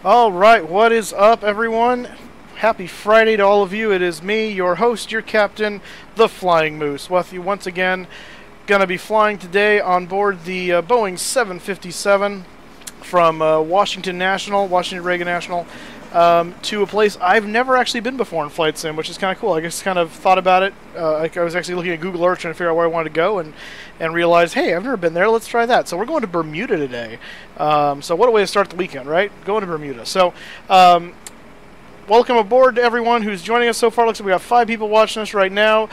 Alright, what is up, everyone? Happy Friday to all of you. It is me, your host, your captain, the Flying Moose, with you once again. Gonna be flying today on board the Boeing 757 from Washington Reagan National, to a place I've never actually been before in Flight Sim, which is kind of cool. I just kind of thought about it. I was actually looking at Google Earth trying to figure out where I wanted to go, and realized, hey, I've never been there. Let's try that. So we're going to Bermuda today. So what a way to start the weekend, right? Going to Bermuda. So welcome aboard to everyone who's joining us so far. Looks like we got 5 people watching us right now.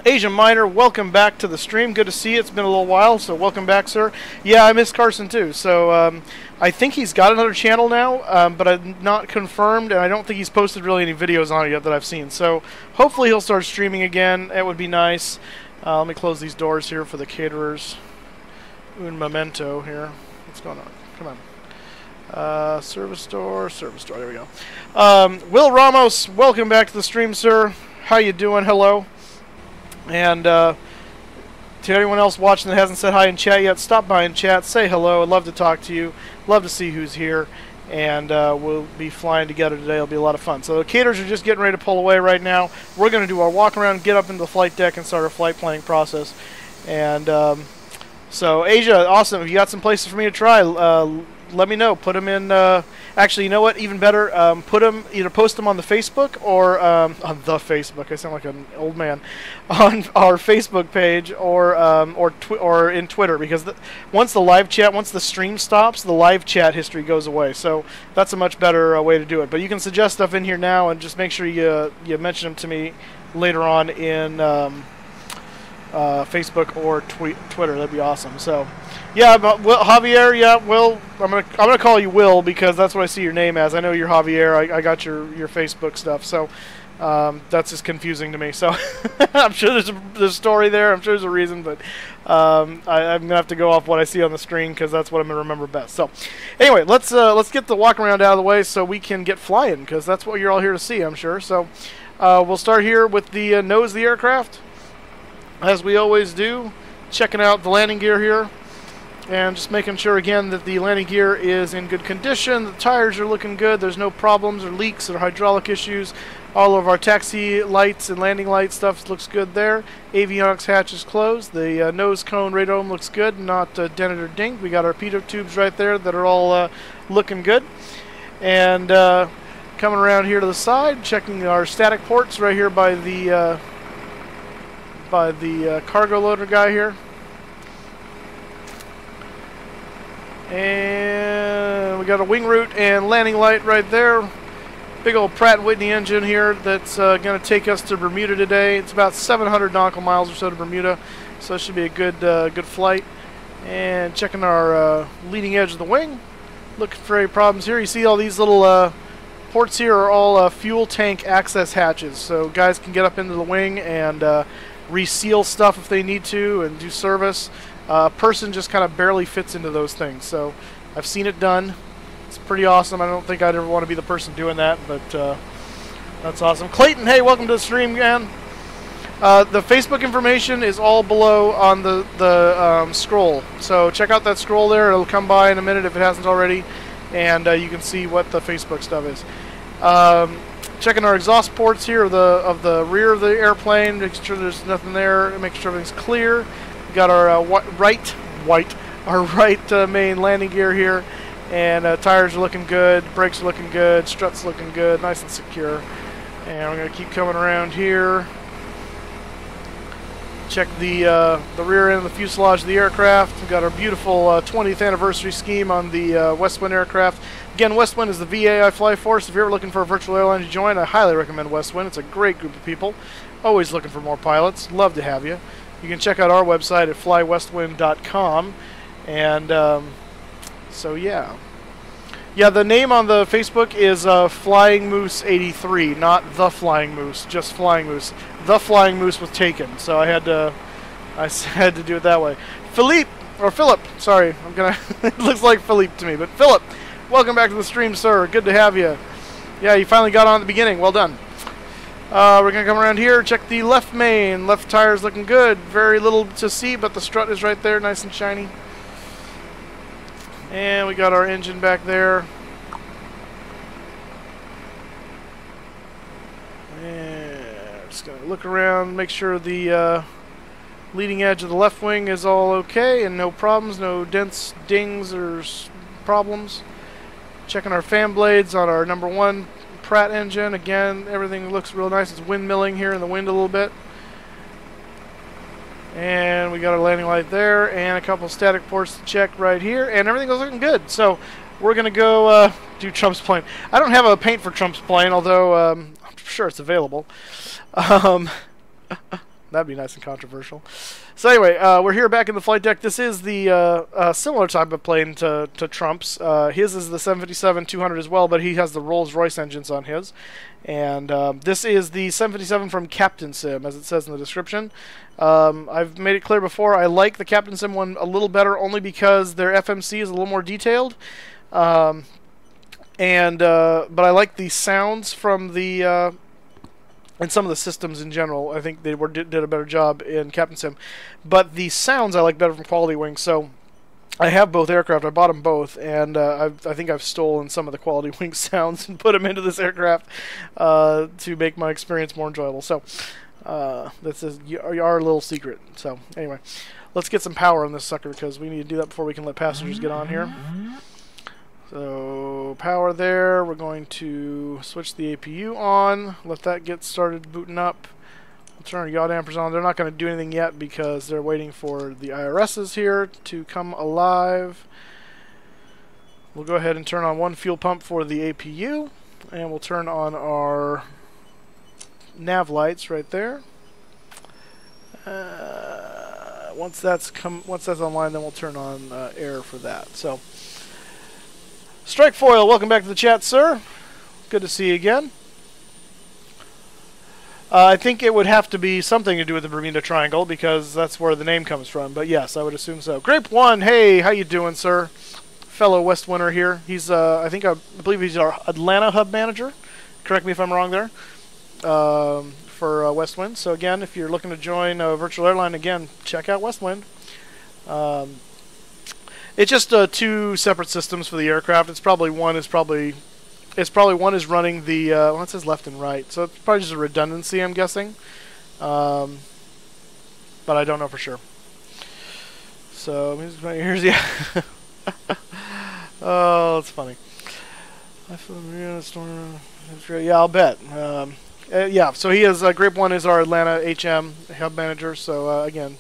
Asia Minor, welcome back to the stream. Good to see you. It's been a little while, so welcome back, sir. Yeah, I miss Carson too. So I think he's got another channel now, but I'm not confirmed, and I don't think he's posted really any videos on it yet that I've seen. So hopefully he'll start streaming again. It would be nice. Let me close these doors here for the caterers. Un memento here. What's going on? Come on. Service door. There we go. Will Ramos, welcome back to the stream, sir. How you doing? Hello. And to anyone else watching that hasn't said hi in chat yet, stop by in chat, say hello. I'd love to talk to you. Love to see who's here. And we'll be flying together today. It'll be a lot of fun. So the caterers are just getting ready to pull away right now. We're going to do our walk around, get up into the flight deck, and start our flight planning process. And so Asia, awesome. If you got some places for me to try, let me know. Put them in. Actually, you know what? Even better. Put them. Either post them on the Facebook or on the Facebook. I sound like an old man. On our Facebook page or in Twitter, because once the stream stops, the live chat history goes away. So that's a much better way to do it. But you can suggest stuff in here now, and just make sure you mention them to me later on in Facebook or Twitter. That'd be awesome. So. Yeah, but Javier. Yeah, Will. I'm gonna call you Will because that's what I see your name as. I know you're Javier. I got your Facebook stuff, so that's just confusing to me. So I'm sure there's a story there. I'm sure there's a reason, but I'm gonna have to go off what I see on the screen because that's what I'm gonna remember best. So anyway, let's get the walk around out of the way so we can get flying, because that's what you're all here to see, I'm sure. So we'll start here with the nose of the aircraft, as we always do, checking out the landing gear here. And just making sure, again, that the landing gear is in good condition. The tires are looking good. There's no problems or leaks or hydraulic issues. All of our taxi lights and landing light stuff looks good there. Avionics hatch is closed. The nose cone radome looks good, not dented or dinged. We got our pitot tubes right there that are all looking good. And coming around here to the side, checking our static ports right here by the cargo loader guy here. And we got a wing root and landing light right there. Big old Pratt & Whitney engine here that's going to take us to Bermuda today. It's about 700 nautical miles or so to Bermuda, so it should be a good flight. And checking our leading edge of the wing. Looking for any problems here. You see all these little ports here are all fuel tank access hatches, so guys can get up into the wing and reseal stuff if they need to and do service. A person just kind of barely fits into those things, so I've seen it done. It's pretty awesome. I don't think I'd ever want to be the person doing that, but that's awesome. Clayton, hey, welcome to the stream, man. The Facebook information is all below on the scroll, so check out that scroll there. It'll come by in a minute if it hasn't already, and you can see what the Facebook stuff is. Checking our exhaust ports here of the rear of the airplane, making sure there's nothing there, making sure everything's clear. We got our right main landing gear here, and tires are looking good, brakes are looking good, struts looking good, nice and secure. And we're going to keep coming around here. Check the rear end of the fuselage of the aircraft. We've got our beautiful 20th anniversary scheme on the Westwind aircraft. Again, Westwind is the VA I fly for, so if you're ever looking for a virtual airline to join, I highly recommend Westwind. It's a great group of people. Always looking for more pilots. Love to have you. You can check out our website at flywestwind.com. And so, yeah. Yeah, the name on the Facebook is Flying Moose 83, not The Flying Moose, just Flying Moose. The Flying Moose was taken, so I had to do it that way. Philippe, sorry, it looks like Philippe to me, but Philip, welcome back to the stream, sir. Good to have you. Yeah, you finally got on at the beginning. Well done. We're going to come around here, check the left main. Left tire's looking good. Very little to see, but the strut is right there, nice and shiny. And we got our engine back there. Just going to look around, make sure the leading edge of the left wing is all okay and no problems, no dents, dings, or problems. Checking our fan blades on our number 1 Pratt engine. Again, everything looks real nice. It's windmilling here in the wind a little bit. And we got our landing light there and a couple static ports to check right here, and everything was looking good. So we're going to go do Trump's plane. I don't have a paint for Trump's plane, although I'm sure it's available. That'd be nice and controversial. So anyway, we're here back in the flight deck. This is the similar type of plane to Trump's. His is the 757-200 as well, but he has the Rolls-Royce engines on his. And this is the 757 from CaptainSim, as it says in the description. I've made it clear before, I like the CaptainSim one a little better, only because their FMC is a little more detailed. But I like the sounds from the... and some of the systems in general. I think they did a better job in CaptainSim. But the sounds I like better from Quality Wings. So I have both aircraft. I bought them both. And I think I've stolen some of the Quality Wing sounds and put them into this aircraft to make my experience more enjoyable. So that's our little secret. So anyway, let's get some power on this sucker, because we need to do that before we can let passengers get on here. So power there. We're going to switch the APU on, let that get started booting up. We'll turn our yaw dampers on. They're not going to do anything yet because they're waiting for the IRSs here to come alive. We'll go ahead and turn on one fuel pump for the APU, and we'll turn on our nav lights right there. Once that's online, then we'll turn on air for that. So. Strike Foil, welcome back to the chat, sir. Good to see you again. I think it would have to be something to do with the Bermuda Triangle, because that's where the name comes from. But yes, I would assume so. Grape One, hey, how you doing, sir? Fellow West Winter here. He's, I believe he's our Atlanta hub manager. Correct me if I'm wrong there. For West Wind. So again, if you're looking to join a virtual airline, again, check out West Wind. It's just 2 separate systems for the aircraft. It's probably one is running the well, it says left and right, so it's probably just a redundancy, I'm guessing. But I don't know for sure. So here's yeah. Oh, it's funny. Yeah, I'll bet. Yeah, so he is Grape One is our Atlanta HM hub manager. So again,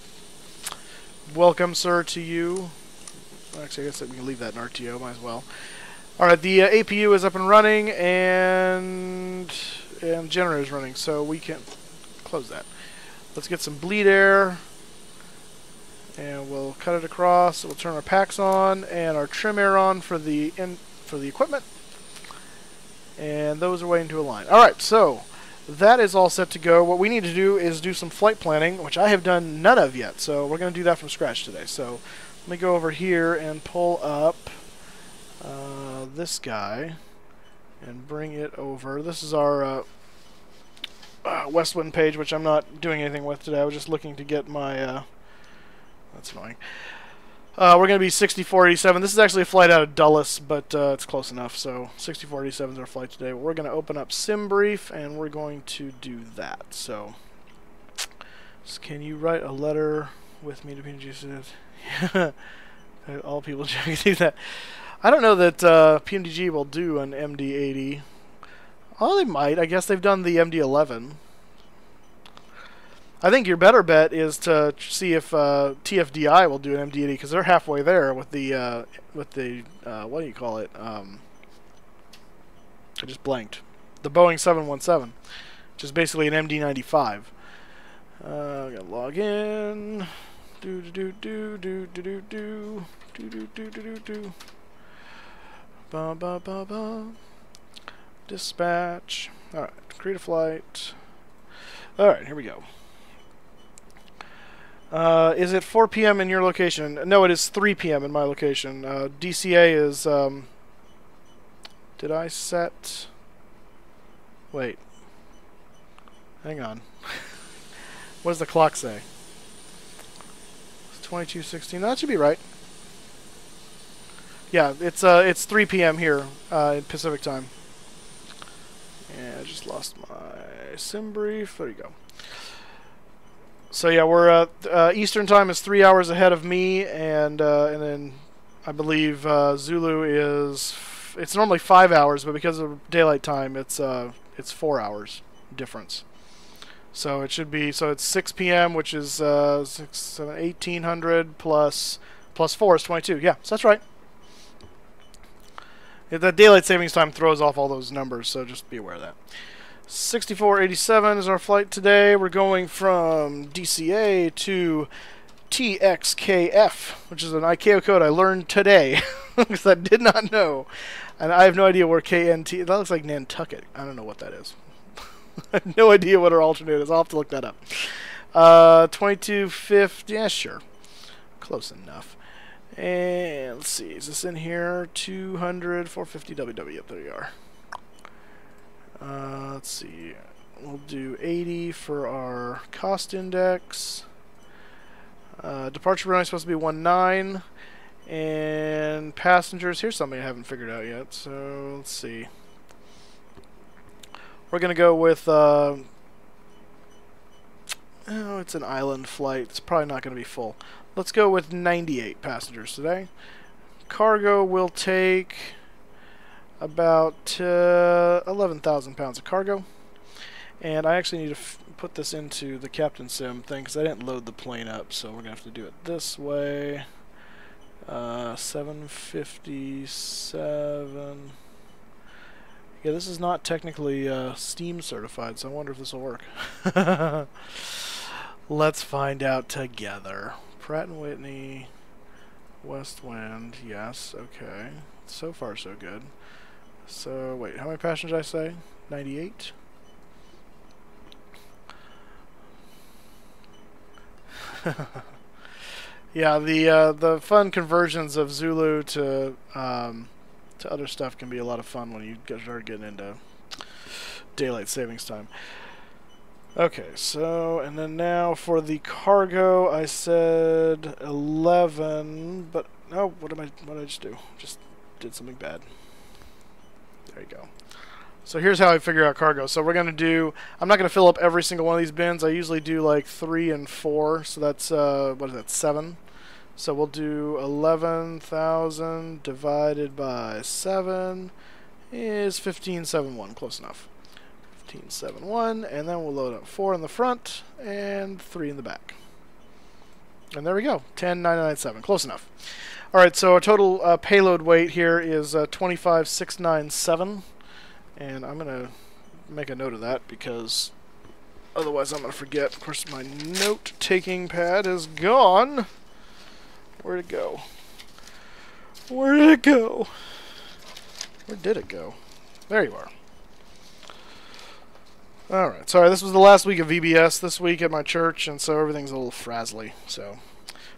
welcome, sir, to you. Actually, I guess we can leave that in RTO, might as well. Alright, the APU is up and running, and generator is running, so we can close that. Let's get some bleed air, and we'll cut it across. We'll turn our packs on, and our trim air on for the equipment. And those are waiting to align. Alright, so that is all set to go. What we need to do is do some flight planning, which I have done none of yet, so we're going to do that from scratch today. So let me go over here and pull up this guy and bring it over. This is our Westwind page, which I'm not doing anything with today. I was just looking to get my... that's annoying. We're going to be 6487. This is actually a flight out of Dulles, but it's close enough. So 6487 is our flight today. We're going to open up SimBrief, and we're going to do that. So can you write a letter with me to PNG? All people can do that. I don't know that PMDG will do an MD-80. Oh, they might. I guess they've done the MD-11. I think your better bet is to see if TFDI will do an MD-80, because they're halfway there with the what do you call it? I just blanked. The Boeing 717, which is basically an MD-95. Gotta log in. Dispatch. Alright, create a flight. Alright, here we go. Is it 4 p.m. in your location? No, it is 3 p.m. in my location. DCA is, did I set... Wait. Hang on. What does the clock say? It's 22:16. That should be right. Yeah, it's 3 p.m. here in Pacific time. And I just lost my sim brief. There you go. So yeah, we're Eastern time is 3 hours ahead of me, and then I believe Zulu is. It's normally 5 hours, but because of daylight time, it's 4 hours difference. So it should be. So it's 6 p.m., which is 1800 plus 4 is 22. Yeah, so that's right. That daylight savings time throws off all those numbers, so just be aware of that. 6487 is our flight today. We're going from DCA to TXKF, which is an ICAO code I learned today because I did not know. And I have no idea where KNT... That looks like Nantucket. I don't know what that is. I have no idea what our alternate is. I'll have to look that up. 2250... Yeah, sure. Close enough. And let's see, is this in here? 200, 450 WW. Yep, there you are. Let's see. We'll do 80 for our cost index. Departure runway is supposed to be 19. And passengers, here's something I haven't figured out yet. So let's see. We're going to go with... oh, it's an island flight. It's probably not going to be full. Let's go with 98 passengers today. Cargo will take about 11,000 pounds of cargo. And I actually need to put this into the CaptainSim thing because I didn't load the plane up. So we're going to have to do it this way. 757. Yeah, this is not technically Steam certified, so I wonder if this will work. Let's find out together. Pratt & Whitney, West Wind, yes, okay. So far, so good. So, wait, how many passengers did I say? 98? Yeah, the fun conversions of Zulu to other stuff can be a lot of fun when you start getting into daylight savings time. Okay, so, and then now for the cargo, I said 11, but, no, what did I just do? Just did something bad. There you go. So here's how I figure out cargo. So we're going to do, I'm not going to fill up every single one of these bins. I usually do like 3 and 4, so that's, what is that, 7? So we'll do 11,000 divided by 7 is 1571, close enough. 1571, and then we'll load up 4 in the front and 3 in the back. And there we go, 10,997, close enough. Alright, so our total payload weight here is 25,697, and I'm going to make a note of that because otherwise I'm going to forget. Of course, my note-taking pad is gone. Where'd it go? Where did it go? Where did it go? There you are. Alright, sorry, this was the last week of VBS this week at my church, and so everything's a little frazzly, so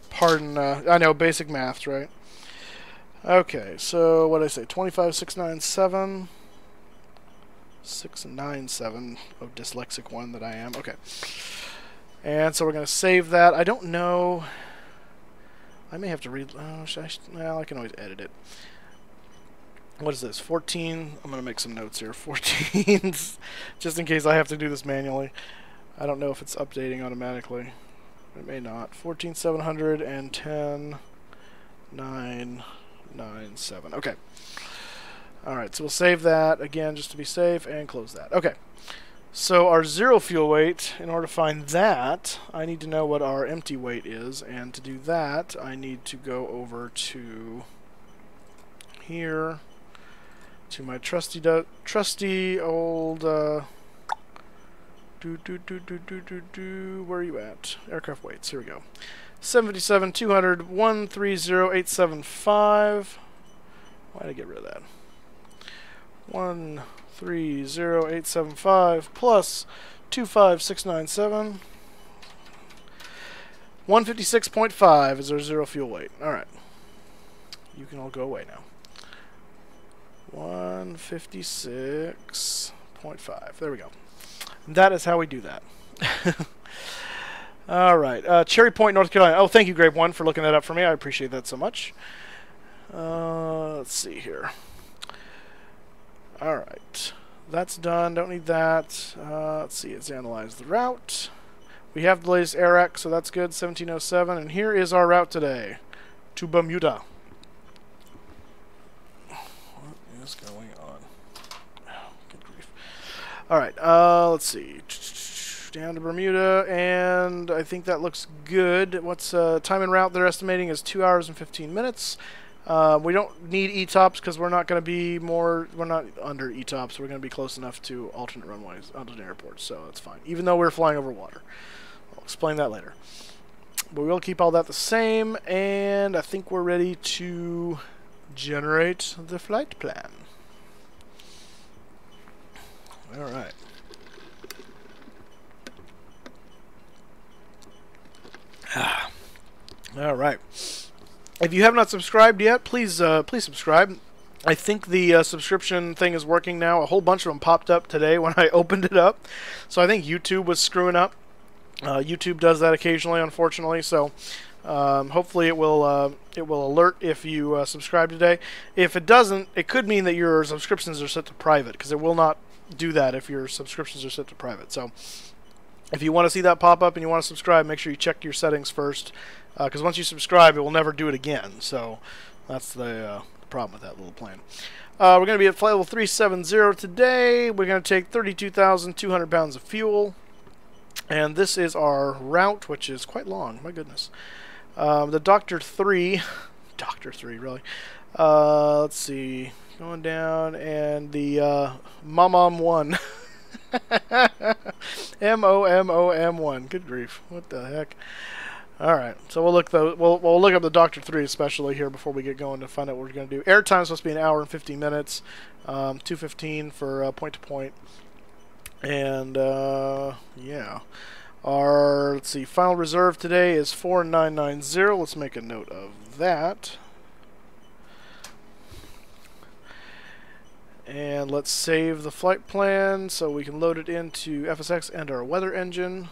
pardon, I know, basic maths, right? Okay, so what did I say, 25,697, 697, oh, dyslexic one that I am, okay. And so we're going to save that. I don't know, I may have to read, oh, well, I can always edit it. What is this? 14. I'm going to make some notes here. 14, just in case I have to do this manually. I don't know if it's updating automatically. It may not. 14,710, 997. Okay. Alright, so we'll save that again just to be safe and close that. Okay. So our zero fuel weight, in order to find that, I need to know what our empty weight is. And to do that, I need to go over to here. To my trusty old where are you at? Aircraft weights. Here we go. 757, 200, 130,875. Why did I get rid of that? 130,875 plus 25,697. 156.5 is our zero fuel weight. All right. You can all go away now. 156.5. There we go. And that is how we do that. All right. Cherry Point, North Carolina. Oh, thank you, Grade 1, for looking that up for me. I appreciate that so much. Let's see here. All right. That's done. Don't need that. Let's see. Let's analyze the route. We have the latest AirX, so that's good. 1707. And here is our route today to Bermuda. What is going on? Oh, good grief. All right. Let's see. Down to Bermuda, and I think that looks good. What's time en route they're estimating is 2 hours and 15 minutes. We don't need ETOPS because we're not going to be we're not under ETOPS. We're going to be close enough to alternate runways, alternate airports, so that's fine. Even though we're flying over water. I'll explain that later. But we'll keep all that the same, and I think we're ready to generate the flight plan. All right. All right. If you have not subscribed yet, please subscribe. I think the subscription thing is working now. A whole bunch of them popped up today when I opened it up. So I think YouTube was screwing up. YouTube does that occasionally, unfortunately. So hopefully it will alert if you subscribe today. If it doesn't, it could mean that your subscriptions are set to private, because it will not do that if your subscriptions are set to private. So if you want to see that pop up and you want to subscribe, make sure you check your settings first, because once you subscribe, it will never do it again. So that's the problem with that little plan. We're going to be at flight level 370 today. We're going to take 32,200 pounds of fuel, and this is our route, which is quite long. My goodness. The Doctor 3, Doctor 3, really. Let's see, going down, and the Momom 1. MOMOM1. Good grief. What the heck? Alright, so we'll look up the Doctor 3 especially here before we get going to find out what we're going to do. Airtime is supposed to be 1 hour and 15 minutes. 2:15 for point to point. And yeah. Our, let's see, final reserve today is 4990. Let's make a note of that. And let's save the flight plan so we can load it into FSX and our weather engine.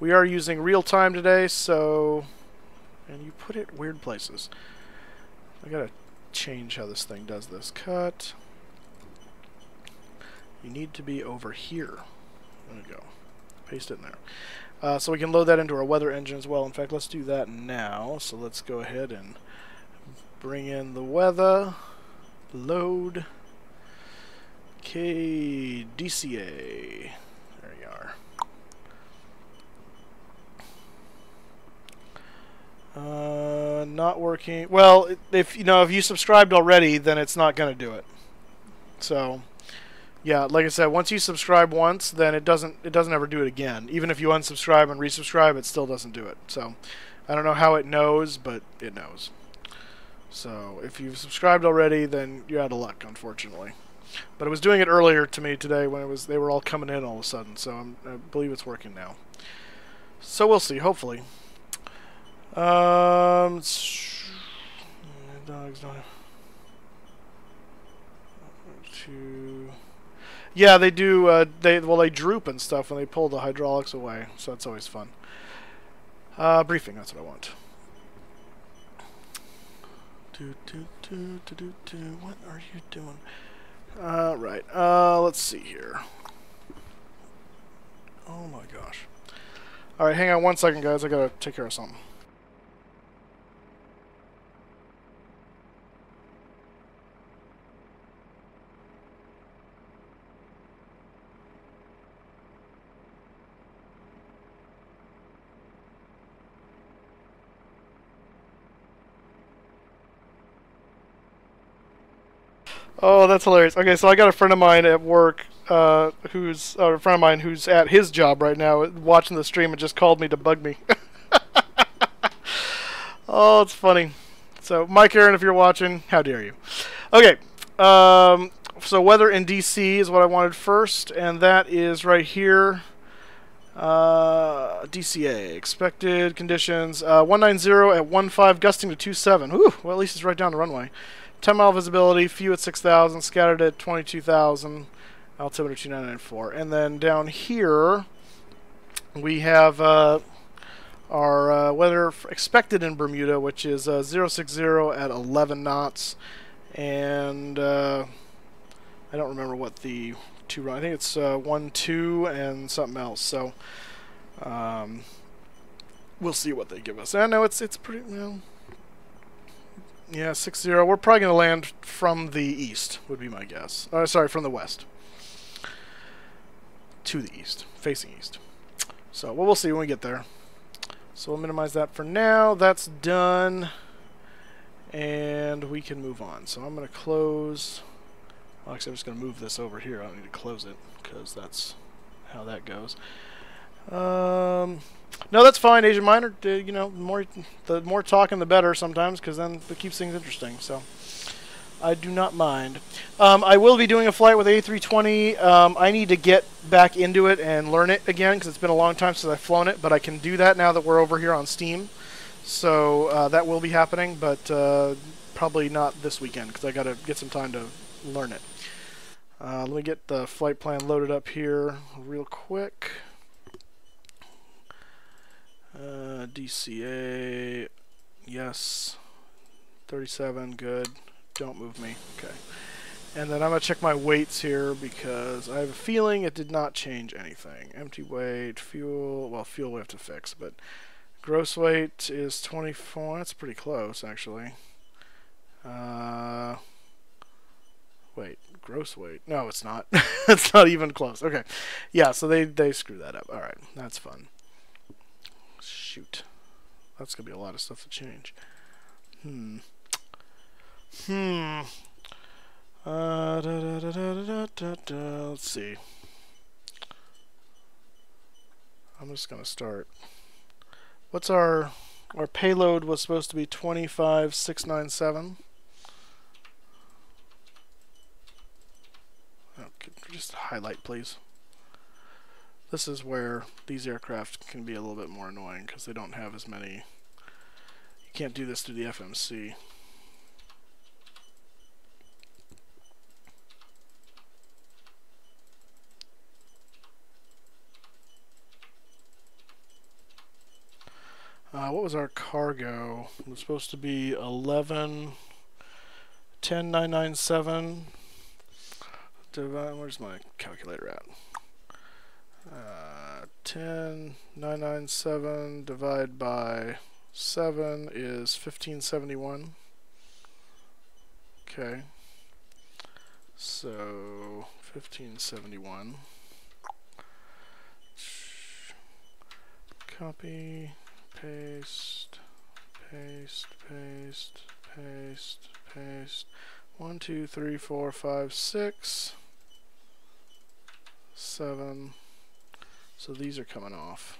We are using real time today, so... And you put it weird places. I gotta change how this thing does this. Cut. You need to be over here. There we go. Paste it in there. So we can load that into our weather engine as well. In fact, let's do that now. So let's go ahead and bring in the weather. Load. KDCA. There you are. Not working. Well, if you subscribed already, then it's not going to do it. So, yeah, like I said, once you subscribe once, then it doesn't ever do it again. Even if you unsubscribe and resubscribe, it still doesn't do it. So, I don't know how it knows, but it knows. So, if you've subscribed already, then you're out of luck, unfortunately. But it was doing it earlier to me today when they were all coming in all of a sudden. So I believe it's working now. So we'll see, hopefully. Dogs don't. Yeah, they do. They droop and stuff when they pull the hydraulics away. So that's always fun. Briefing. That's what I want. What are you doing? Right. Let's see here. Oh my gosh. Alright, hang on 1 second, guys. I gotta take care of something. Oh, that's hilarious. Okay, so I got a friend of mine at work, a friend of mine who's at his job right now, watching the stream and just called me to bug me. Oh, it's funny. So, Mike Aaron, if you're watching, how dare you? Okay, so weather in DC is what I wanted first, and that is right here. DCA, expected conditions, 190 at 15, gusting to 27. Whew, well, at least it's right down the runway. 10-mile visibility, few at 6,000, scattered at 22,000, altimeter 2994. And then down here, we have our weather expected in Bermuda, which is 060 at 11 knots. And I don't remember what the 2 I think it's 1-2 and something else. So we'll see what they give us. I know it's pretty, you know, yeah, 6-0. We're probably going to land from the east, would be my guess. Sorry, from the west. To the east, facing east. So, well, we'll see when we get there. So we'll minimize that for now. That's done. And we can move on. So I'm going to close. Well, actually, I'm just going to move this over here. I don't need to close it because that's how that goes. No, that's fine, Asian Minor. You know, the more talking, the better sometimes, because then it keeps things interesting. So I do not mind. I will be doing a flight with A320. I need to get back into it and learn it again, because it's been a long time since I've flown it. But I can do that now that we're over here on Steam. So that will be happening, but probably not this weekend, because I got to get some time to learn it. Let me get the flight plan loaded up here real quick. DCA, yes. 37, good. Don't move me. Okay. And then I'm going to check my weights here because I have a feeling it did not change anything. Empty weight, fuel, well, fuel we have to fix, but gross weight is 24. That's pretty close, actually. Wait, gross weight. No, it's not. It's not even close. Okay. Yeah, so they screw that up. All right, that's fun. Shoot. That's going to be a lot of stuff to change. Let's see. I'm just going to start. What's our payload was supposed to be 25697. Okay, just highlight, please. This is where these aircraft can be a little bit more annoying because they don't have as many. You can't do this through the FMC. What was our cargo? It was supposed to be 1010997. Where's my calculator at? 10997 divided by 7 is 1571. Okay. So 1571. Copy. Paste, paste, paste, paste, paste. 1, 2, 3, 4, 5, 6, 7. So these are coming off.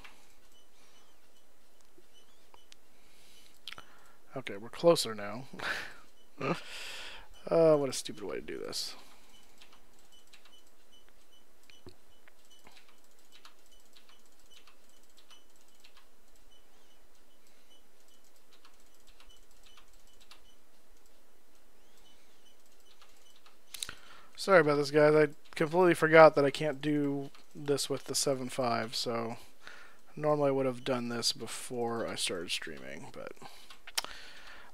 Okay, we're closer now. What a stupid way to do this. Sorry about this, guys. I completely forgot that I can't do this with the 7.5, so normally I would have done this before I started streaming, but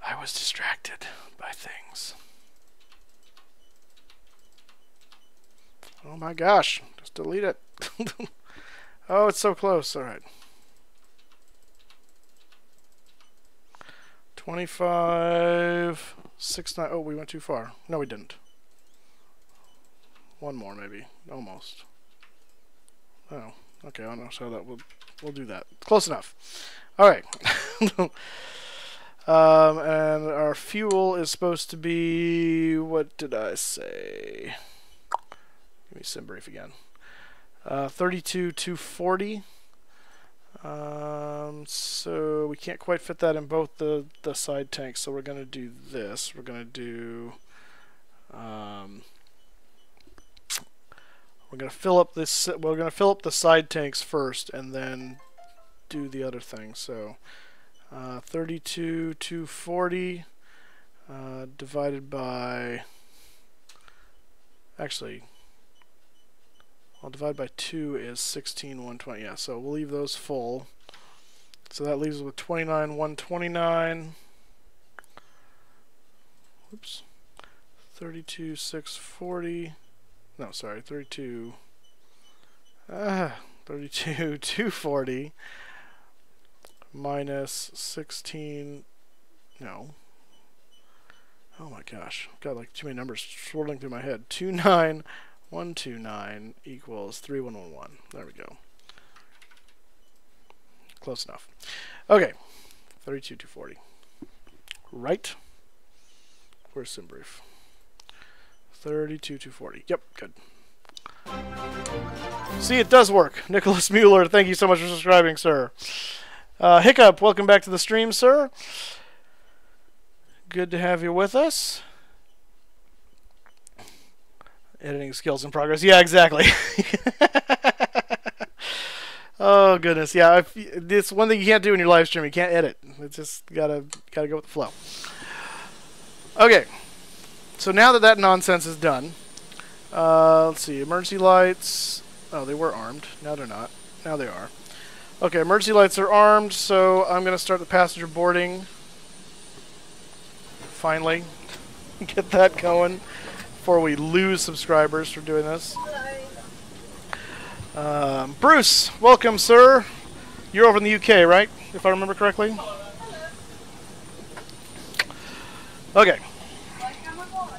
I was distracted by things. Oh my gosh, just delete it. Oh, it's so close. All right. 25, 69. Oh, we went too far. No, we didn't. One more, maybe. Almost. Oh, okay. I don't know. So that we'll do that. Close enough. All right. And our fuel is supposed to be. What did I say? Give me sim brief again. 32,240. So we can't quite fit that in both the side tanks. So we're gonna do this. We're gonna do. We're gonna fill up this. We're gonna fill up the side tanks first, and then do the other thing. So 32,240 divided by. Actually, I'll divide by 2 is 16,120. Yeah, so we'll leave those full. So that leaves us with 29,129. Oops. 32,640. No, sorry, 32. 240 minus 16. No. Oh my gosh, I've got like too many numbers swirling through my head. 29129 equals 3111. There we go. Close enough. Okay, 32,240. Right. Where's SimBrief? 32,240. Yep, good. See, it does work. Nicholas Mueller, thank you so much for subscribing, sir. Hiccup, welcome back to the stream, sir. Good to have you with us. Editing skills in progress. Yeah, exactly. Oh goodness, yeah. It's one thing you can't do in your live stream. You can't edit. It's just gotta go with the flow. Okay. So now that nonsense is done, let's see. Emergency lights. Oh, they were armed. Now they're not. Now they are. Okay, emergency lights are armed. So I'm gonna start the passenger boarding. Finally, get that going before we lose subscribers for doing this. Bruce, welcome, sir. You're over in the UK, right? If I remember correctly. Okay.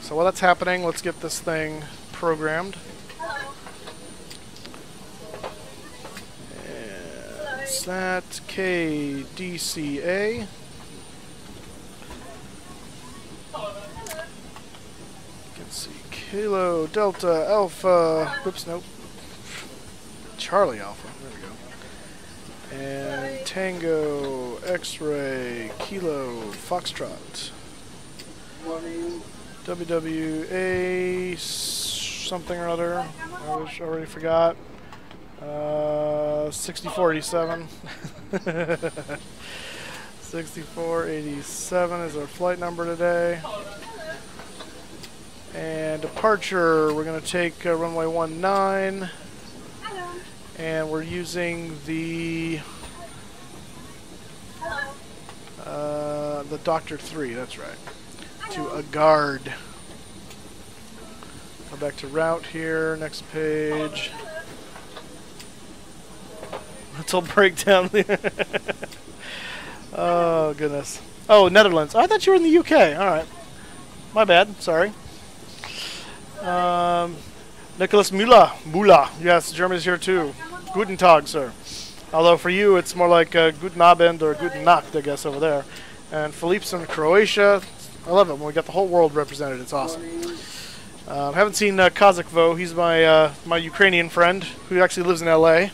So while that's happening, let's get this thing programmed. And it's that KDCA. Let's see. Kilo, Delta, Alpha. Oops, nope. Charlie Alpha. There we go. And Tango, X-Ray, Kilo, Foxtrot. WWA something or other. I already forgot. 6487. 6487 is our flight number today. And departure, we're going to take runway 19. And we're using the Doctor 3, that's right. To a guard. Go back to route here, next page. Mental breakdown. Oh, goodness. Oh, Netherlands. Oh, I thought you were in the UK. Alright. My bad. Sorry. Nicholas Müller. Yes, Germany's here too. Guten Tag, sir. Although for you, it's more like Guten Abend or Guten Nacht, I guess, over there. And Philippe's in Croatia. I love it when we got the whole world represented. It's awesome. Haven't seen Kazakvo. He's my my Ukrainian friend who actually lives in LA.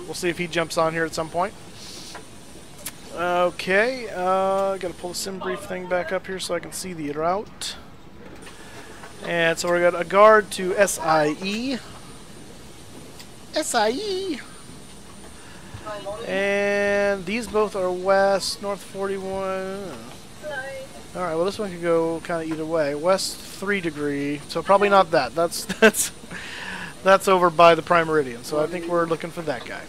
We'll see if he jumps on here at some point. Okay, got to pull the SimBrief thing back up here so I can see the route. And so we got a guard to SIE. SIE. And these both are west, north 41. Alright, well this one could go kind of either way. West 3 degree, so probably not that. That's over by the prime meridian, so I think we're looking for that guy.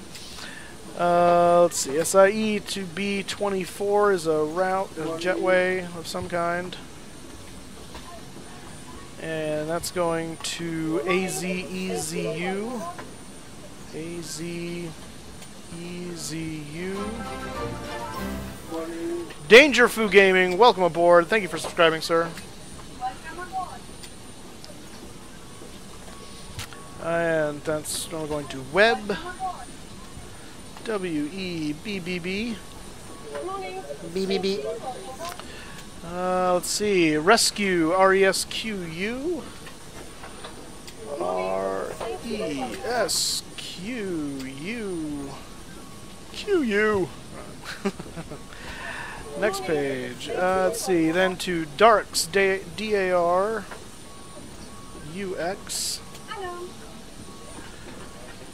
Let's see, SIE to B24 is a route, a jetway of some kind. And that's going to AZEZU. AZEZU. Dangerfu Gaming, welcome aboard. Thank you for subscribing, sir. And that's now we're going to web. WEBBB. BBB. Let's see. Rescue. RESQU. RESQU. QU. Next page. Let's see. Then to Darks. DAR. UX.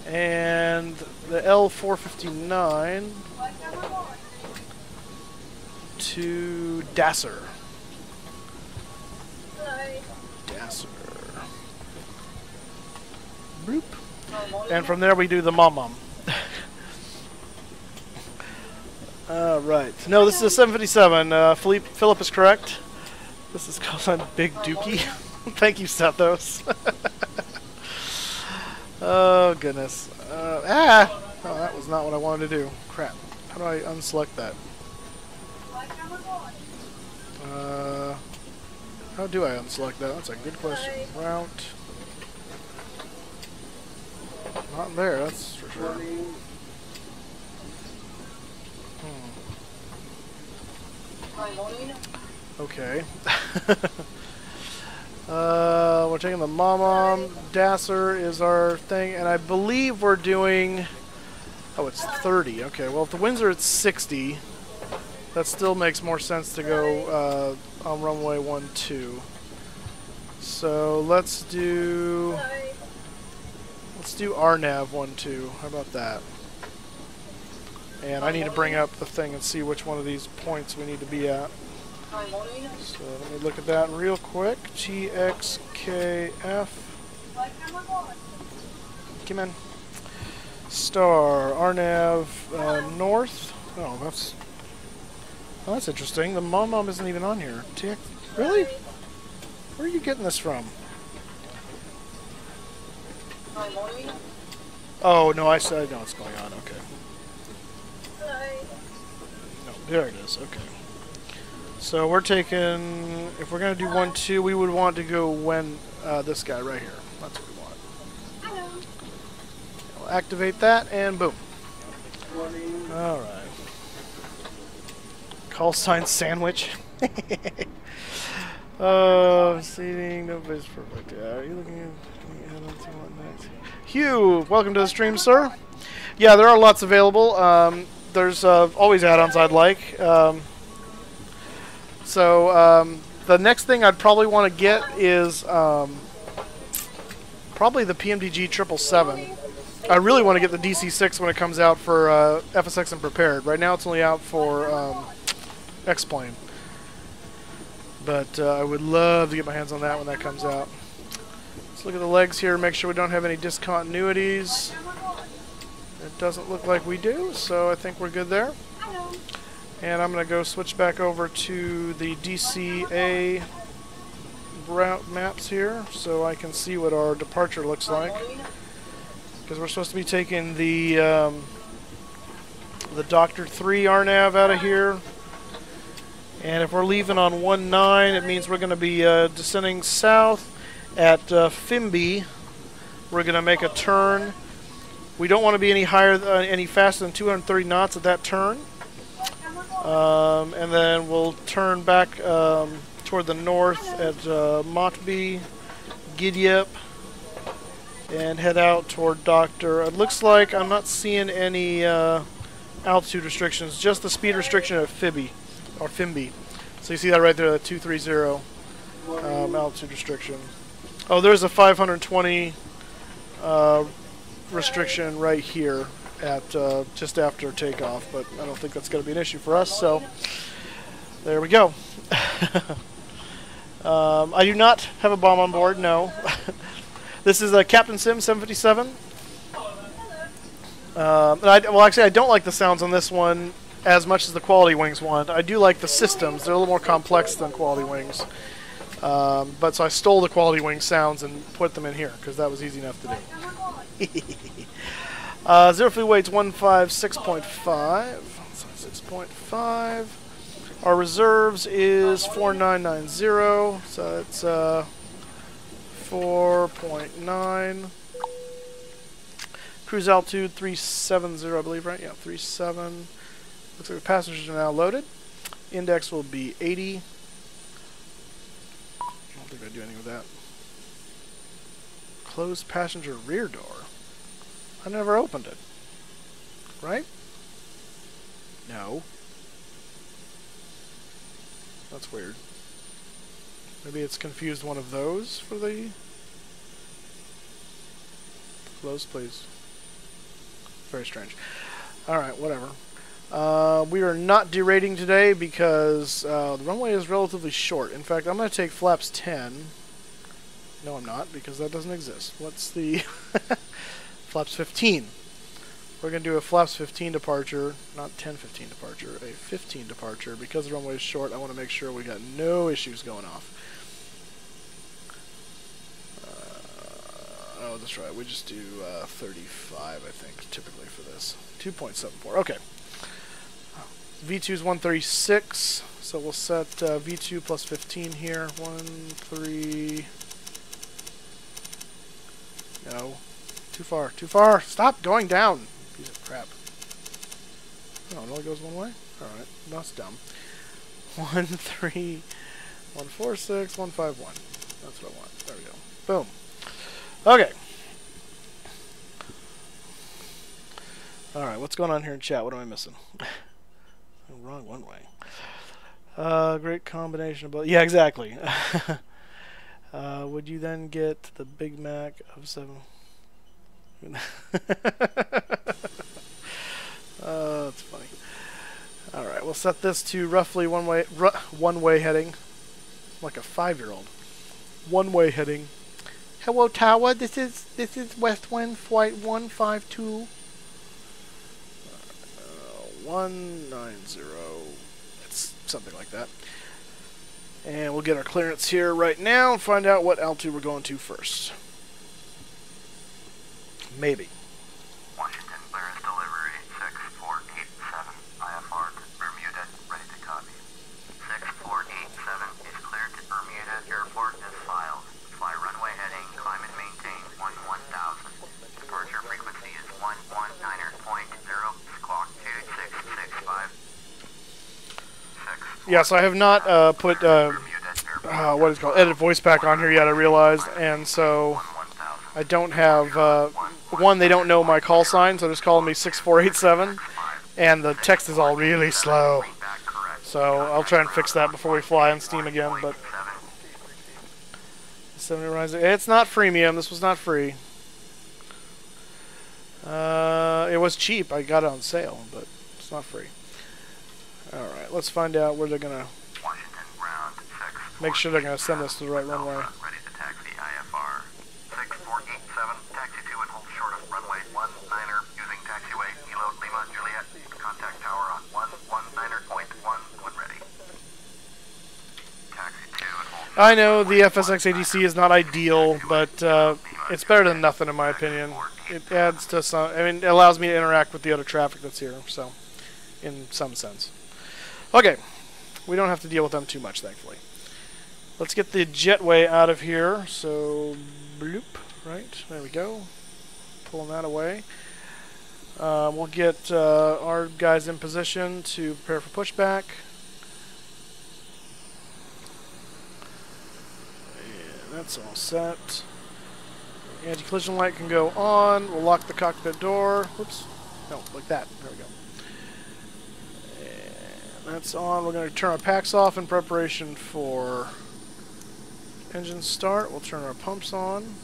And the L459 to Dasser. Dasser. Bloop. And from there we do the mom. Right. No, this is a 757. Philip is correct. This is called Big Dookie. Thank you, Sethos. Oh, goodness. Oh, that was not what I wanted to do. Crap. How do I unselect that? How do I unselect that? That's a good question. Route. Not there, that's for sure. Okay. We're taking the Mom. Dasser is our thing, and I believe we're doing... Oh, it's 30. Okay, well, if the winds are at 60, that still makes more sense to go on runway 12. So let's do RNAV 12. How about that? And I need to bring up the thing and see which one of these points we need to be at. So let me look at that real quick. TXKF. Come in. Star. RNAV north. Oh, that's interesting. The Mom isn't even on here. Really? Where are you getting this from? Oh, no, I know what's going on. Okay. No, there it is. Okay. So we're taking, if we're going to do 12, we would want to go when this guy right here. That's what we want. We'll activate that and boom. Alright. Call sign sandwich. Seating, nobody's perfect. Are you looking at next? Hugh, welcome to the stream, sir. Yeah, there are lots available. There's always add-ons I'd like. So the next thing I'd probably want to get is probably the PMDG 777. I really want to get the DC-6 when it comes out for FSX and Prepared. Right now it's only out for X-Plane. But I would love to get my hands on that when that comes out. Let's look at the legs here, make sure we don't have any discontinuities. It doesn't look like we do, so I think we're good there. And I'm going to go switch back over to the DCA route maps here so I can see what our departure looks like. Because we're supposed to be taking the Doctor 3 RNAV out of here. And if we're leaving on 19, it means we're going to be descending south at Fimby. We're going to make a turn. We don't want to be any higher, any faster than 230 knots at that turn. And then we'll turn back toward the north at Motby, Giddyup, and head out toward Doctor. It looks like I'm not seeing any altitude restrictions, just the speed restriction at Fimby. Or Fimby. So you see that right there, the 230 altitude restriction. Oh, there's a 520 restriction right here at just after takeoff, but I don't think that's going to be an issue for us, so there we go. I do not have a bomb on board, no. This is a CaptainSim 757. Well, actually, I don't like the sounds on this one as much as the Quality Wings one. I do like the systems. They're a little more complex than Quality Wings. But so I stole the Quality Wing sounds and put them in here, because that was easy enough to do. Zero fuel weight's 156.5. 6.5. Our reserves is 4990, so it's 4.9. Cruise altitude 370, I believe, right? Yeah, 37. Looks like the passengers are now loaded. Index will be 80. I don't think I do anything with that. Closed passenger rear door. I never opened it. Right? No. That's weird. Maybe it's confused one of those for the... Close, please. Very strange. Alright, whatever. We are not derating today because the runway is relatively short. In fact, I'm going to take flaps 10. No, I'm not, because that doesn't exist. What's the... flaps 15. We're going to do a flaps 15 departure, not 10-15 departure, a 15 departure. Because the runway is short, I want to make sure we got no issues going off. Oh, that's right. We just do 35, I think, typically for this. 2.74. Okay. V2 is 136, so we'll set V2 plus 15 here. 1, 3. No. Too far. Too far. Stop going down. Piece of crap. Oh, it only goes one way? Alright. That's dumb. 1, 3, 1, 4, 6, 1, 5, 1. That's what I want. There we go. Boom. Okay. Alright, what's going on here in chat? What am I missing? Wrong one way. Great combination of both. Yeah, exactly. Would you then get the Big Mac of 7? That's funny. Alright, we'll set this to roughly one-way heading. Like a 5-year-old. One-way heading. Hello, tower. This is West Wind Flight 152. 190. It's something like that. And we'll get our clearance here right now and find out what altitude we're going to first. Maybe. Washington, clearance delivery 6487, IFR to Bermuda, ready to copy. 6487 is cleared to Bermuda Airport as filed. Fly runway heading, climb and maintain 1000. Departure frequency is 119.0, squawk 2665. Yes, I have not put what is it called, edit voice pack on here yet, I realized, and so I don't have one, they don't know my call sign, so they're just calling me 6487, and the text is all really slow. So I'll try and fix that before we fly on Steam again. But 70 Rising, it's not freemium. This was not free. It was cheap. I got it on sale, but it's not free. All right, let's find out where they're gonna make sure they're gonna send us to the right runway. Ready to taxi IFR 6487, taxi to and hold short of runway 19er using taxiway Kilo Lima Juliet. Contact tower on 119.1 when ready. Taxi to and hold. I know the FSX ADC is not ideal, but it's better than nothing in my opinion. It adds to some. I mean, it allows me to interact with the other traffic that's here. So, in some sense. Okay, we don't have to deal with them too much, thankfully. Let's get the jetway out of here. So, bloop, right? There we go. Pulling that away. We'll get our guys in position to prepare for pushback. And that's all set. Anti-collision light can go on. We'll lock the cockpit door. Whoops. No, like that. There we go. And that's on. We're going to turn our packs off in preparation for engine start. We'll turn our pumps on.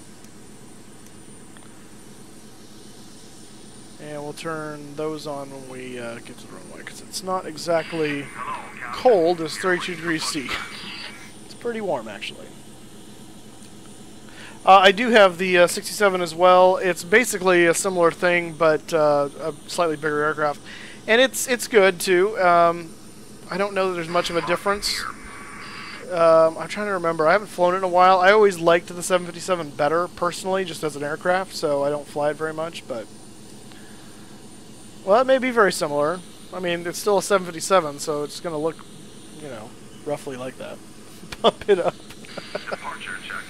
And we'll turn those on when we get to the runway, because it's not exactly cold. It's 32 degrees C. It's pretty warm, actually. I do have the 67 as well. It's basically a similar thing, but a slightly bigger aircraft. And it's good, too. I don't know that there's much of a difference. I'm trying to remember. I haven't flown it in a while. I always liked the 757 better, personally, just as an aircraft, so I don't fly it very much, but... Well, it may be very similar. I mean, it's still a 757, so it's going to look, you know, roughly like that. Pump it up. Departure check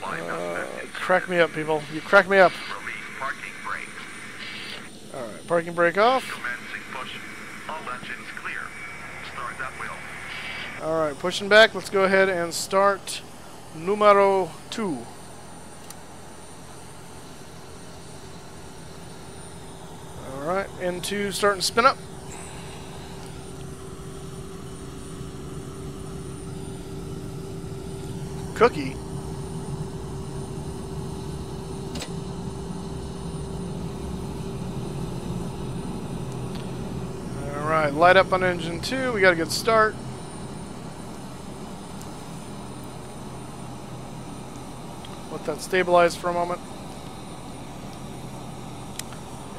completed. Crack me up, people. You crack me up. Release parking brake. Alright, parking brake off. Commencing push. All engines clear. Start that wheel. Alright, pushing back. Let's go ahead and start numero 2. Alright, into starting to spin up. Cookie. Alright, light up on engine 2. We got a good start. Let that stabilize for a moment.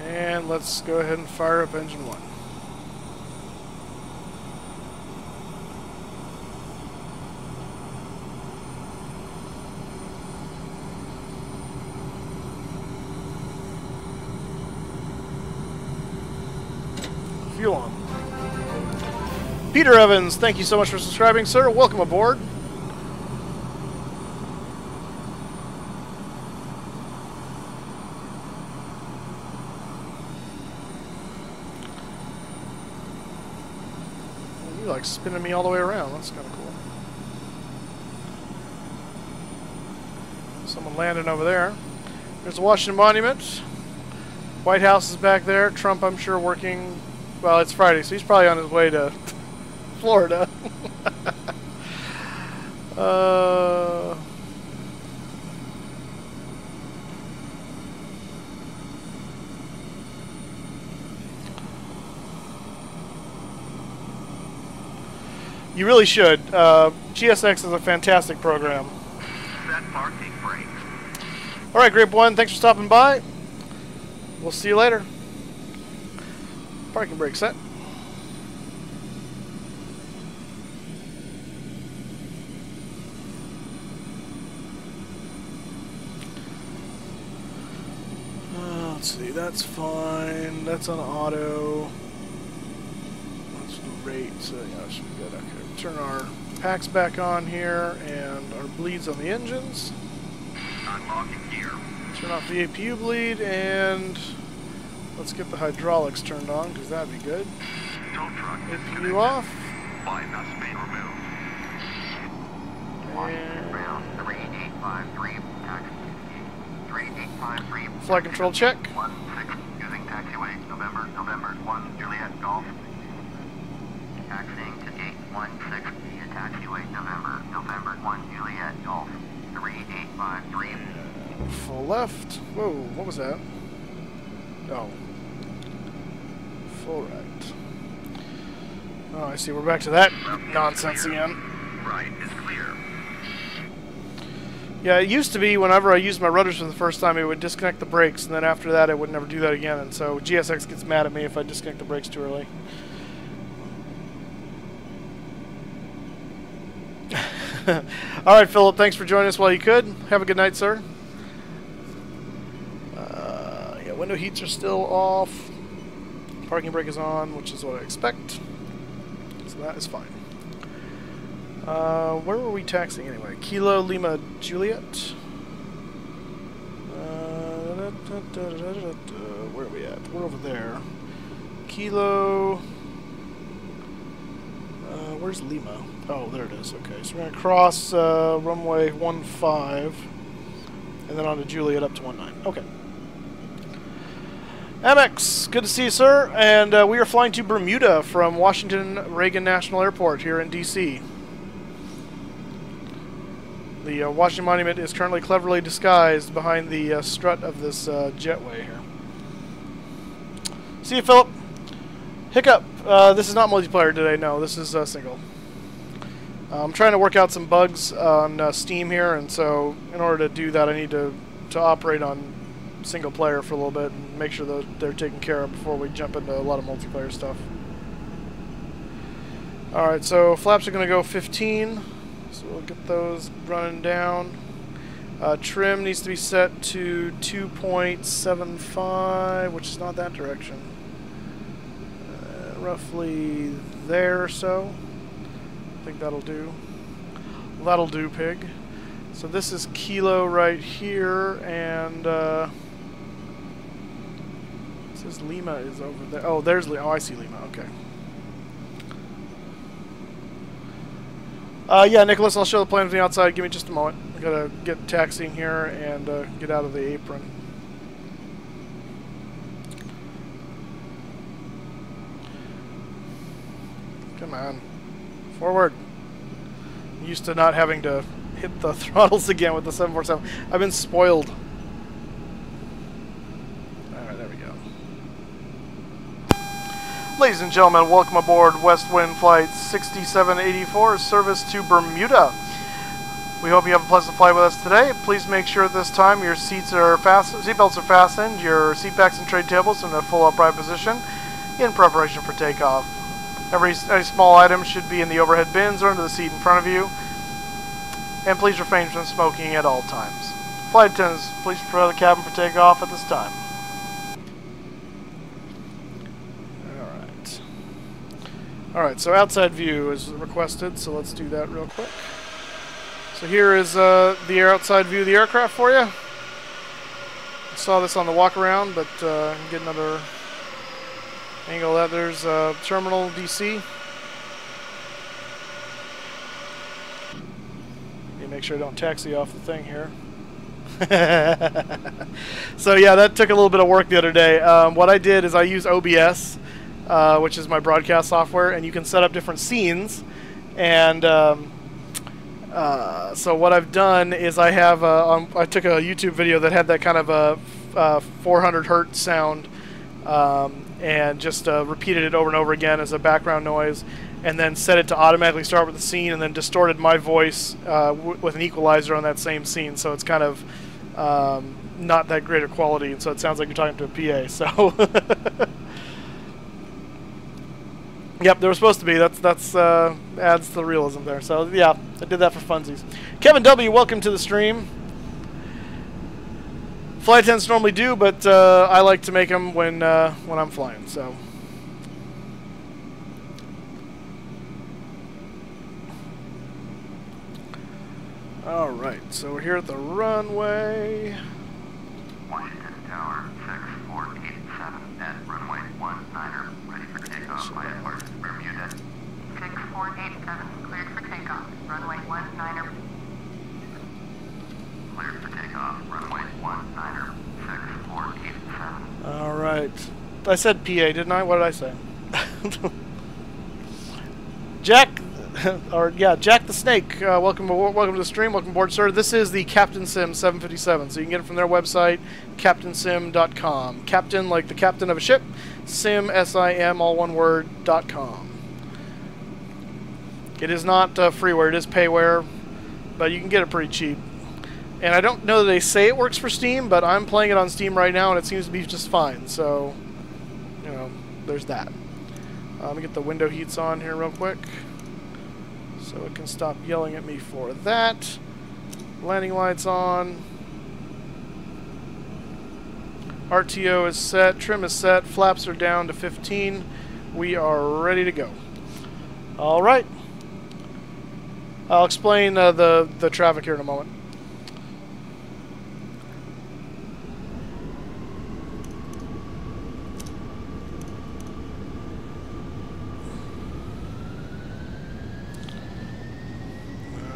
And let's go ahead and fire up engine 1. Fuel on. Peter Evans, thank you so much for subscribing, sir. Welcome aboard. You like spinning me all the way around. That's kind of cool. Someone landing over there. There's the Washington Monument. White House is back there. Trump, I'm sure, working. Well, it's Friday, so he's probably on his way to Florida. You really should. GSX is a fantastic program. Set parking brakes. All right, Grape One, thanks for stopping by. We'll see you later. Parking brake set. Let's see, that's fine. That's on auto. That's the rate, so yeah, that should be good. Okay, turn our packs back on here and our bleeds on the engines. Unlocking gear. Turn off the APU bleed and let's get the hydraulics turned on because that'd be good. Tow truck. APU off. Bypass main removed. And 3853. Taxi. 3853. flight control check. 16 using taxiway. November 1 Juliet Golf. Taxiing to 816 via taxiway. November 1 Juliet Golf. 3853. Full left. Whoa, what was that? Oh. Full right. Oh, I see. We're back to that nonsense again. Right is clear. Yeah, it used to be whenever I used my rudders for the first time, it would disconnect the brakes, and then after that, it would never do that again. And so GSX gets mad at me if I disconnect the brakes too early. All right, Philip, thanks for joining us while you could. Have a good night, sir. Yeah, window heats are still off. Parking brake is on, which is what I expect. So that is fine. Where were we taxiing anyway? Kilo Lima Juliet. Where are we at? We're over there. Kilo. Where's Lima? Oh, there it is. Okay, so we're going to cross runway 15 and then on to Juliet up to 19. Okay. Amex, good to see you, sir. And we are flying to Bermuda from Washington Reagan National Airport here in D.C. The Washington Monument is currently cleverly disguised behind the strut of this jetway here. See you, Philip. Hiccup. This is not multiplayer today. No, this is single. I'm trying to work out some bugs on Steam here, and so in order to do that, I need to operate on single player for a little bit and make sure that they're taken care of before we jump into a lot of multiplayer stuff. All right, so flaps are going to go 15. So we'll get those running down. Trim needs to be set to 2.75, which is not that direction. Roughly there or so. I think that'll do. That'll do, pig. So this is Kilo right here, and it says Lima is over there. Oh, there's Lima. Oh, I see Lima. Okay. Yeah, Nicholas, I'll show the plane from the outside. Give me just a moment. I gotta get taxiing here and get out of the apron. Come on. Forward. I'm used to not having to hit the throttles again with the 747. I've been spoiled. Alright, there we go. Ladies and gentlemen, welcome aboard Westwind Flight 6784, service to Bermuda. We hope you have a pleasant flight with us today. Please make sure at this time your seatbelts are fastened, your seat backs and tray tables in a full upright position in preparation for takeoff. Any small items should be in the overhead bins or under the seat in front of you. And please refrain from smoking at all times. Flight attendants, please prepare the cabin for takeoff at this time. Alright. Alright, so outside view is requested, so let's do that real quick. So here is the outside view of the aircraft for you. I saw this on the walk around, but get another angle of that. There's terminal DC. Let me make sure I don't taxi off the thing here. So yeah, that took a little bit of work the other day. What I did is I use OBS, which is my broadcast software, and you can set up different scenes. And so what I've done is I have I took a YouTube video that had that kind of a 400 hertz sound, and just repeated it over and over again as a background noise, and then set it to automatically start with the scene, and then distorted my voice with an equalizer on that same scene, so it's kind of not that great a quality, and so it sounds like you're talking to a PA. So yep, they were supposed to be. That's adds to the realism there. So yeah, I did that for funsies. Kevin W, welcome to the stream. Flight attendants normally do, but I like to make them when I'm flying. So. Alright, so we're here at the runway. Washington Tower 6487 at runway 19er, ready for takeoff by airport Bermuda. 6487, cleared for takeoff, runway 19er. Cleared for takeoff, runway 19er, 6487. Alright. I said PA, didn't I? What did I say? Jack... or yeah, Jack the Snake. Welcome to the stream. Welcome aboard, sir. This is the CaptainSim 757. So you can get it from their website, CaptainSim.com. Captain, like the captain of a ship. Sim, S-I-M, all one word, .com. It is not freeware. It is payware, but you can get it pretty cheap. And I don't know that they say it works for Steam, but I'm playing it on Steam right now, and it seems to be just fine. So, you know, there's that. Let me get the window heats on here real quick, so it can stop yelling at me for that. Landing lights on. RTO is set. Trim is set. Flaps are down to 15. We are ready to go. Alright. I'll explain the traffic here in a moment.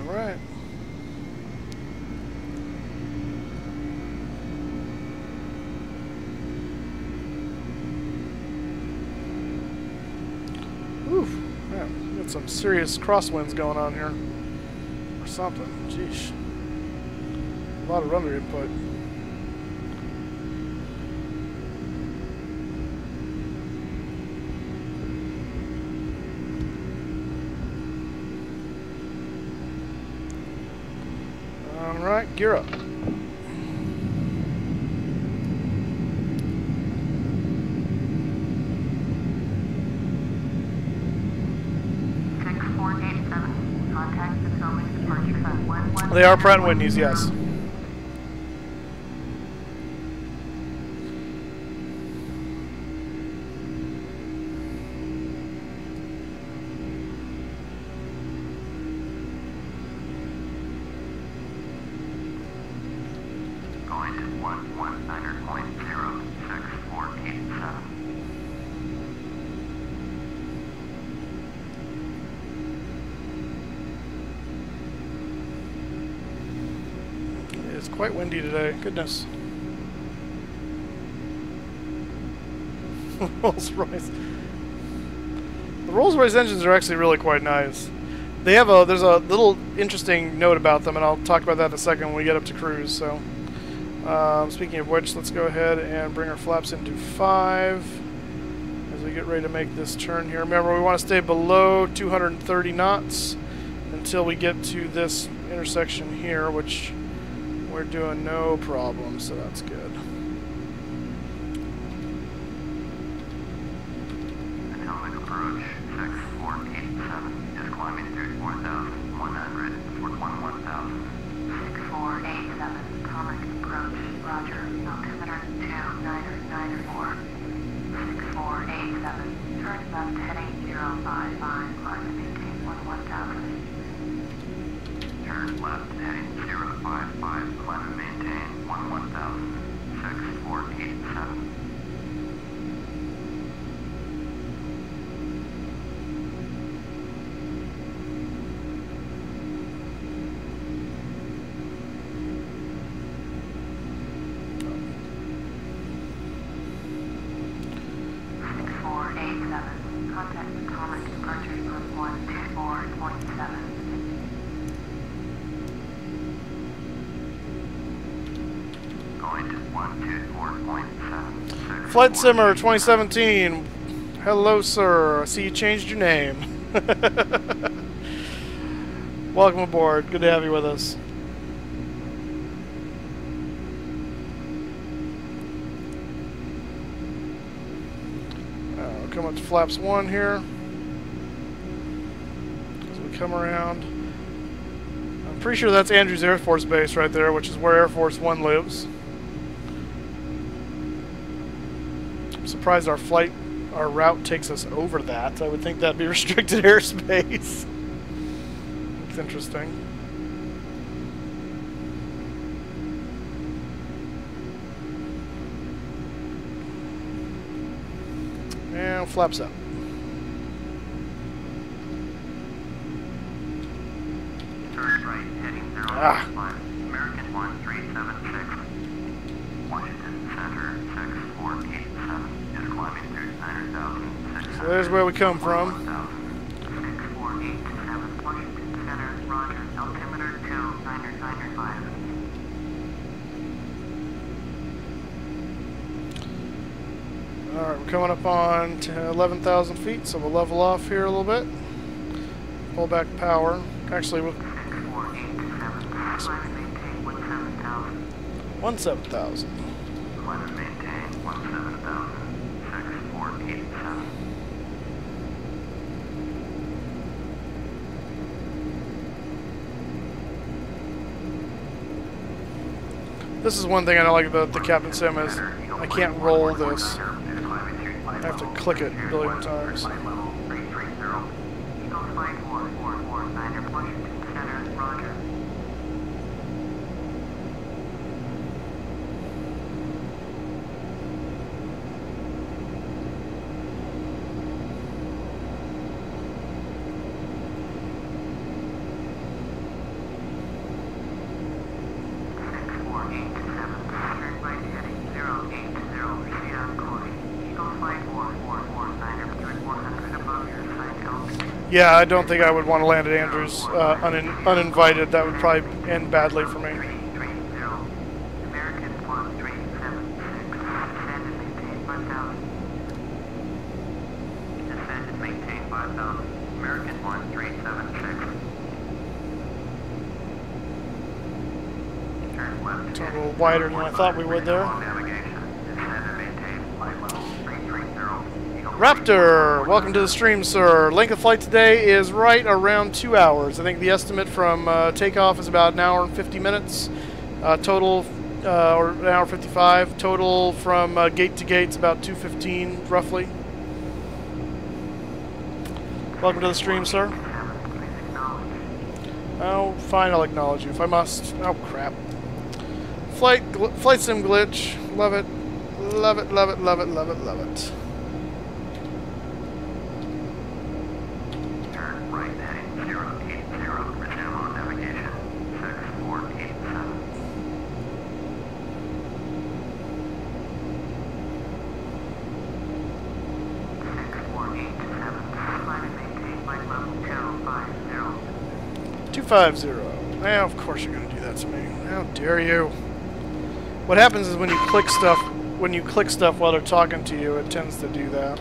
Alright. Oof, man, got some serious crosswinds going on here. Or something. Jeez. A lot of rudder input. Alright, gear up. They are Pratt & Whitney's, yes. Going to 119.06487. It's quite windy today. Goodness. Rolls-Royce. The Rolls-Royce engines are actually really quite nice. They have there's a little interesting note about them, and I'll talk about that in a second when we get up to cruise. So, speaking of which, let's go ahead and bring our flaps into 5 as we get ready to make this turn here. Remember, we want to stay below 230 knots until we get to this intersection here, which we're doing no problem, so that's good. Atomic approach 6487 is climbing through 4,100 for 21,000. 6487, atomic approach, roger, altimeter 2994. 6487, turn left heading 055. left, heading 055, climb and maintain 11,000, 6487. Contact atomic departure from 124.7. Going to 124.7. Flight Simmer 2017. Hello, sir. I see you changed your name. Welcome aboard. Good to have you with us. Come up to flaps 1 here as we come around. I'm pretty sure that's Andrews Air Force Base right there, which is where Air Force 1 lives. I'm surprised our route takes us over that. I would think that'd be restricted airspace. It's interesting. And flaps up. Turn right, heading 055. American 1376. Washington Center 6487. Is climbing through 9,000. So there's where we come from. 6487. Washington Center, roger. Altimeter 2995. Alright, we're coming up on 11,000 feet, so we'll level off here a little bit. Pull back power. Actually, we'll... 17,000. Climb and maintain 17,000. 6487. This is one thing I don't like about the CaptainSim is I can't roll this. I have to click it a billion times. Yeah, I don't think I would want to land at Andrews uninvited. That would probably end badly for me. It's a little wider than I thought we would there. Raptor, welcome to the stream, sir. Length of flight today is right around 2 hours. I think the estimate from takeoff is about an hour and 50 minutes. Total, or an hour 55. Total from gate to gate is about 2:15, roughly. Welcome to the stream, sir. Oh, fine, I'll acknowledge you if I must. Oh, crap. Flight sim glitch. Love it. Love it, love it, love it, love it, love it. Turn right, heading 080. Resume on navigation. 6487. Level 250. 250. Now, of course you're going to do that to me. How dare you? What happens is when you click stuff while they're talking to you, it tends to do that.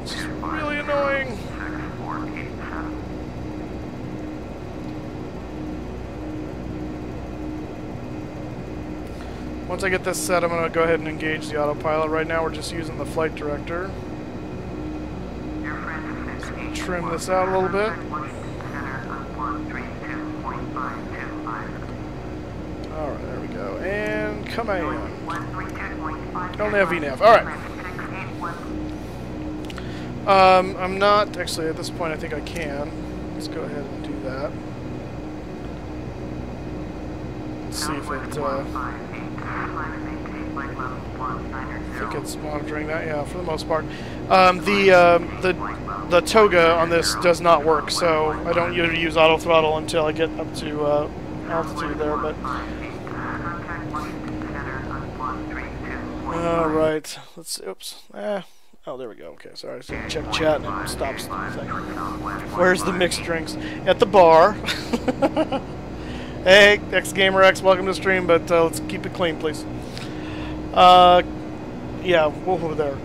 It's really annoying. Once I get this set, I'm going to go ahead and engage the autopilot. Right now we're just using the flight director. Just trim this out a little bit. Alright, there we go. And command. Only have VNAV. Alright. I'm not... Actually, at this point, I think I can. Let's go ahead and do that. Let's see if it, I think it's monitoring that, yeah, for the most part. The toga on this does not work, so I don't usually use auto throttle until I get up to altitude there, but... Alright, let's see, oops, oh, there we go, okay, sorry, I just didn't check chat and it stops the thing. Where's the mixed drinks? At the bar. Hey, XGamerX, welcome to the stream, but let's keep it clean, please. Yeah, whoa, there.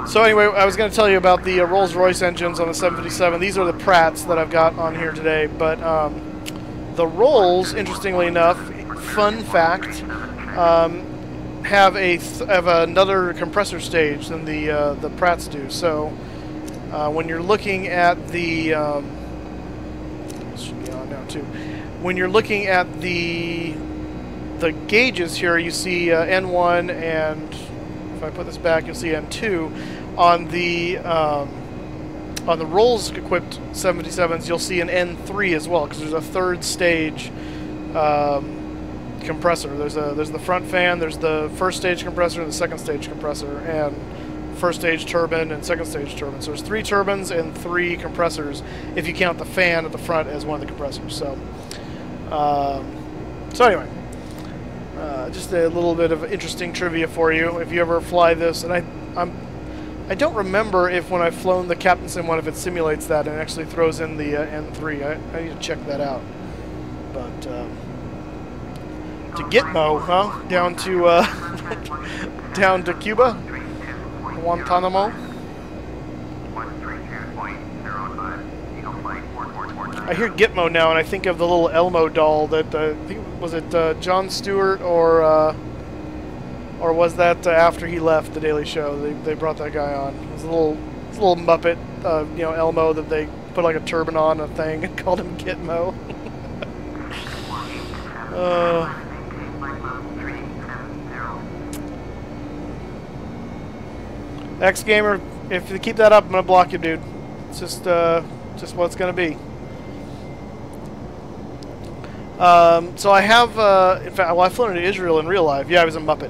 So anyway, I was going to tell you about the Rolls-Royce engines on the 757. These are the Pratts that I've got on here today, but the Rolls, interestingly enough, fun fact, have another compressor stage than the Pratts do. So when you're looking at the this should be on now too. When you're looking at the gauges here, you see N1, and if I put this back, you'll see N2. On the Rolls-equipped 757s, you'll see an N3 as well, because there's a third stage compressor. There's the front fan, there's the first stage compressor, and the second stage compressor, and first stage turbine and second stage turbine. So there's 3 turbines and 3 compressors if you count the fan at the front as one of the compressors. So, anyway, just a little bit of interesting trivia for you if you ever fly this. And I don't remember if when I've flown the CaptainSim one, if it simulates that and actually throws in the N3. I need to check that out. But to Gitmo, huh? Down to down to Cuba, Guantanamo. I hear Gitmo now, and I think of the little Elmo doll that I think was it Jon Stewart or was that after he left the Daily Show? They brought that guy on. It was a little Muppet, you know, Elmo that they put like a turban on a thing and called him Gitmo. X-Gamer, if you keep that up, I'm gonna block you, dude. It's just what it's gonna be. So I have, in fact, well, I've flown into Israel in real life. Yeah, I was a Muppet.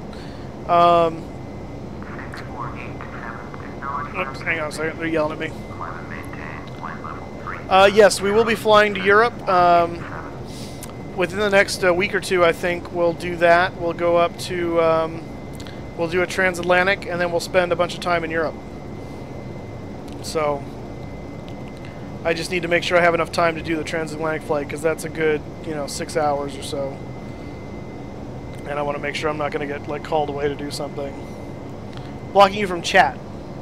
Oops, hang on a second. They're yelling at me. Yes, we will be flying to Europe. Within the next week or two, I think we'll do that. We'll go up to, we'll do a transatlantic, and then we'll spend a bunch of time in Europe. So I just need to make sure I have enough time to do the transatlantic flight, because that's a good, 6 hours or so. And I want to make sure I'm not going to get like called away to do something. Blocking you from chat.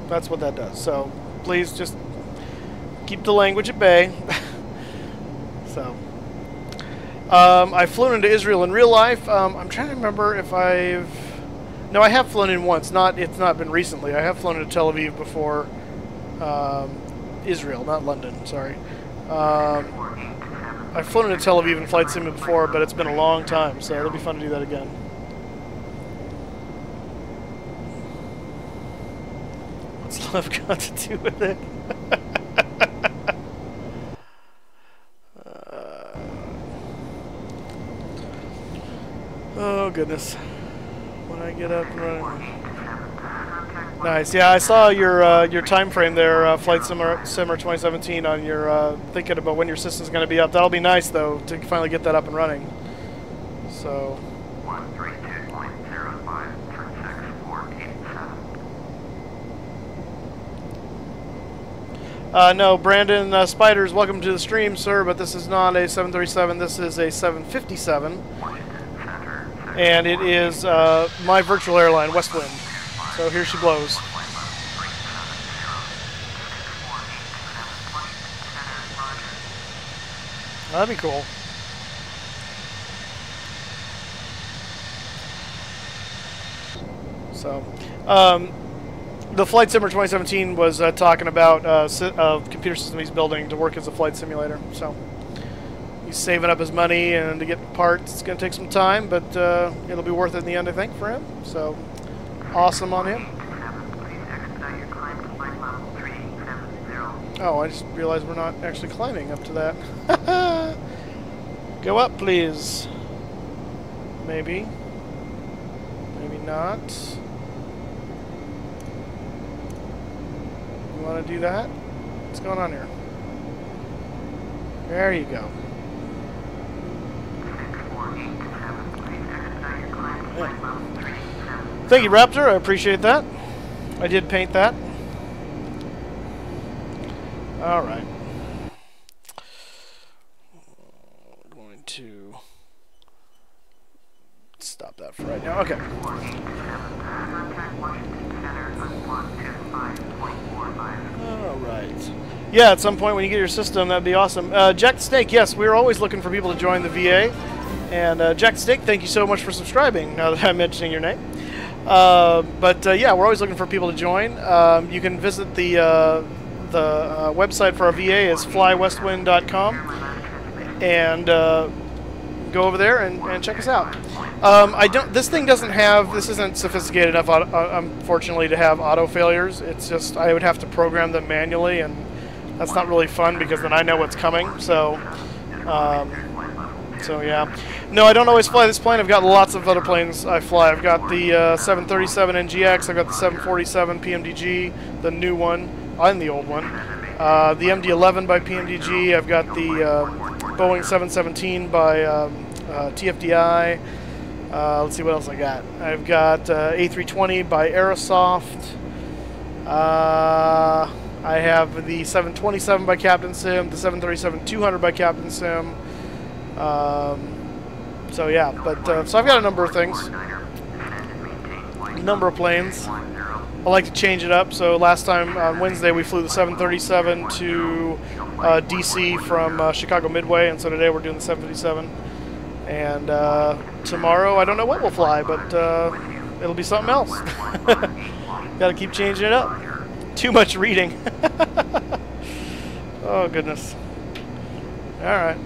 That's what that does. So please just keep the language at bay. So I've flown into Israel in real life. I'm trying to remember if I've... No, I have flown in once. It's not been recently. I have flown into Tel Aviv before. Israel, not London, sorry. I've flown into Tel Aviv in Flight Sim before, but it's been a long time, so it'll be fun to do that again. What's love got to do with it? Oh, goodness. When I get up and running... Nice. Yeah, I saw your time frame there, Flight Simmer 2017, on your thinking about when your system's going to be up. That'll be nice though to finally get that up and running. So. 132.05 no, Brandon Spiders, welcome to the stream, sir. But this is not a 737. This is a 757, and it is my virtual airline, Westwind. So here she blows. That'd be cool. So, the Flight Simmer 2017 was talking about a computer system he's building to work as a flight simulator. So, he's saving up his money, and to get parts, it's going to take some time, but it'll be worth it in the end, I think, for him. So. Awesome on him. Oh, I just realized we're not actually climbing up to that. Go up, please. Maybe. Maybe not. You want to do that? What's going on here? There you go. Thank you, Raptor. I appreciate that. I did paint that. All right. I'm going to stop that for right now. Okay. All right. Yeah, at some point when you get your system, that'd be awesome. Jack the Snake, yes, we're always looking for people to join the VA. And Jack the Snake, thank you so much for subscribing, now that I'm mentioning your name. Yeah, we're always looking for people to join. You can visit the website for our VA is flywestwind.com, and go over there and check us out. This thing doesn't have, this isn't sophisticated enough, unfortunately, to have auto failures. It's just, I would have to program them manually, and that's not really fun because then I know what's coming. So yeah. No, I don't always fly this plane. I've got lots of other planes I fly. I've got the 737 NGX. I've got the 747 PMDG, the new one, and the old one. The MD-11 by PMDG. I've got the Boeing 717 by TFDI. Let's see what else I got. I've got A320 by Aerosoft. I have the 727 by CaptainSim, the 737-200 by CaptainSim. So yeah, so I've got a number of things, a number of planes. I like to change it up. So last time on Wednesday we flew the 737 to DC from Chicago Midway, and so today we're doing the 757. And tomorrow I don't know what we'll fly, but it'll be something else. Got to keep changing it up. Too much reading. Oh goodness. All right.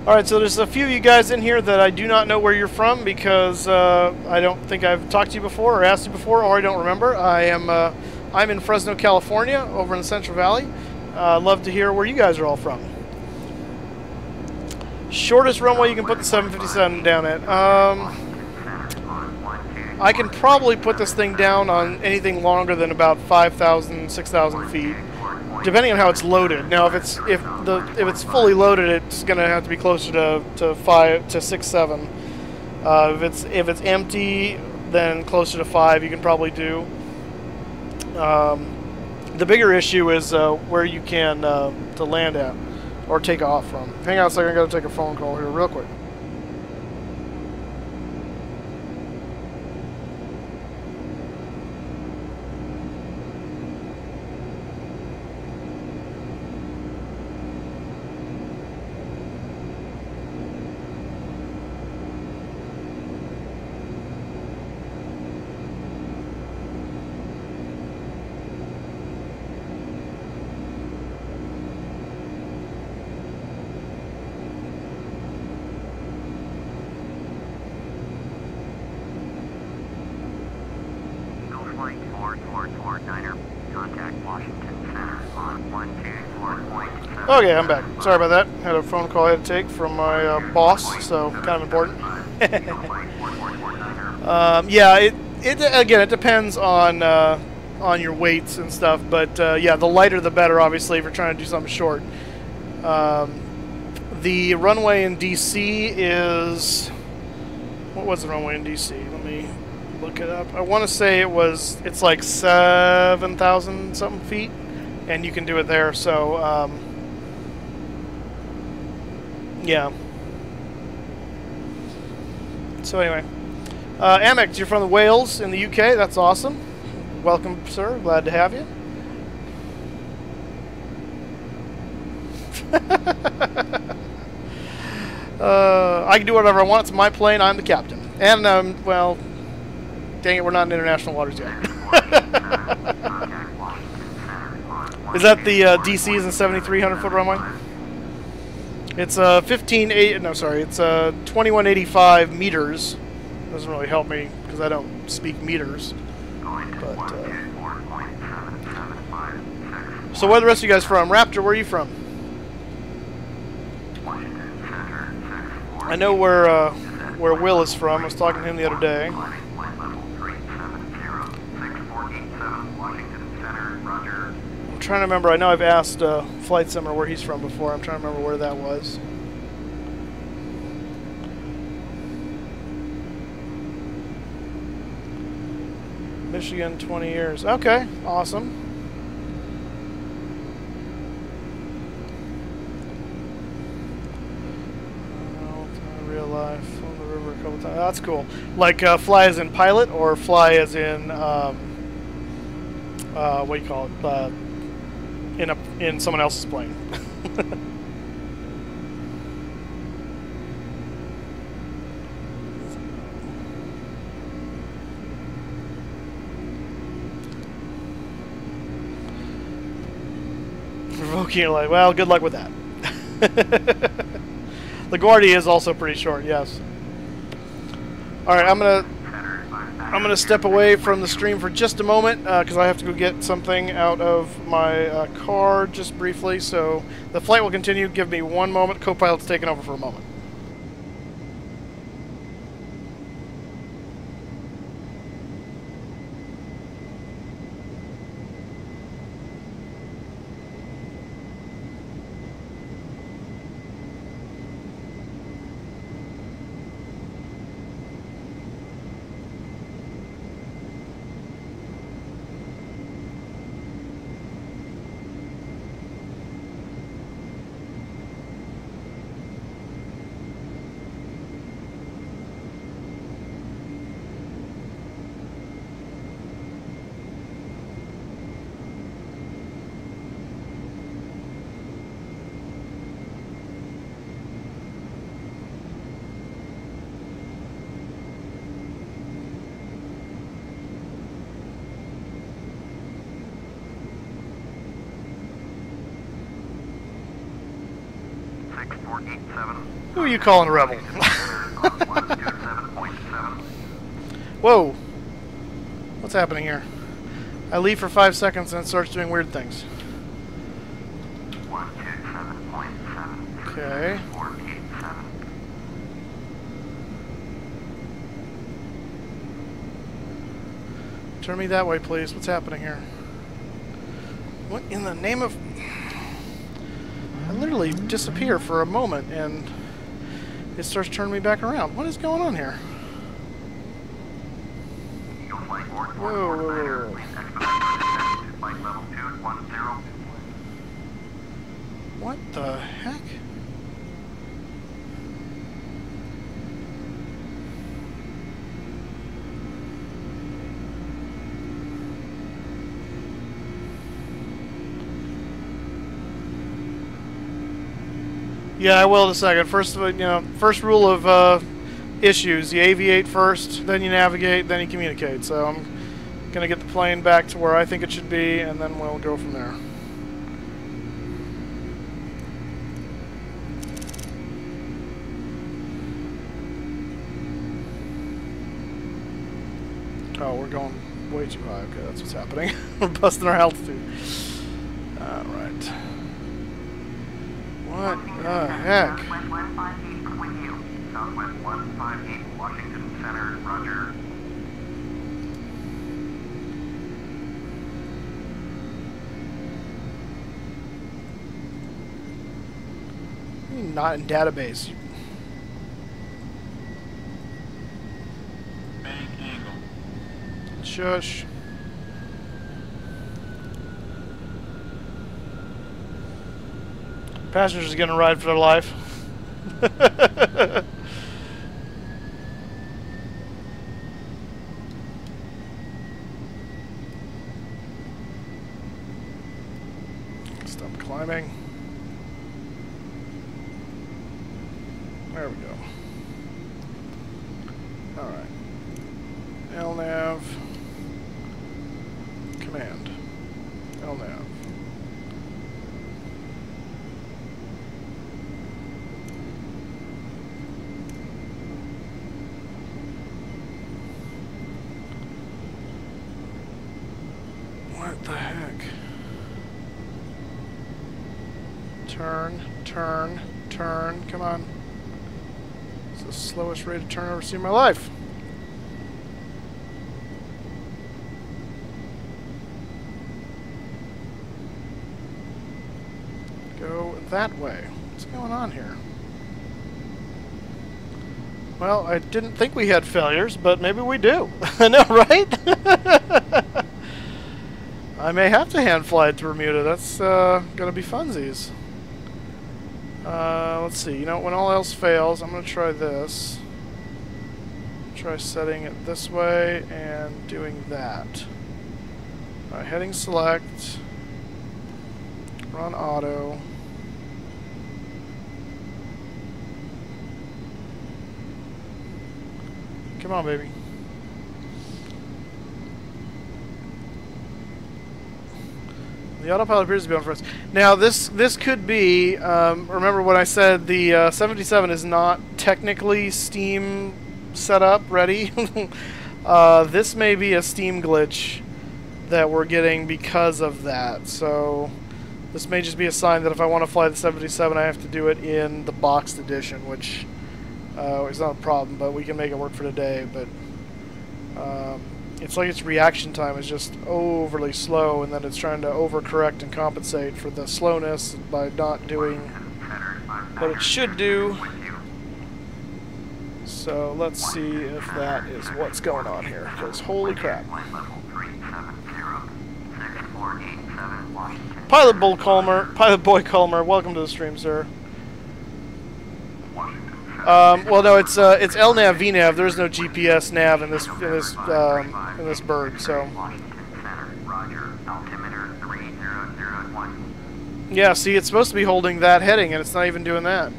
Alright, so there's a few of you guys in here that I do not know where you're from because I don't think I've talked to you before or asked you before, or I don't remember. I'm in Fresno, California, over in the Central Valley. Love to hear where you guys are all from. Shortest runway you can put the 757 down at. I can probably put this thing down on anything longer than about 5,000, 6,000 feet. Depending on how it's loaded. Now, if it's fully loaded, it's going to have to be closer to 5 to 6, 7. If it's empty, then closer to 5 you can probably do. The bigger issue is where you can to land at or take off from. Hang on a second, I got to take a phone call here real quick. Okay, I'm back. Sorry about that. Had a phone call I had to take from my boss, so kind of important. Yeah, it depends on your weights and stuff, but yeah, the lighter the better, obviously, if you're trying to do something short. The runway in DC is... What was the runway in DC? Let me look it up. I want to say it's like 7,000 something feet, and you can do it there, so... yeah. So anyway, Amex, you're from the Wales in the UK. That's awesome. Welcome, sir. Glad to have you. I can do whatever I want. It's my plane. I'm the captain. And well, dang it, we're not in international waters yet. Is that the DC's and 7,300 foot runway? It's 2185 meters. Doesn't really help me because I don't speak meters. But So where are the rest of you guys from? Raptor, where are you from? Washington Center, 6-4. I know where Will is from. I was talking to him the other day. Flight level 370, 6487, Washington Center, roger. I'm trying to remember. I know I've asked Flight Simmer where he's from before. I'm trying to remember where that was. Michigan, 20 years. Okay, awesome. Real life on the river a couple times. That's cool. Like fly as in pilot, or fly as in what do you call it? In someone else's plane. Provoking your life. Well, good luck with that. LaGuardia is also pretty short, yes. Alright, I'm gonna step away from the stream for just a moment because I have to go get something out of my car just briefly. So the flight will continue. Give me one moment. Co-pilot's taking over for a moment. Who are you calling a rebel? Whoa. What's happening here? I leave for 5 seconds and it starts doing weird things. 127.7. Okay. 487. Turn me that way, please. What's happening here? What in the name of... I literally disappear for a moment and it starts turning me back around. What is going on here? Whoa. Flight level 210. What the heck? Yeah, I will in a second. First rule of issues: you aviate first, then you navigate, then you communicate. So I'm gonna get the plane back to where I think it should be, and then we'll go from there. Oh, we're going way too high. Okay, that's what's happening. We're busting our altitude. All right. What the heck? Southwest 158 with you. Southwest 158, Washington Center, roger. Not in database. Bank angle. Shush. Passengers are gonna ride for their life. Stop climbing. There we go. Alright. LNAV. Command. LNAV. What the heck? Turn, turn, turn. Come on. It's the slowest rate of turn I've ever seen in my life. Go that way. What's going on here? Well, I didn't think we had failures, but maybe we do. I know, right? I may have to hand fly it to Bermuda. That's gonna be funsies. Let's see. You know, when all else fails, I'm gonna try this. Try setting it this way and doing that. Alright, heading select. Run auto. Come on, baby. The autopilot appears to be on for us. Now, this could be. Remember when I said the 77 is not technically Steam set up ready? This may be a Steam glitch that we're getting because of that. So this may just be a sign that if I want to fly the 77, I have to do it in the boxed edition, which is not a problem, but we can make it work for today. But it's like its reaction time is just overly slow, and then it's trying to overcorrect and compensate for the slowness by not doing what it should do. So let's see if that is what's going on here, because holy crap. Pilot Boy Culmer, welcome to the stream, sir. Well, no, it's LNAV VNAV. There's no GPS nav in this bird, so. Yeah, see, it's supposed to be holding that heading, and it's not even doing that.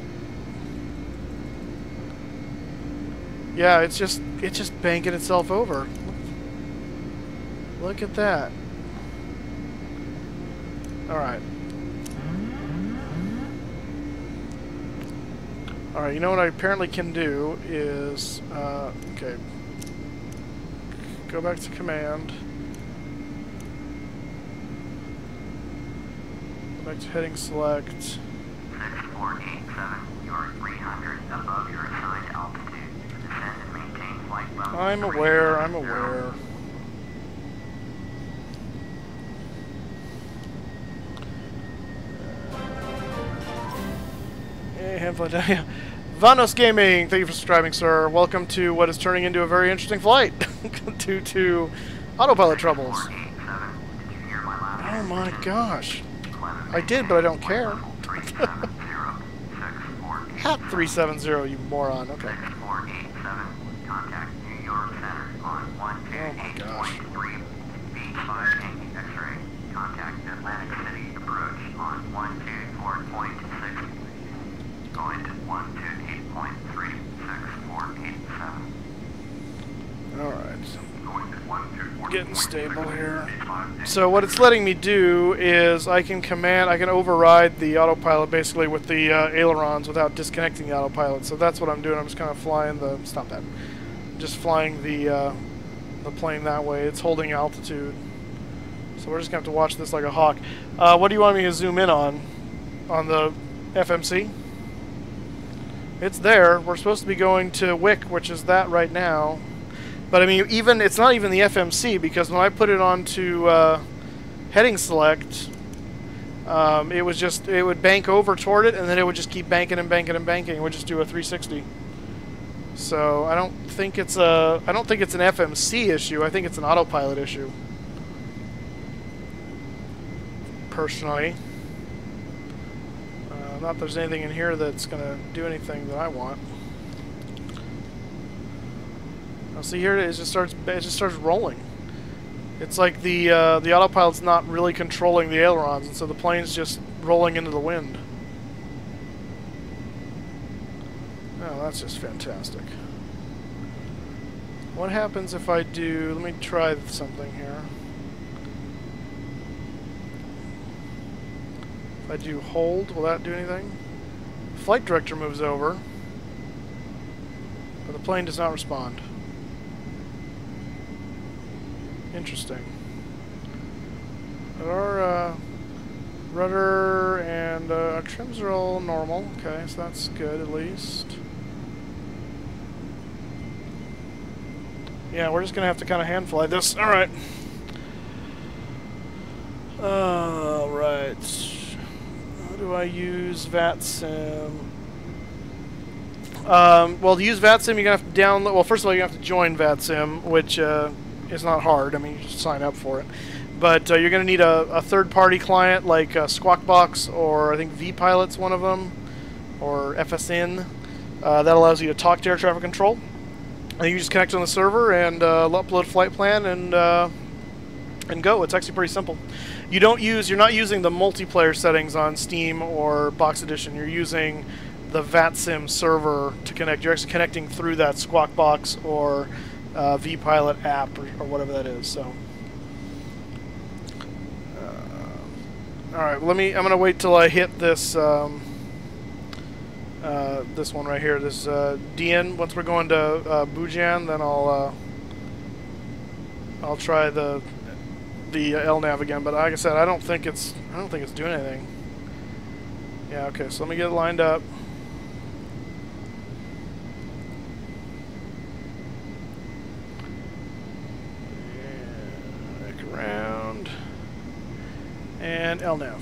Yeah, it's just banking itself over. Look at that. All right. Alright, you know what I apparently can do is, okay, go back to command, go back to heading select. 6487, you're 300 above your assigned altitude. Descend and maintain flight level. I'm aware, I'm aware. Vanos Gaming, thank you for subscribing, sir. Welcome to what is turning into a very interesting flight due to autopilot troubles. Oh my gosh. I did, but I don't care. Hat 370, you moron. Okay. Oh my gosh. Contact Atlantic City approach on 124.6. Going to 128.36487. Alright. Getting stable here. So what it's letting me do is I can override the autopilot basically with the ailerons without disconnecting the autopilot. So that's what I'm doing. I'm just kind of flying the... Stop that. Just flying the plane that way. It's holding altitude. So we're just going to have to watch this like a hawk. What do you want me to zoom in on? On the FMC? It's there. We're supposed to be going to Wick, which is that right now. But I mean, it's not even the FMC, because when I put it onto heading select, it would bank over toward it, and then it would just keep banking and banking and banking. It would just do a 360. So I don't think it's an FMC issue. I think it's an autopilot issue. Personally. Not that there's anything in here that's going to do anything that I want. Now see here it just starts rolling. It's like the autopilot's not really controlling the ailerons, and so the plane's just rolling into the wind. Oh, that's just fantastic. What happens if I do... Let me try something here. If I do hold, will that do anything? The flight director moves over, but the plane does not respond. Interesting. But our Rudder and our trims are all normal. Okay, so that's good at least. Yeah, we're just gonna have to kind of hand fly this. All right. Right. How do I use VATSIM? Well, to use VATSIM, you're gonna have to download. Well, first of all, you have to join VATSIM, which is not hard. I mean, you just sign up for it. But you're going to need a third-party client like Squawkbox, or I think vPilot's one of them, or FSN. That allows you to talk to air traffic control. And you just connect on the server and upload flight plan and go. It's actually pretty simple. You're not using the multiplayer settings on Steam or Box Edition. You're using the VATSIM server to connect. You're actually connecting through that Squawkbox or vPilot app or whatever that is. So. All right, I'm gonna wait till I hit this this one right here, this DN. Once we're going to Bujan, then I'll try the LNAV again. But like I said, I don't think it's doing anything. Yeah, okay. So let me get it lined up. And back around. And LNAV.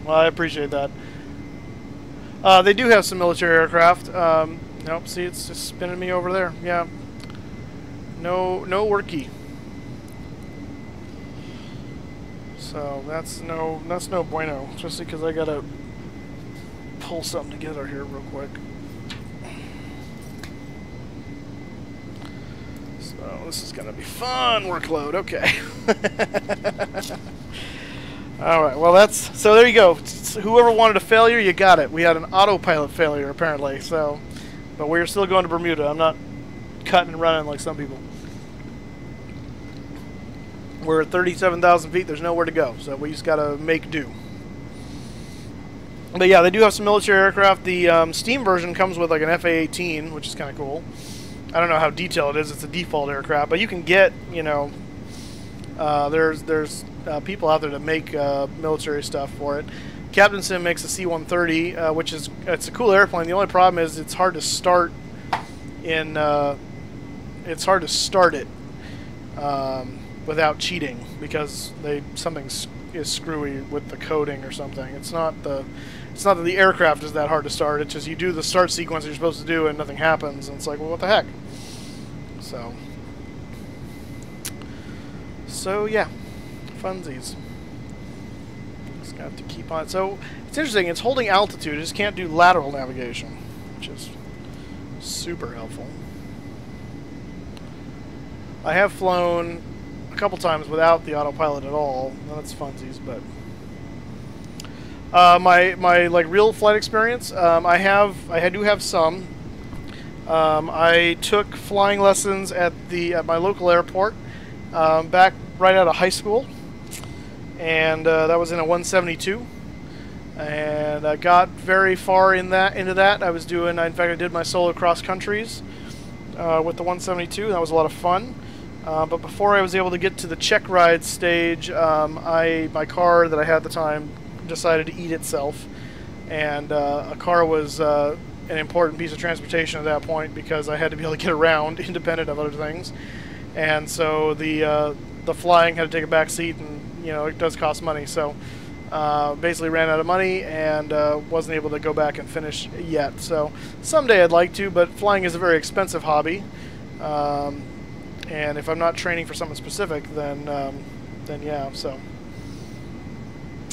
Well, I appreciate that. They do have some military aircraft. Nope, see, it's just spinning me over there. Yeah. No worky. So that's no bueno, especially because I gotta pull something together here real quick. So this is gonna be fun workload. Okay. All right. Well, so there you go. Whoever wanted a failure, you got it. We had an autopilot failure apparently. So, but we're still going to Bermuda. I'm not cutting and running like some people. We're at 37,000 feet. There's nowhere to go, so we just got to make do. But yeah, they do have some military aircraft. The Steam version comes with like an FA-18, which is kind of cool. I don't know how detailed it is. It's a default aircraft, but you can get, you know, there's people out there that make military stuff for it. CaptainSim makes a C-130, which it's a cool airplane. The only problem is it's hard to start in. It's hard to start it. Without cheating, because something is screwy with the coding or something. It's not that the aircraft is that hard to start. It's just you do the start sequence you're supposed to do and nothing happens, and it's like, well, what the heck? So yeah, funsies. Just got to keep on. So it's interesting. It's holding altitude. It just can't do lateral navigation, which is super helpful. I have flown a couple times without the autopilot at all. That's funsies, but my like real flight experience, I do have some. I took flying lessons at my local airport back right out of high school, and that was in a 172. And I got very far into that. I was doing, in fact, I did my solo cross countries with the 172. That was a lot of fun. But before I was able to get to the check ride stage, my car that I had at the time decided to eat itself, and a car was an important piece of transportation at that point because I had to be able to get around independent of other things, and so the flying had to take a back seat, and you know it does cost money. So basically ran out of money and wasn't able to go back and finish yet. So someday I'd like to, but flying is a very expensive hobby. And if I'm not training for something specific, then yeah. So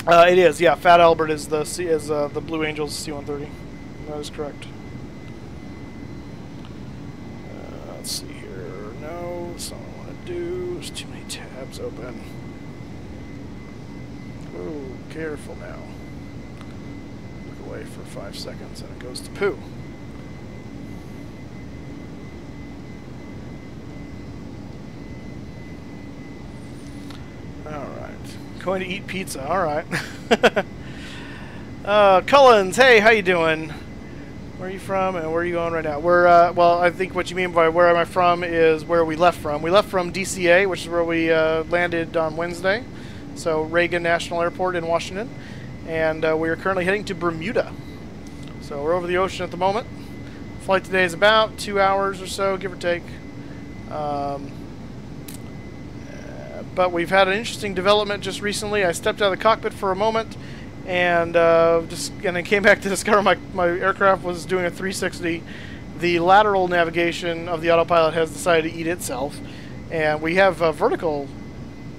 it is, yeah. Fat Albert is the Blue Angels C-130. That is correct. Let's see here. No, that's not what I want to do. There's too many tabs open. Oh, careful now. Look away for 5 seconds, and it goes to poo. Going to eat pizza. All right. Cullens, hey, how you doing? Where are you from and where are you going right now? We're, well, I think what you mean by where am I from is where we left from. We left from DCA, which is where we landed on Wednesday. So Reagan National Airport in Washington. And we are currently heading to Bermuda. So we're over the ocean at the moment. Flight today is about 2 hours or so, give or take. But we've had an interesting development just recently. I stepped out of the cockpit for a moment and then came back to discover my aircraft was doing a 360. The lateral navigation of the autopilot has decided to eat itself, and we have vertical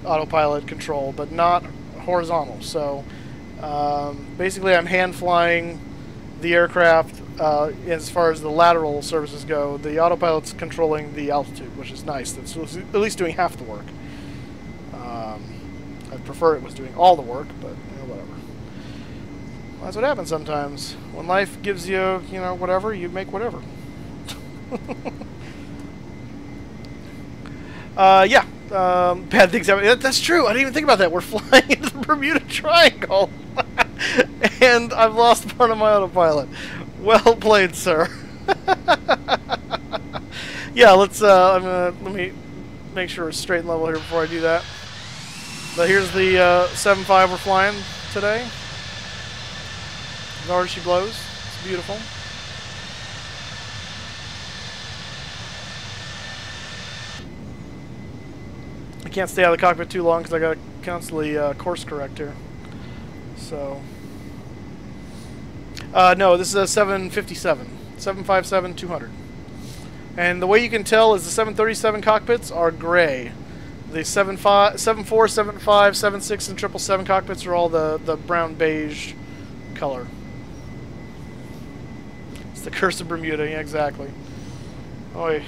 autopilot control, but not horizontal. So basically, I'm hand flying the aircraft as far as the lateral services go. The autopilot's controlling the altitude, which is nice. That's at least doing half the work. I'd prefer it was doing all the work, but whatever. Well, that's what happens sometimes. When life gives you, whatever, you make whatever. Yeah. Bad things happen. That's true. I didn't even think about that. We're flying into the Bermuda Triangle. And I've lost part of my autopilot. Well played, sir. Yeah, let's, let me make sure we're straight and level here before I do that. But here's the 7.5 we're flying today. As hard as she blows. It's beautiful. I can't stay out of the cockpit too long because I got to constantly course correct here. So, no, this is a 757, 757-200. And the way you can tell is the 737 cockpits are gray. The 74, 75, 76, and 777 cockpits are all the brown beige color. It's the curse of Bermuda, yeah, exactly. Oy.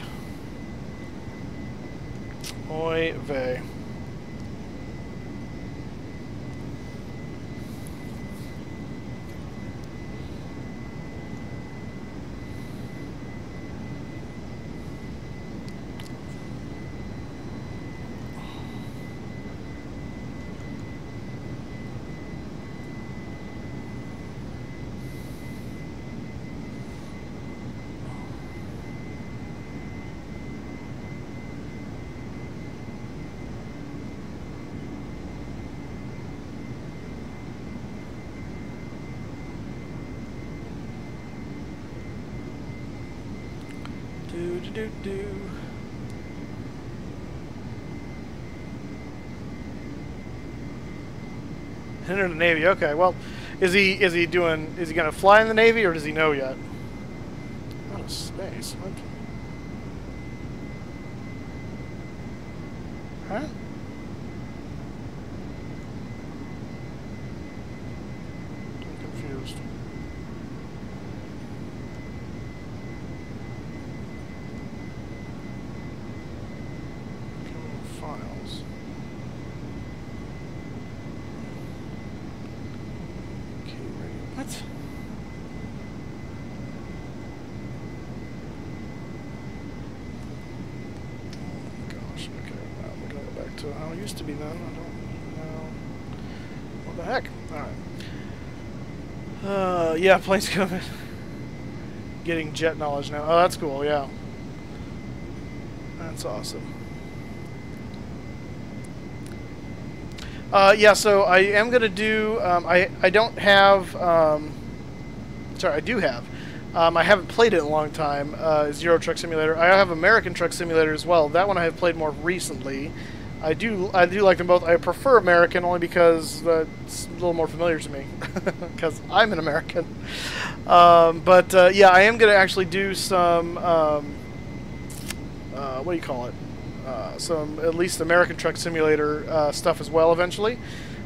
Oy vey. Do. Enter the Navy. Okay. Well, is he going to fly in the Navy, or does he know yet? Out of space. What? Huh? I'm confused. Files. Okay, what? Oh gosh, okay, well, we're gonna go back to how it used to be then. I don't know. What the heck? Alright. Yeah, plane's coming. Getting jet knowledge now. Oh, that's cool, yeah. That's awesome. Yeah, so I am going to do, I don't have, sorry, I do have, I haven't played it in a long time, Zero Truck Simulator. I have American Truck Simulator as well. That one I have played more recently. I do like them both. I prefer American only because it's a little more familiar to me, because I'm an American. Yeah, I am going to actually do some, what do you call it? Some at least American Truck Simulator stuff as well eventually.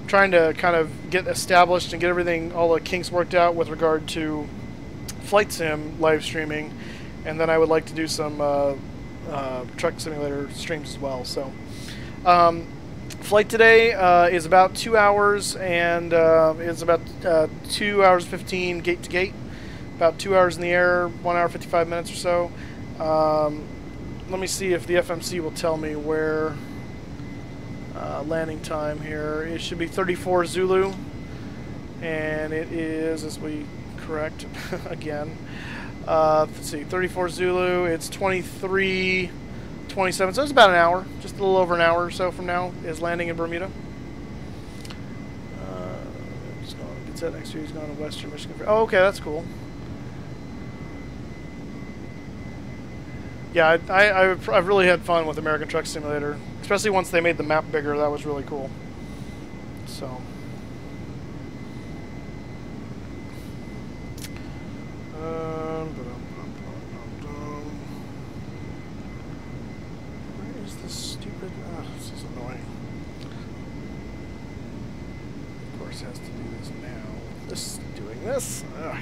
I'm trying to kind of get established and get everything, all the kinks worked out with regard to flight sim live streaming, and then I would like to do some Truck Simulator streams as well. So flight today is about 2 hours, and it's about 2 hours 15 gate to gate, about 2 hours in the air, 1 hour 55 minutes or so. Let me see if the FMC will tell me where Landing time here, it should be 34 Zulu, and it is, as we correct again, let's see, 34 Zulu, it's 23:27, so it's about an hour, just a little over an hour or so from now is landing in Bermuda. Just going, gets that next year, he's going to Western Michigan. Oh, okay, that's cool. Yeah, I've really had fun with American Truck Simulator, especially once they made the map bigger. That was really cool. So, where is this stupid? Oh, this is annoying. Of course, it has to do this now. This doing this. Ugh.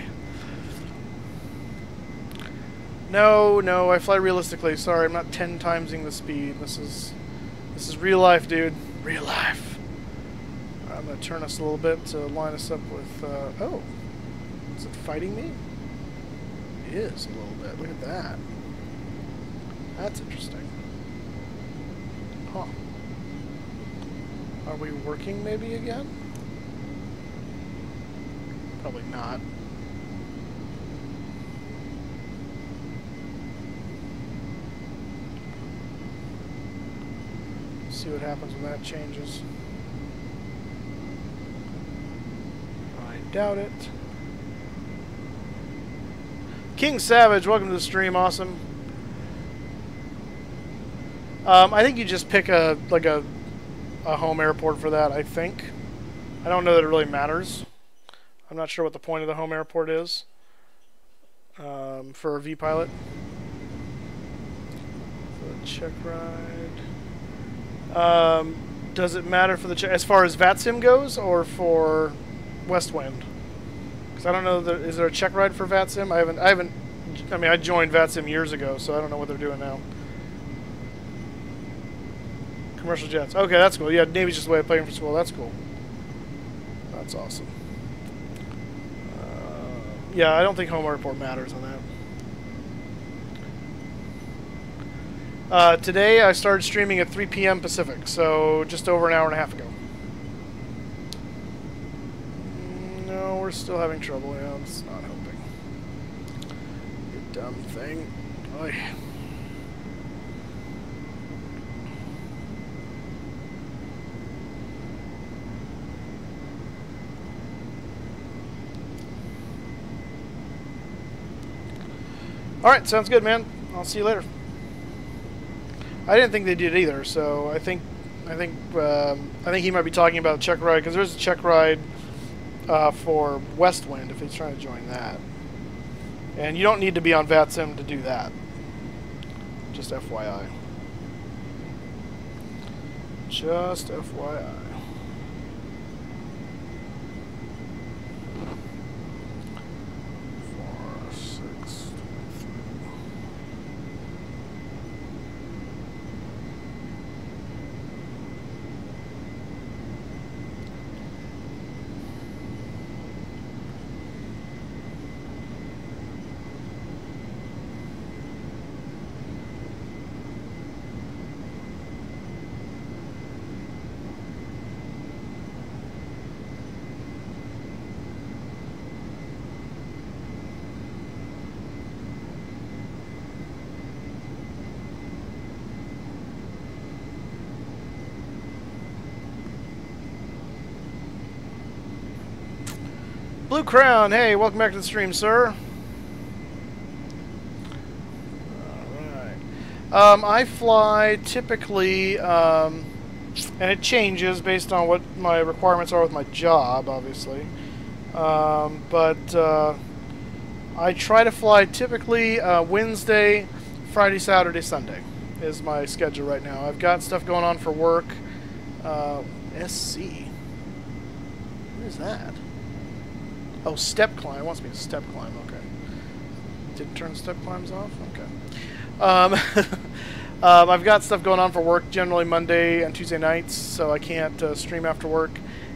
No, I fly realistically. Sorry, I'm not 10 timesing the speed. This is real life, dude. Real life. I'm gonna turn us a little bit to line us up with. Oh, is it fighting me? It is a little bit. Look at that. That's interesting. Huh. Are we working maybe again? Probably not. See what happens when that changes. I doubt it. King Savage, welcome to the stream. Awesome. I think you just pick a home airport for that. I think. I don't know that it really matters. I'm not sure what the point of the home airport is for a V pilot. For a check ride. Does it matter for the as far as VATSIM goes, or for Westwind? Because I don't know. Is there a check ride for VATSIM? I haven't. I mean, I joined VATSIM years ago, so I don't know what they're doing now. Commercial jets. Okay, that's cool. Yeah, Navy's just a way of paying for school. That's cool. That's awesome. Yeah, I don't think home airport matters on that. Today I started streaming at 3 p.m. Pacific, so just over an hour and a half ago. No, we're still having trouble. Yeah, it's not helping. You dumb thing. Oy. Alright, sounds good, man. I'll see you later. I didn't think they did either, so I think he might be talking about a check ride, because there's a check ride for Westwind if he's trying to join that. And you don't need to be on VATSIM to do that. Just FYI. Just FYI. Blue Crown, hey, welcome back to the stream, sir. Alright. I fly typically, and it changes based on what my requirements are with my job, obviously. But I try to fly typically Wednesday, Friday, Saturday, Sunday is my schedule right now. I've got stuff going on for work. SC. What is that? Oh, step climb. It wants me to step climb. Okay. Didn't turn step climbs off? Okay. I've got stuff going on for work generally Monday and Tuesday nights, so I can't stream after work.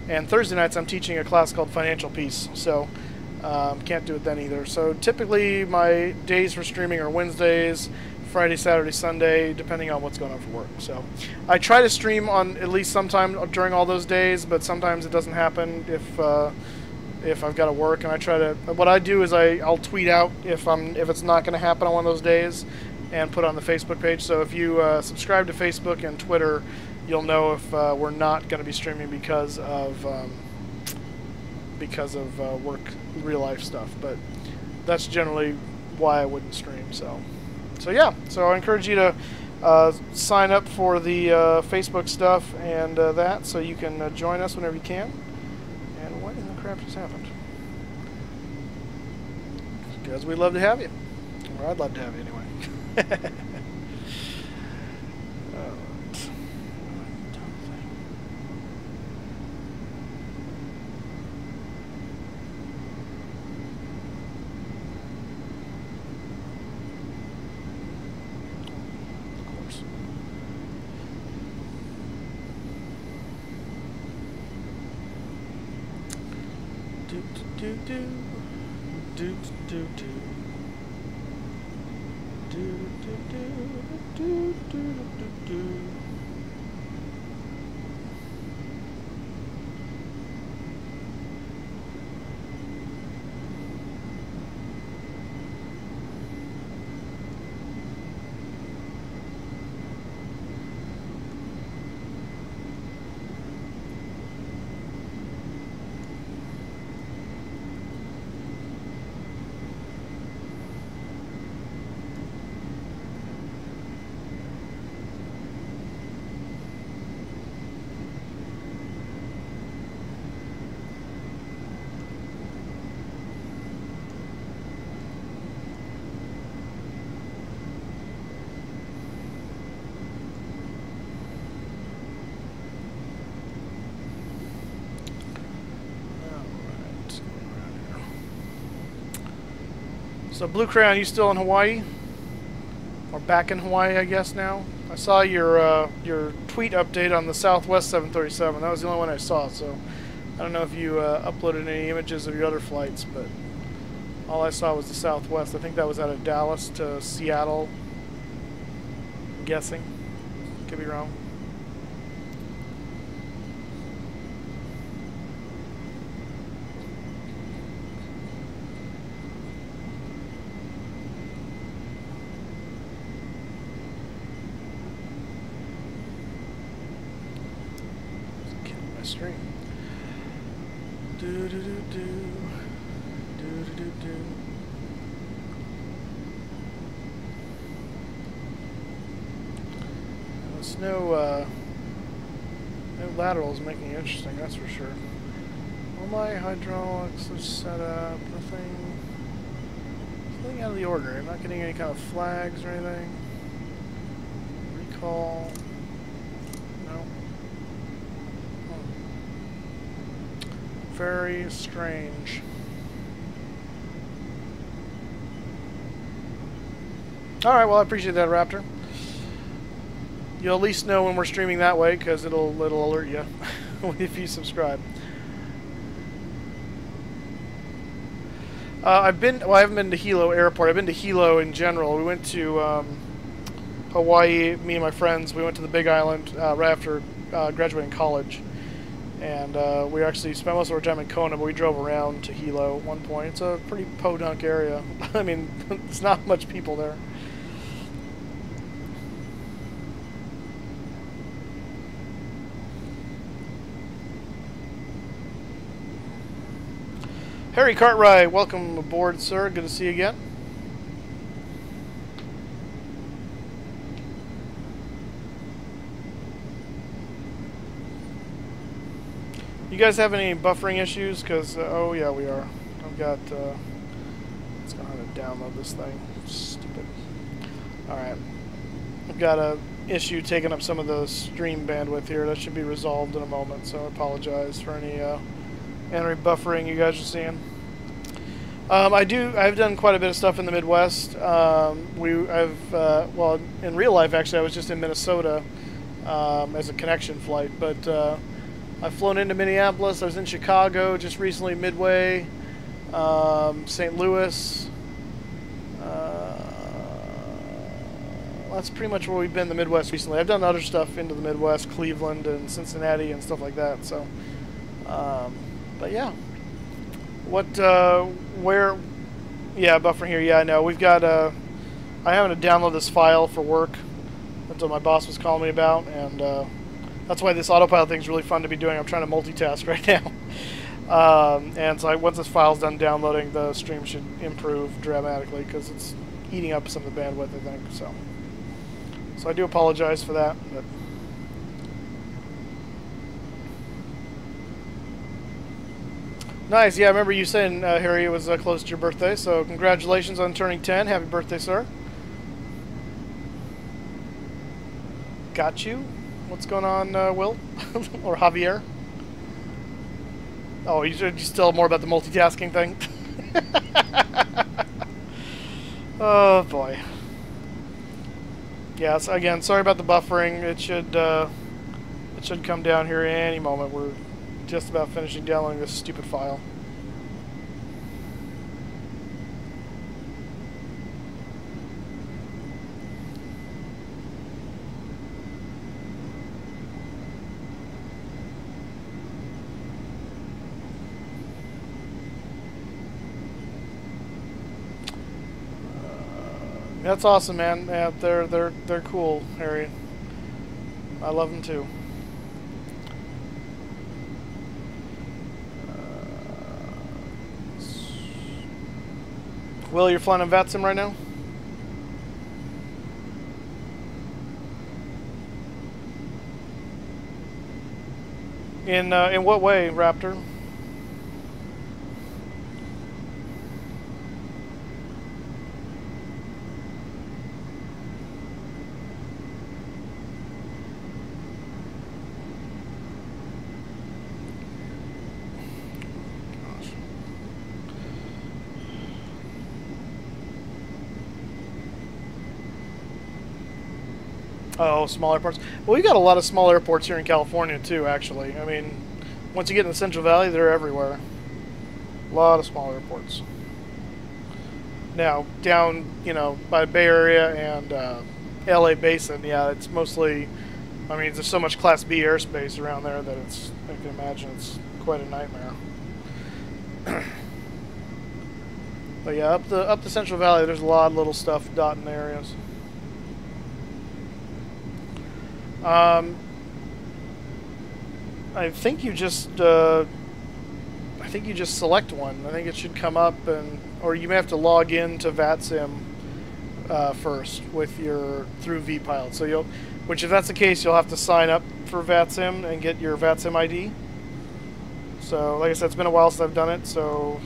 And Thursday nights I'm teaching a class called Financial Peace, so can't do it then either. So typically my days for streaming are Wednesdays, Friday, Saturday, Sunday, depending on what's going on for work. So I try to stream on at least sometime during all those days, but sometimes it doesn't happen if I've got to work. And I try to. What I do is I'll tweet out if it's not going to happen on one of those days, and put it on the Facebook page. So if you subscribe to Facebook and Twitter, you'll know if we're not going to be streaming because of work, real life stuff. But that's generally why I wouldn't stream. So yeah. So I encourage you to sign up for the Facebook stuff and that, so you can join us whenever you can. And what in the crap just happened? Because we'd love to have you. Or I'd love to have you anyway. So Blue Crayon, you still in Hawaii? Or back in Hawaii, I guess now? I saw your tweet update on the Southwest 737. That was the only one I saw, so I don't know if you uploaded any images of your other flights, but all I saw was the Southwest. I think that was out of Dallas to Seattle. I'm guessing. Could be wrong. Stream. Do do do do do do do do. There's no laterals making it interesting, that's for sure. All my hydraulics are set up. Nothing out of the ordinary. I'm not getting any kind of flags or anything. Recall. Very strange. Alright, well I appreciate that, Raptor. You'll at least know when we're streaming that way, because it'll alert you if you subscribe. I haven't been to Hilo Airport. I've been to Hilo in general. We went to Hawaii, me and my friends. We went to the Big Island right after graduating college. And we actually spent most of our time in Kona, but we drove around to Hilo at one point. It's a pretty podunk area. I mean, there's not much people there. Harry Cartwright, welcome aboard, sir. Good to see you again. You guys have any buffering issues? Because, oh yeah, we are. I've got, let's go ahead and download this thing. Stupid. Alright. I've got a issue taking up some of the stream bandwidth here. That should be resolved in a moment, so I apologize for any buffering you guys are seeing. I've done quite a bit of stuff in the Midwest. Well, in real life, actually, I was just in Minnesota as a connection flight, but I've flown into Minneapolis. I was in Chicago just recently, Midway, St. Louis, that's pretty much where we've been in the Midwest recently. I've done other stuff into the Midwest, Cleveland and Cincinnati and stuff like that. So, but yeah. What, where, yeah, buffering here. Yeah, I know. We've got, I'm having to download this file for work. That's what my boss was calling me about, and that's why this autopilot thing is really fun to be doing. I'm trying to multitask right now. And so once this file's done downloading, the stream should improve dramatically because it's eating up some of the bandwidth, I think. So I do apologize for that. But nice. Yeah, I remember you saying, Harry, it was close to your birthday. So congratulations on turning 10. Happy birthday, sir. Got you. What's going on, Will? Or Javier? Oh, you still more about the multitasking thing? Oh, boy. Yeah, so again, sorry about the buffering. It should come down here any moment. We're just about finishing downloading this stupid file. That's awesome, man. Yeah, they're cool, Harry. I love them too. Will, you're flying on VATSIM right now? In what way, Raptor? Oh, small airports. Well, we got a lot of small airports here in California too, actually. I mean, once you get in the Central Valley, they're everywhere. A lot of small airports. Now, down, you know, by the Bay Area and LA Basin, yeah, it's mostly, I mean, there's so much Class B airspace around there that it's, I can imagine it's quite a nightmare. But yeah, up the Central Valley, there's a lot of little stuff dotting the areas. I think you just select one. I think it should come up, or you may have to log in to VATSIM first with through vPilot. So which if that's the case, you'll have to sign up for VATSIM and get your VATSIM ID. So like I said, it's been a while since I've done it, so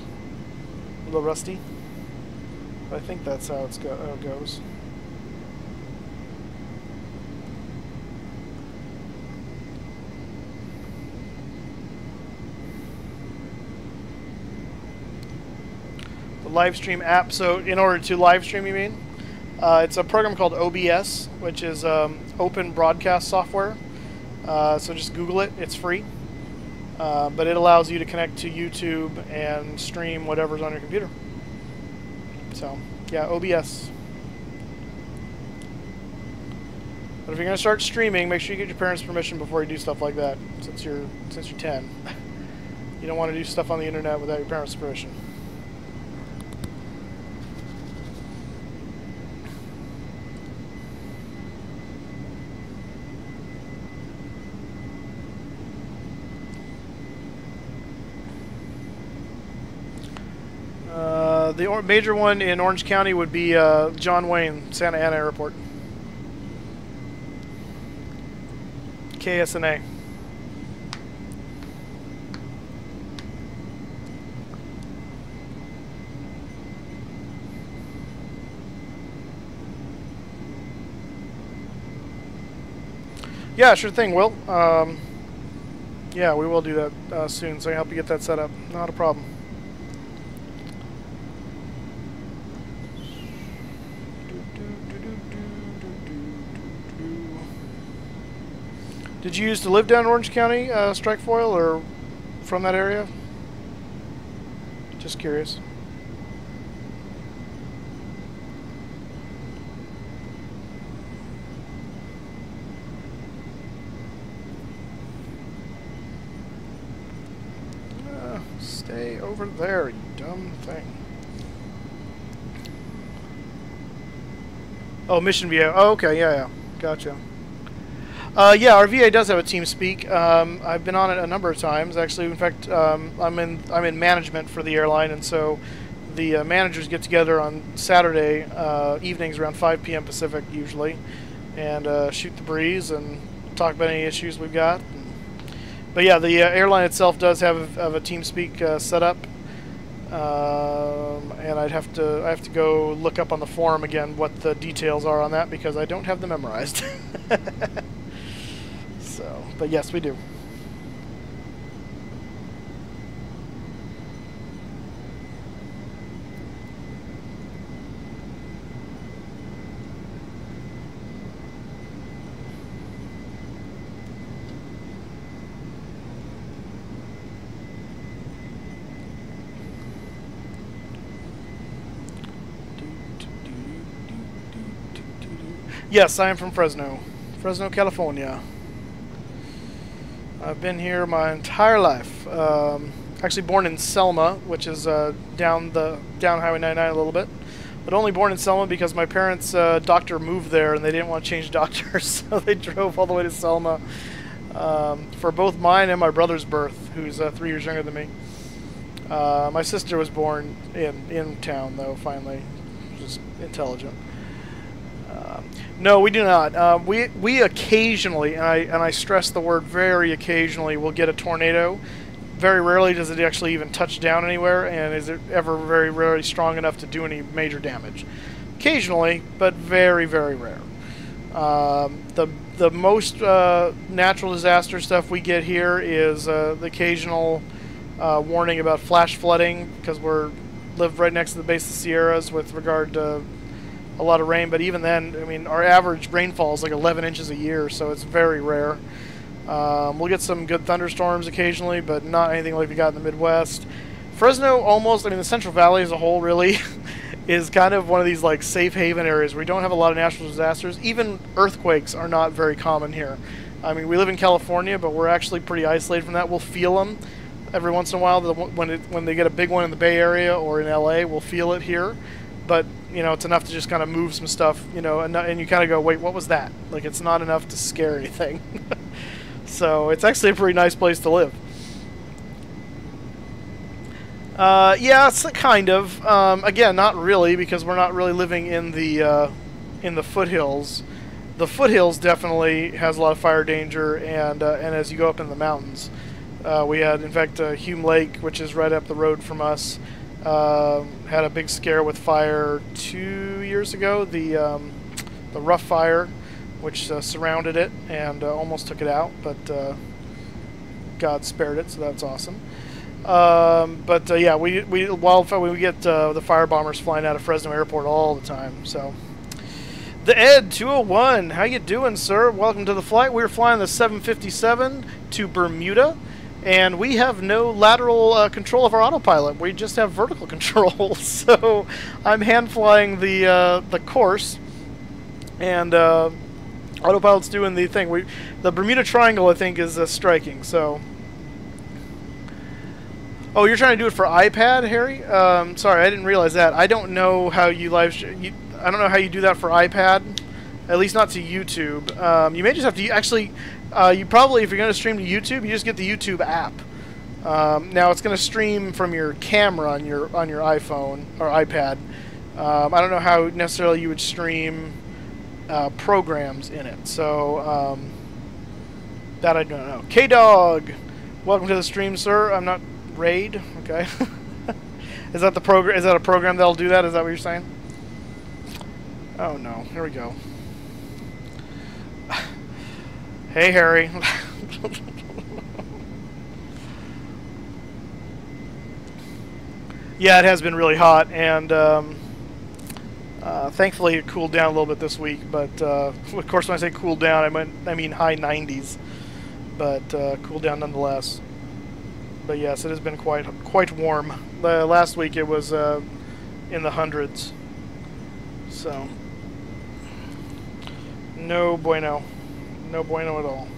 a little rusty. But I think that's how it goes. Live stream app. So in order to live stream, you mean? It's a program called OBS, which is open broadcast software. So just Google it. It's free. But it allows you to connect to YouTube and stream whatever's on your computer. So yeah, OBS. But if you're going to start streaming, make sure you get your parents' permission before you do stuff like that. Since you're 10, you don't want to do stuff on the internet without your parents' permission. The major one in Orange County would be John Wayne, Santa Ana Airport. KSNA. Yeah, sure thing, Will. Yeah, we will do that soon, so I can help you get that set up. Not a problem. Did you used to live down in Orange County, Strikefoil, or from that area? Just curious. over there, you dumb thing. Oh, mission VA. Oh, okay, yeah. Gotcha. Yeah, our VA does have a TeamSpeak. I've been on it a number of times, actually. In fact, I'm in management for the airline, and so the managers get together on Saturday evenings around 5 p.m. Pacific, usually, and shoot the breeze and talk about any issues we've got. But yeah, the airline itself does have a TeamSpeak set up, and I have to go look up on the forum again what the details are on that because I don't have them memorized. So, but yes, we do. Yes, I am from Fresno, California. I've been here my entire life. Actually born in Selma, which is down Highway 99 a little bit. But only born in Selma because my parents' doctor moved there and they didn't want to change doctors, so they drove all the way to Selma for both mine and my brother's birth, who's 3 years younger than me. My sister was born in town, though, finally, which is intelligent. No, we do not. We occasionally, and I stress the word very occasionally, will get a tornado. Very rarely does it actually even touch down anywhere, and is it ever very rarely strong enough to do any major damage. Occasionally, but very, very rare. The most natural disaster stuff we get here is the occasional warning about flash flooding, because live right next to the base of the Sierras with regard to a lot of rain, but even then, I mean, our average rainfall is like 11 inches a year, so it's very rare. We'll get some good thunderstorms occasionally, but not anything like we got in the Midwest. Fresno almost, I mean, the Central Valley as a whole really is kind of one of these like safe haven areas where we don't have a lot of natural disasters. Even earthquakes are not very common here. I mean, we live in California, but we're actually pretty isolated from that. We'll feel them every once in a while. When they get a big one in the Bay Area or in LA, we'll feel it here. But, you know, it's enough to just kind of move some stuff, you know, and you kind of go, wait, what was that? Like, it's not enough to scare anything. So it's actually a pretty nice place to live. Yeah, it's kind of. Again, not really, because we're not really living in the foothills. The foothills definitely has a lot of fire danger, and as you go up in the mountains, we had, in fact, Hume Lake, which is right up the road from us. Had a big scare with fire 2 years ago, the rough fire, which surrounded it and almost took it out, but God spared it, so that's awesome. Yeah, we get the fire bombers flying out of Fresno Airport all the time. So, the Ed 201, how you doing, sir? Welcome to the flight. We're flying the 757 to Bermuda. And we have no lateral control of our autopilot. We just have vertical control. So I'm hand flying the course, and autopilot's doing the thing. The Bermuda Triangle, I think, is striking. So, oh, you're trying to do it for iPad, Harry? Sorry, I didn't realize that. I don't know how you I don't know how you do that for iPad. At least not to YouTube. You may just have to actually. You probably, if you're going to stream to YouTube, you just get the YouTube app. Now it's going to stream from your camera on your iPhone or iPad. I don't know how necessarily you would stream programs in it. So that I don't know. K-Dog, welcome to the stream, sir. I'm not Raid. Okay. Is that the program? Is that a program that'll do that? Is that what you're saying? Oh no. Here we go. Hey, Harry. Yeah, it has been really hot, and thankfully it cooled down a little bit this week. But of course, when I say cooled down, I mean high 90s, but cooled down nonetheless. But yes, it has been quite warm. Last week it was in the hundreds, so no bueno. No bueno at all.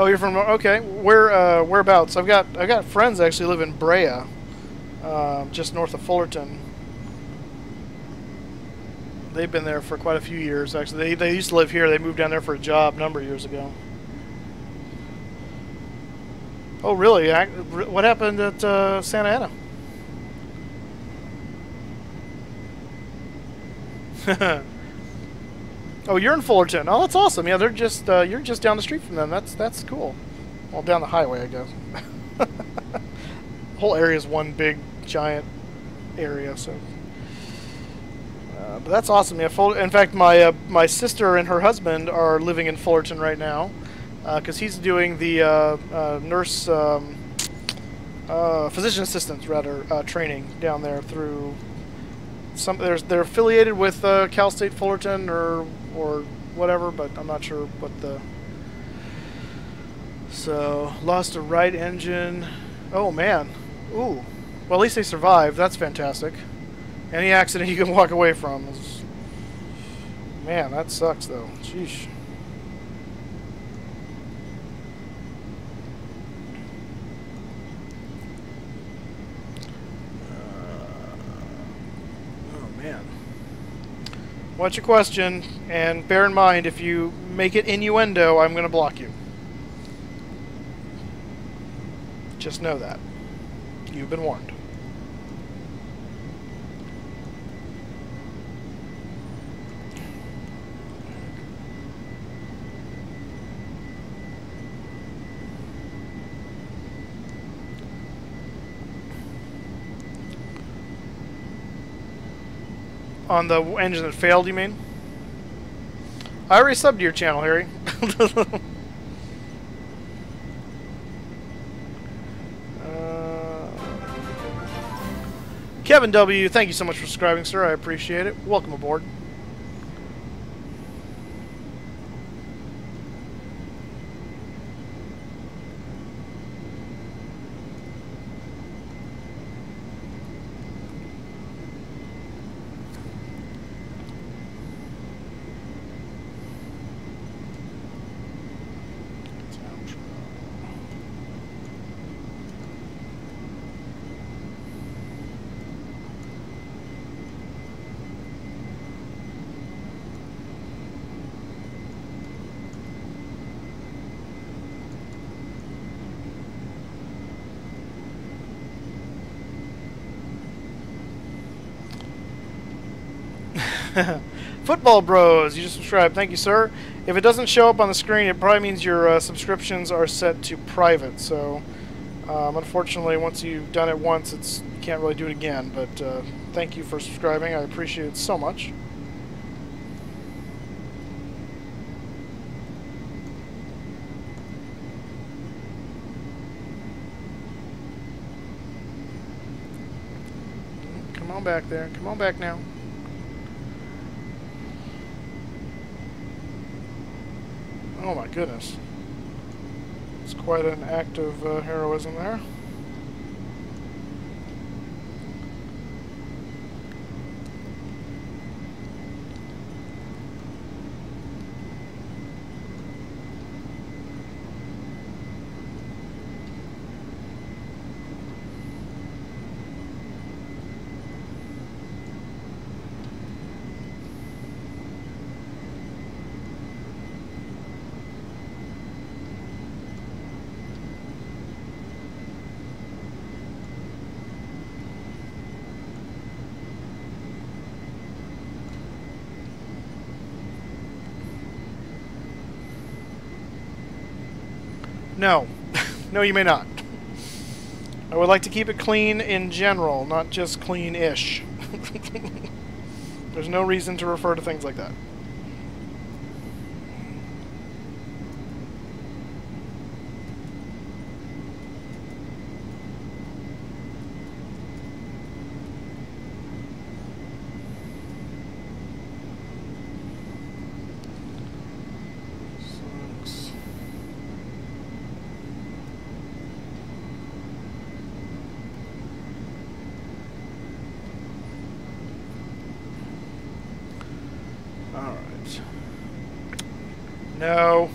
Oh, you're from okay. Whereabouts? I've got friends that actually live in Brea, just north of Fullerton. They've been there for quite a few years. Actually, they used to live here. They moved down there for a job a number of years ago. Oh, really? What happened at Santa Ana? Oh, you're in Fullerton. Oh, that's awesome. Yeah, they're just you're just down the street from them. That's cool. Well, down the highway, I guess. The whole area is one big giant area. So, but that's awesome. Yeah, in fact, my sister and her husband are living in Fullerton right now because he's doing the nurse physician assistants rather training down there through. They're affiliated with Cal State Fullerton or whatever, but I'm not sure what the. So lost a right engine. Oh man. Ooh. Well, at least they survived. That's fantastic. Any accident you can walk away from is. Man, that sucks though. Sheesh. What's your question? And bear in mind, if you make it innuendo, I'm going to block you. Just know that. You've been warned. On the engine that failed, you mean? I already subbed to your channel, Harry. Kevin W., thank you so much for subscribing, sir. I appreciate it. Welcome aboard. Football Bros, you just subscribed. Thank you, sir. If it doesn't show up on the screen, it probably means your subscriptions are set to private. So, unfortunately, once you've done it once, you can't really do it again. But thank you for subscribing. I appreciate it so much. Come on back there. Come on back now. Oh my goodness. It's quite an act of heroism there. No. No, you may not. I would like to keep it clean in general, not just clean-ish. There's no reason to refer to things like that. No.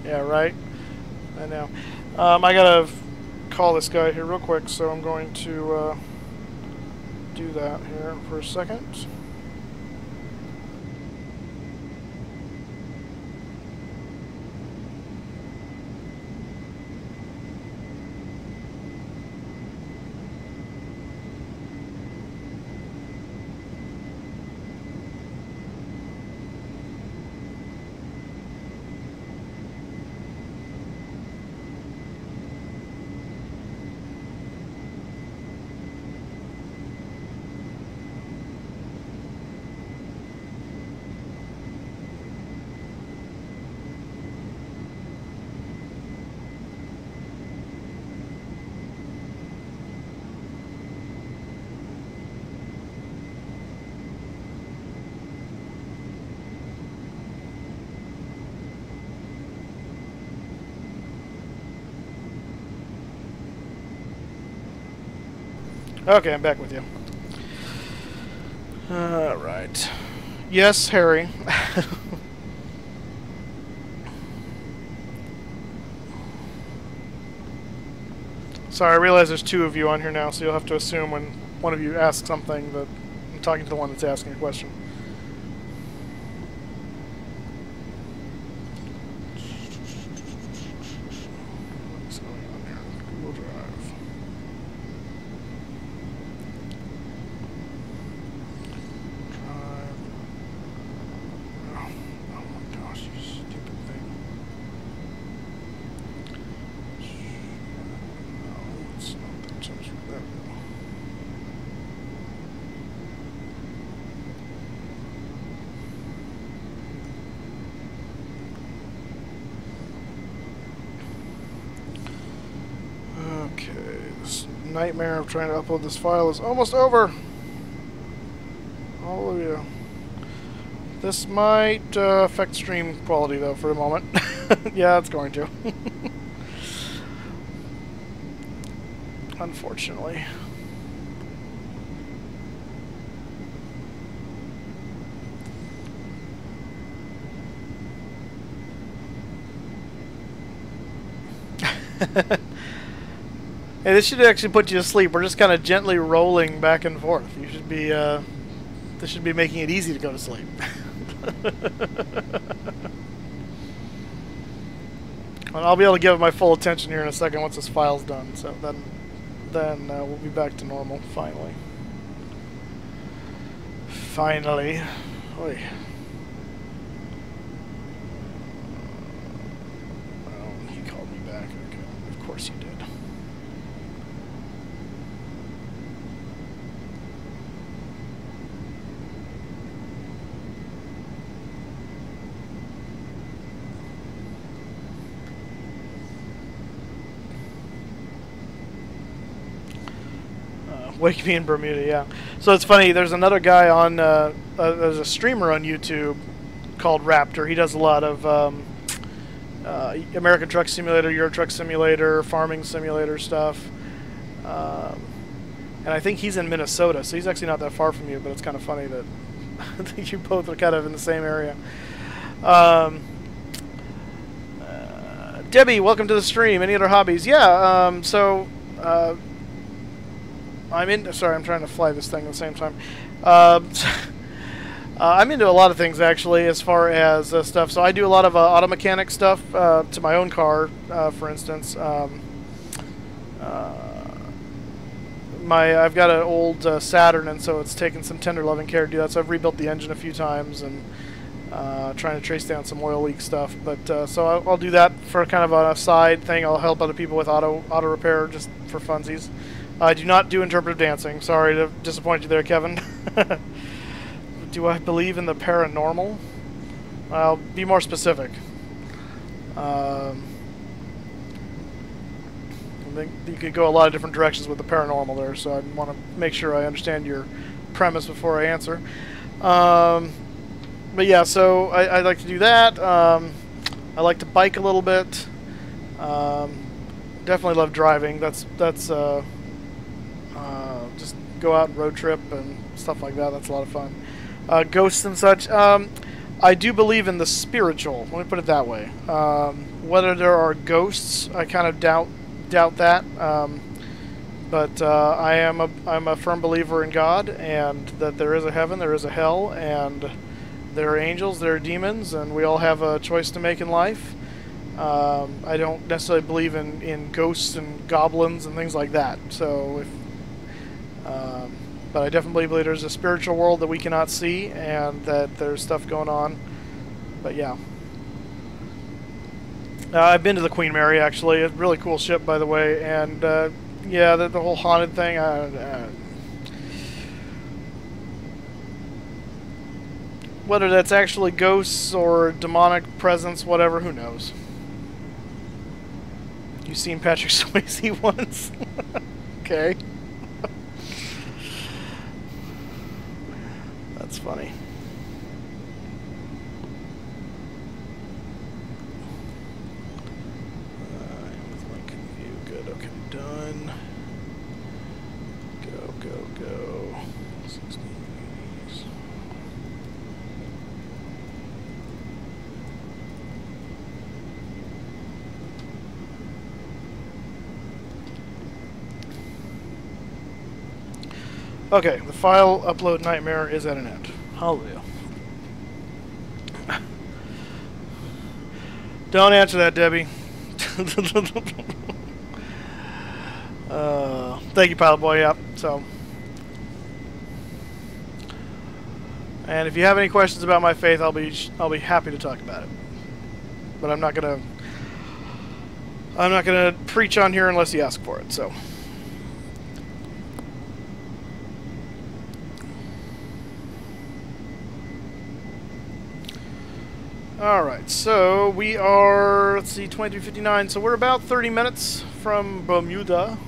Yeah, right? I know. I gotta call this guy here real quick, so I'm going to do that here for a second. Okay, I'm back with you. Alright. Yes, Harry. Sorry, I realize there's two of you on here now, so you'll have to assume when one of you asks something that I'm talking to the one that's asking a question. What's going on here? Google Drive. Oh my gosh, you stupid thing. No, it's not that much for that. Okay, this nightmare of trying to upload this file is almost over. Hallelujah. This might affect stream quality, though, for a moment. Yeah, it's going to. Unfortunately. Hey, this should actually put you to sleep. We're just kind of gently rolling back and forth. You should be, this should be making it easy to go to sleep. Well, I'll be able to give it my full attention here in a second once this file's done. So then we'll be back to normal, finally. Finally. Oy. Oh, he called me back. Okay, of course he did. Wake me in Bermuda, yeah. So it's funny, there's another guy on, there's a streamer on YouTube called Raptor. He does a lot of American Truck Simulator, Euro Truck Simulator, Farming Simulator stuff. And I think he's in Minnesota, so he's actually not that far from you, but it's kind of funny that I think you both are kind of in the same area. Debbie, welcome to the stream. Any other hobbies? Yeah, sorry, I'm trying to fly this thing at the same time. I'm into a lot of things, actually, as far as stuff. So I do a lot of auto mechanic stuff to my own car, for instance. I've got an old Saturn, and so it's taken some tender loving care to do that. So I've rebuilt the engine a few times and trying to trace down some oil leak stuff. But so I'll do that for kind of a side thing. I'll help other people with auto repair just for funsies. I do not do interpretive dancing. Sorry to disappoint you there, Kevin. Do I believe in the paranormal? I'll be more specific. I think you could go a lot of different directions with the paranormal there, so I want to make sure I understand your premise before I answer. But yeah, so I like to do that. I like to bike a little bit. Definitely love driving. That's just go out and road trip and stuff like that. That's a lot of fun. Ghosts and such. I do believe in the spiritual. Let me put it that way. Whether there are ghosts, I kind of doubt that. But I'm a firm believer in God, and that there is a heaven, there is a hell, and there are angels, there are demons, and we all have a choice to make in life. I don't necessarily believe in ghosts and goblins and things like that. So, but I definitely believe there's a spiritual world that we cannot see, and that there's stuff going on. But yeah. I've been to the Queen Mary, actually. It's a really cool ship, by the way. And yeah, the whole haunted thing. Whether that's actually ghosts or demonic presence, whatever, who knows. You seen Patrick Swayze once? Okay. That's funny. Good. Okay, done. Go. 16 meetings. Okay, the file upload nightmare is at an end. Hallelujah. Don't answer that, Debbie. Thank you, Pilot Boy. Yep. So, and if you have any questions about my faith, I'll be happy to talk about it. But I'm not gonna preach on here unless you ask for it. So. Alright, so we are, let's see, 23:59, so we're about 30 minutes from Bermuda.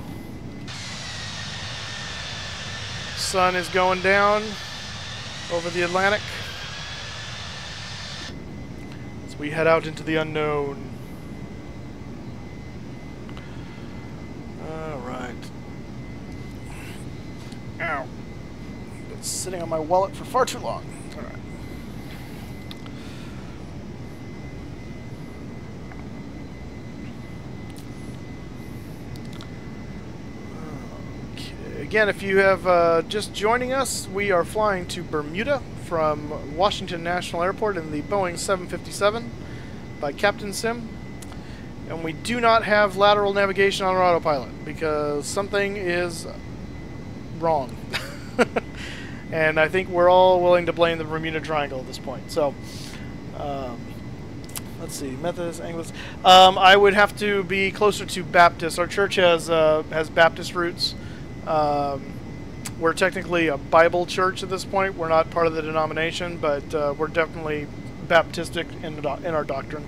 Sun is going down over the Atlantic as we head out into the unknown. Alright. Ow. Been sitting on my wallet for far too long. Alright. Again, if you have just joining us, we are flying to Bermuda from Washington National Airport in the Boeing 757 by CaptainSim. And we do not have lateral navigation on our autopilot because something is wrong. And I think we're all willing to blame the Bermuda Triangle at this point. So, let's see, Methodist, Anglican. I would have to be closer to Baptist. Our church has Baptist roots. We're technically a Bible church at this point. We're not part of the denomination, but we're definitely Baptistic in our doctrine.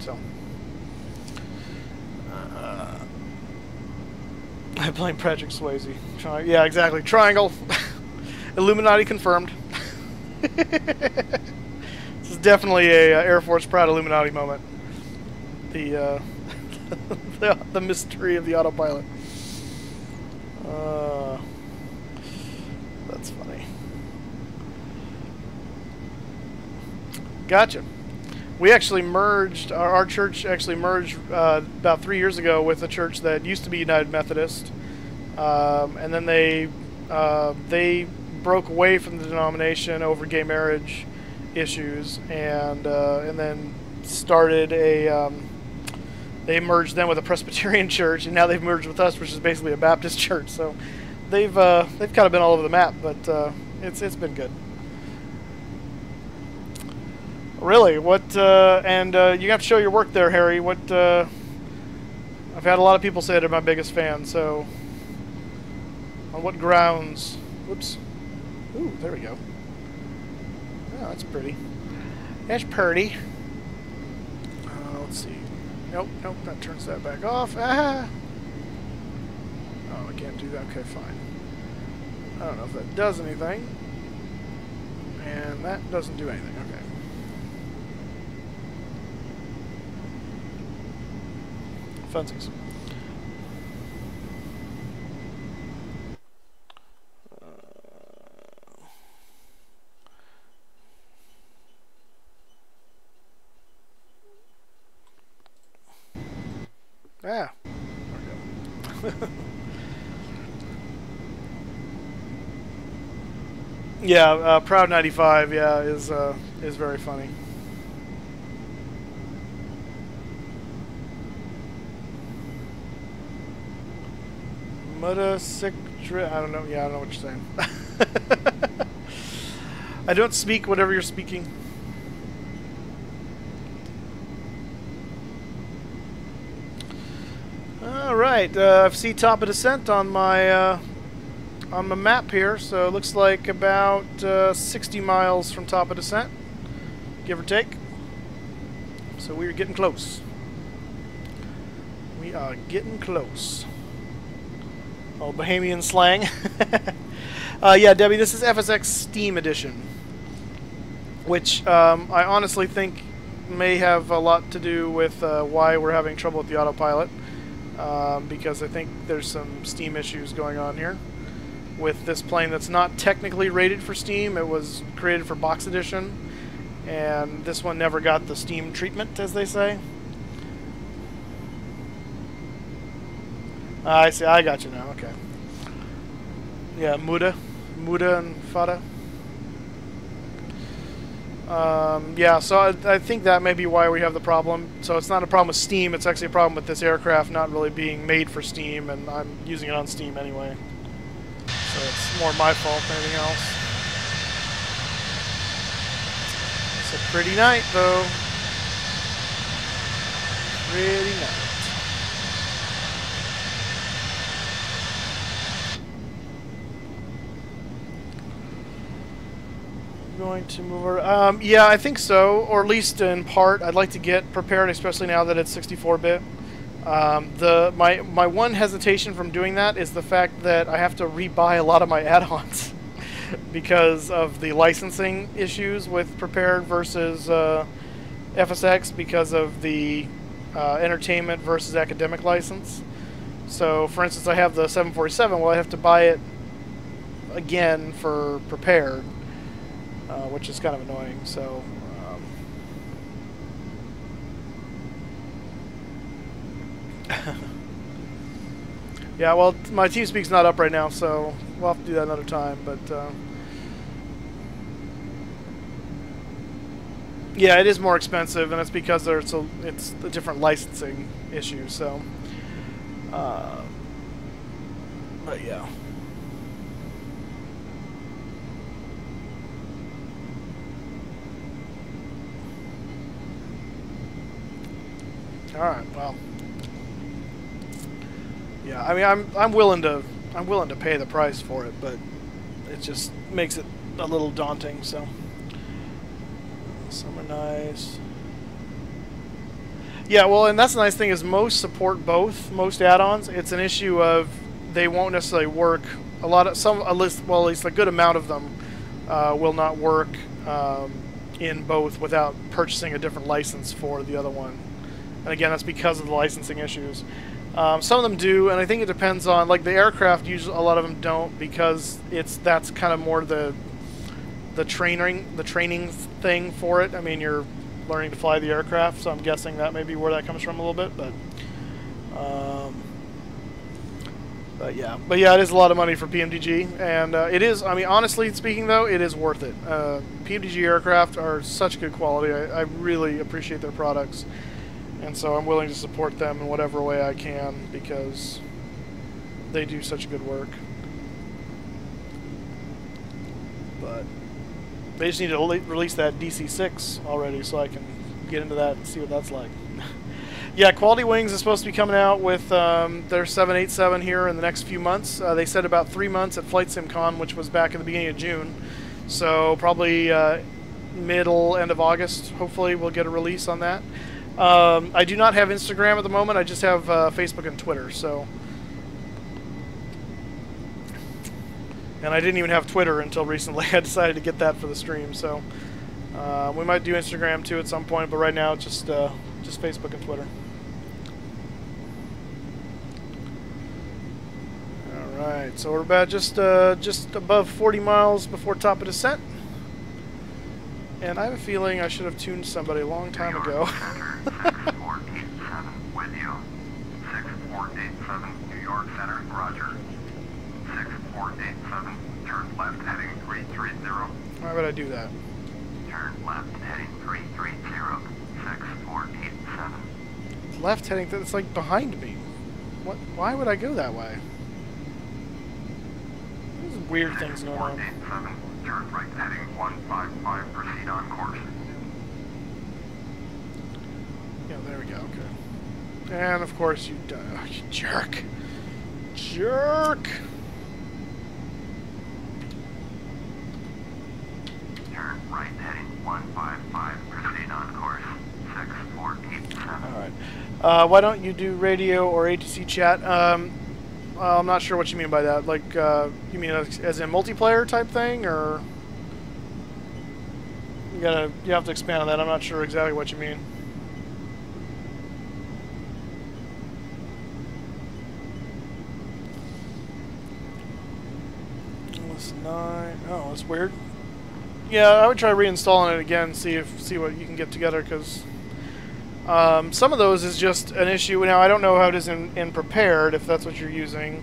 So, I blame Patrick Swayze. Yeah, exactly. Triangle. Illuminati confirmed. This is definitely a Air Force Proud Illuminati moment. The the mystery of the autopilot. That's funny. Gotcha. We actually merged, our church actually merged about 3 years ago with a church that used to be United Methodist. And then they broke away from the denomination over gay marriage issues, and then started a, they merged them with a Presbyterian church, and now they've merged with us, which is basically a Baptist church. So they've kind of been all over the map, but it's been good. Really, what? And you have to show your work there, Harry. What? I've had a lot of people say they're my biggest fan. So, on what grounds? Whoops. Ooh, there we go. Oh, that's pretty. That's pretty. Let's see. Nope, that turns that back off. Ah! Oh, I can't do that. Okay, fine. I don't know if that does anything. And that doesn't do anything. Okay. Funsies. Yeah. Yeah, Proud 95, yeah, is very funny. Muda sick I don't know. Yeah, I don't know what you're saying. I don't speak whatever you're speaking. All right, I see top of descent on my map here, so it looks like about 60 miles from top of descent, give or take. So we're getting close. We are getting close. Oh, Bahamian slang. Yeah, Debbie, this is FSX Steam Edition, which I honestly think may have a lot to do with why we're having trouble with the autopilot, because I think there's some Steam issues going on here with this plane that's not technically rated for Steam. It was created for Box Edition, and this one never got the Steam treatment, as they say. I see. I got you now. Okay. Yeah, Muda and Fada. Yeah, so I think that may be why we have the problem. So it's not a problem with Steam. It's actually a problem with this aircraft not really being made for Steam, and I'm using it on Steam anyway. So it's more my fault than anything else. It's a pretty night, though. Pretty night. Going to move over. Yeah, I think so, or at least in part. I'd like to get prepared, especially now that it's 64-bit. My one hesitation from doing that is the fact that I have to rebuy a lot of my add-ons because of the licensing issues with prepared versus FSX, because of the entertainment versus academic license. So, for instance, I have the 747. Well, I have to buy it again for prepared. Which is kind of annoying, so... yeah, well, my TeamSpeak's not up right now, so we'll have to do that another time, but... yeah, it is more expensive, and it's because it's a different licensing issue, so... but yeah. All right. Well. Yeah. I mean, I'm willing to pay the price for it, but it just makes it a little daunting. So. Summer nice. Yeah. Well, and that's the nice thing is most support both. Most add-ons. It's an issue of they won't necessarily work. A lot of some at least a good amount of them will not work in both without purchasing a different license for the other one. And again, that's because of the licensing issues. Some of them do, and I think it depends on, like the aircraft. Usually, a lot of them don't, because that's kind of more the training thing for it. I mean, you're learning to fly the aircraft, so I'm guessing that may be where that comes from a little bit. But yeah, it is a lot of money for PMDG, and it is. I mean, honestly speaking, though, it is worth it. PMDG aircraft are such good quality. I really appreciate their products. And so I'm willing to support them in whatever way I can, because they do such good work. But they just need to release that DC-6 already so I can get into that and see what that's like. Yeah, Quality Wings is supposed to be coming out with their 787 here in the next few months. They said about 3 months at Flight Sim Con, which was back in the beginning of June. So probably end of August, hopefully we'll get a release on that. I do not have Instagram at the moment. I just have Facebook and Twitter. So, and I didn't even have Twitter until recently. I decided to get that for the stream. So we might do Instagram too at some point, but right now it's just Facebook and Twitter. All right, so we're about just above 40 miles before top of descent. And I have a feeling I should have tuned somebody a long time ago. Center, 647 with you. 6487, New York Center, roger. 6487, turn left heading 330. Why would I do that? Turn left heading 330, 6487. Left heading, it's like behind me. What? Why would I go that way? There's weird things going on. 6487, turn right heading 155, proceed on course. Yeah, there we go, okay. And of course you die. Oh, you jerk. Jerk! Turn right heading 155, proceed on course. 6487. Alright. Why don't you do radio or ATC chat? I'm not sure what you mean by that. Like, you mean as in multiplayer type thing, or you have to expand on that. I'm not sure exactly what you mean. Oh, that's weird. Yeah, I would try reinstalling it again, see what you can get together, because some of those is just an issue. Now, I don't know how it is in prepared, if that's what you're using,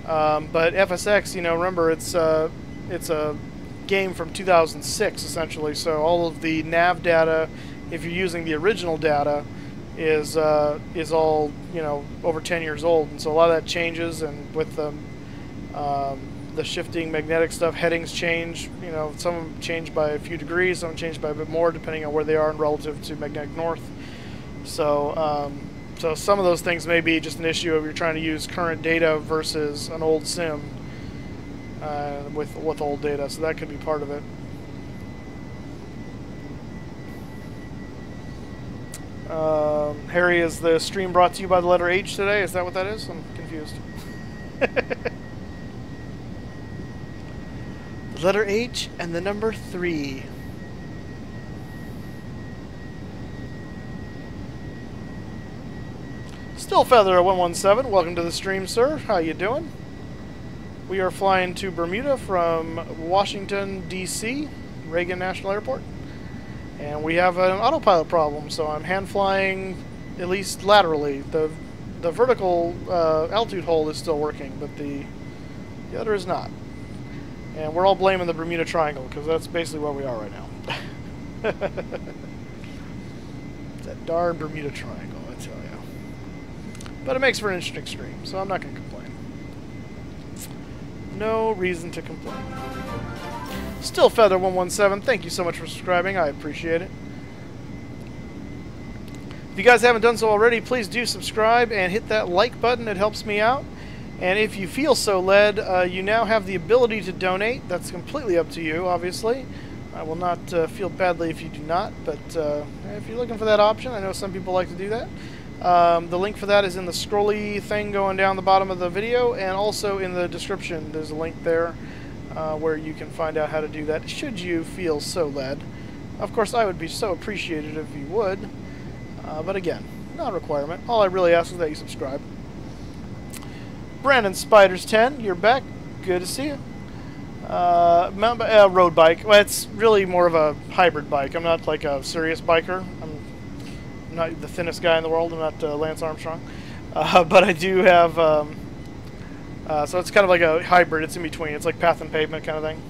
but FSX, you know, remember it's a game from 2006 essentially, so all of the nav data, if you're using the original data, is all, you know, over 10 years old, and so a lot of that changes, and with the shifting magnetic stuff, headings change. You know, some of them change by a few degrees, some change by a bit more, depending on where they are relative to magnetic north. So, so some of those things may be just an issue if you're trying to use current data versus an old sim with old data. So that could be part of it. Harry, is the stream brought to you by the letter H today? Is that what that is? I'm confused. Letter H and the number 3. Still Feather at 117. Welcome to the stream, sir. How you doing? We are flying to Bermuda from Washington, D.C., Reagan National Airport. And we have an autopilot problem, so I'm hand flying, at least laterally. The vertical altitude hold is still working, but the other is not. And we're all blaming the Bermuda Triangle, because that's basically where we are right now. It's that darn Bermuda Triangle, I tell you. But it makes for an interesting stream, so I'm not going to complain. No reason to complain. Still Feather 117, thank you so much for subscribing. I appreciate it. If you guys haven't done so already, please do subscribe and hit that like button. It helps me out. And if you feel so led, you now have the ability to donate. That's completely up to you, obviously. I will not feel badly if you do not, but if you're looking for that option, I know some people like to do that. The link for that is in the scrolly thing going down the bottom of the video, and also in the description. There's a link there where you can find out how to do that, should you feel so led. Of course, I would be so appreciated if you would, but again, not a requirement. All I really ask is that you subscribe. Brandon Spiders 10, you're back. Good to see you. Road bike. Well, it's really more of a hybrid bike. I'm not like a serious biker. I'm not the thinnest guy in the world. I'm not Lance Armstrong. But I do have... so it's kind of like a hybrid. It's in between. It's like path and pavement kind of thing.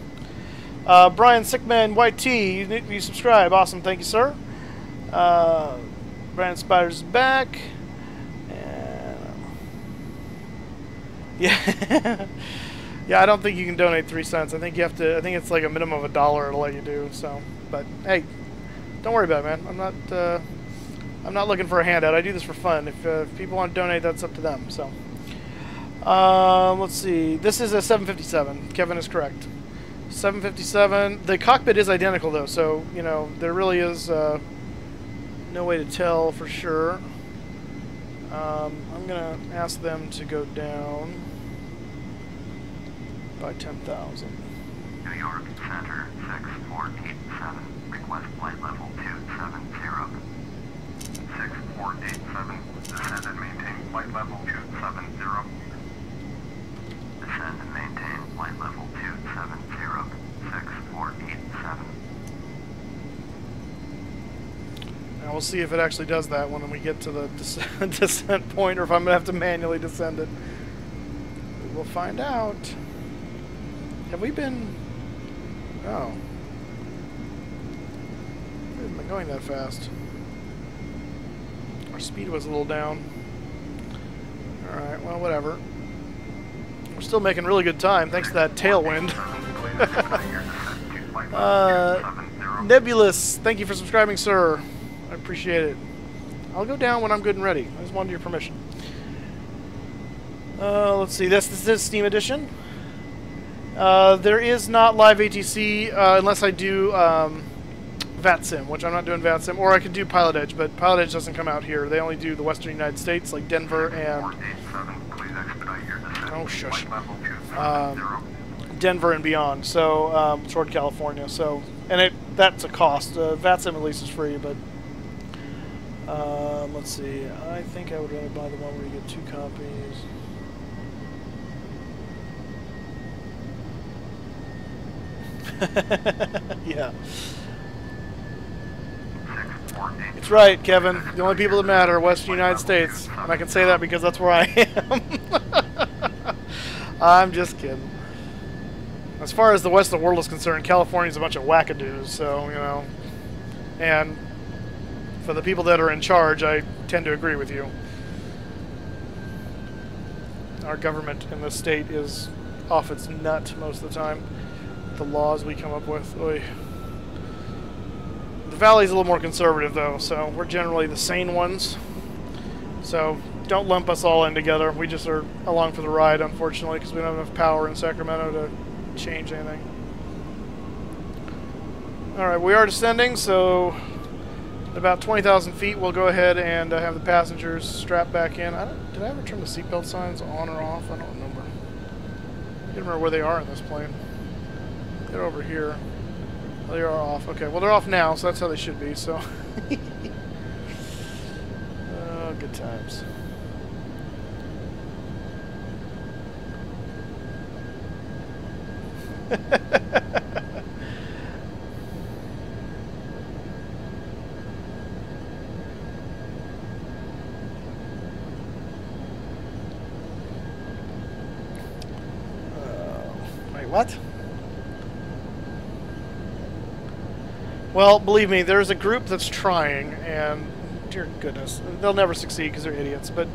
Brian Sickman YT, you subscribe. Awesome. Thank you, sir. Brandon Spiders is back. Yeah, yeah. I don't think you can donate 3 cents. I think you have to. I think it's like a minimum of $1 it'll let you do. So, but hey, don't worry about it, man. I'm not looking for a handout. I do this for fun. If people want to donate, that's up to them. So, let's see. This is a 757. Kevin is correct. 757. The cockpit is identical though, so you know there really is no way to tell for sure. I'm gonna ask them to go down by 10,000. New York Center 6487. Request flight level 270. 6487. Descend and maintain flight level 270. Descend and maintain flight level 270. 6487. Now We'll see if it actually does that when we get to the descent point, or if I'm going to have to manually descend it. We will find out. Have we been... Oh. We haven't been going that fast. Our speed was a little down. Alright, well, whatever. We're still making really good time, thanks to that tailwind. Nebulous, thank you for subscribing, sir. I appreciate it. I'll go down when I'm good and ready. I just wanted your permission. Let's see. This is Steam Edition. There is not live ATC unless I do VATSIM, which I'm not doing VATSIM, or I could do Pilot Edge, but Pilot Edge doesn't come out here. They only do the Western United States, like Denver and... Oh, shush. Denver and beyond, so toward California. So, and that's a cost. VATSIM at least is free, but let's see. I think I would rather buy the one where you get 2 copies. Yeah. It's right, Kevin. The only people that matter are Western United States, and I can say that because that's where I am. I'm just kidding. As far as the rest of the world is concerned, California's a bunch of wackadoos, so, you know. And for the people that are in charge, I tend to agree with you. Our government in this state is off its nut most of the time. The laws we come up with. Oy. The Valley's a little more conservative, though, so we're generally the sane ones. So don't lump us all in together. We just are along for the ride, unfortunately, because we don't have enough power in Sacramento to change anything. Alright, we are descending, so at about 20,000 feet we'll go ahead and have the passengers strapped back in. Did I ever turn the seatbelt signs on or off? I don't remember. I can't remember where they are in this plane. They're over here. Oh, they are off. Okay, well they're off now, so that's how they should be, so... Oh, good times. Wait, what? Well, believe me, there's a group that's trying, and dear goodness, they'll never succeed because they're idiots. But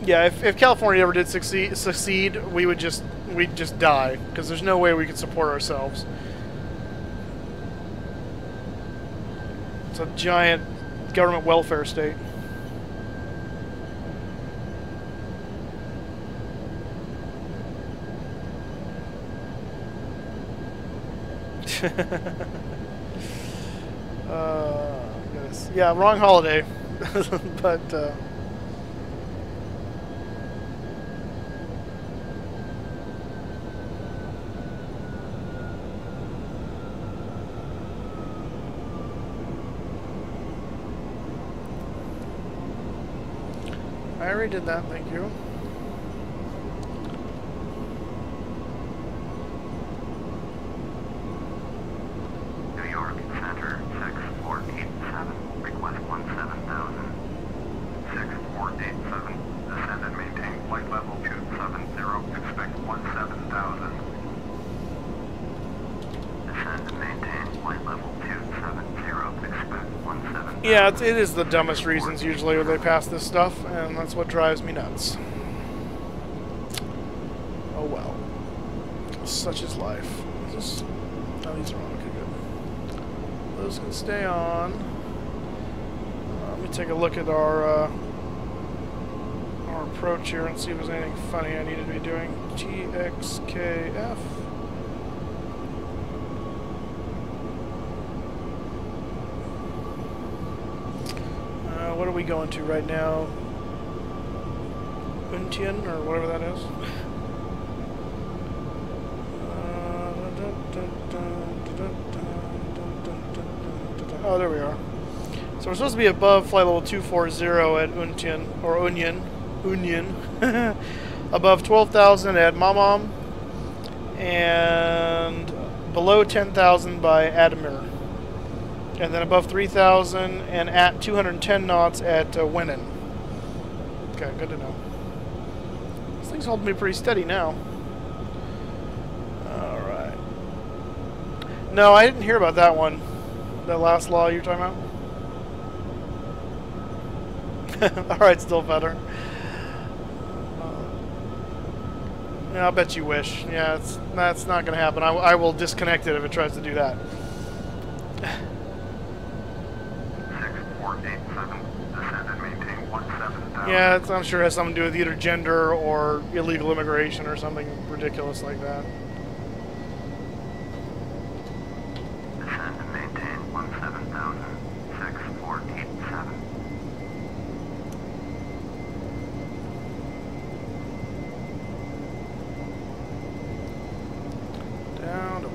yeah, if California ever did succeed, we'd just die because there's no way we could support ourselves. It's a giant government welfare state. Goodness. Yeah, wrong holiday. But I already did that, thank you. New York Center 6487, request 17,000. 6487, descend and maintain flight level 270, expect 17,000. Descend and maintain flight level 270, expect 17,000. Yeah, it is the dumbest reasons usually when they pass this stuff, and that's what drives me nuts. Oh well. Such is life. Is this... Oh, these are on. Okay, good. Those can stay on. Let me take a look at our approach here and see if there's anything funny I need to be doing. TXKF. What are we going to right now? Untian, or whatever that is. Oh, there we are. So we're supposed to be above flight level 240 at Untian, or Union. Above 12,000 at Mamam, and below 10,000 by Admir. And then above 3,000 and at 210 knots at Winnan. Okay, good to know. This thing's holding me pretty steady now. Alright. No, I didn't hear about that one. That last law you were talking about? Alright, still better. Yeah, I'll bet you wish. Yeah, that's not going to happen. I will disconnect it if it tries to do that. 6487, descend and maintain 17,000. Yeah, I'm sure it has something to do with either gender or illegal immigration or something ridiculous like that. Descend and maintain 17,000, 6487. Down to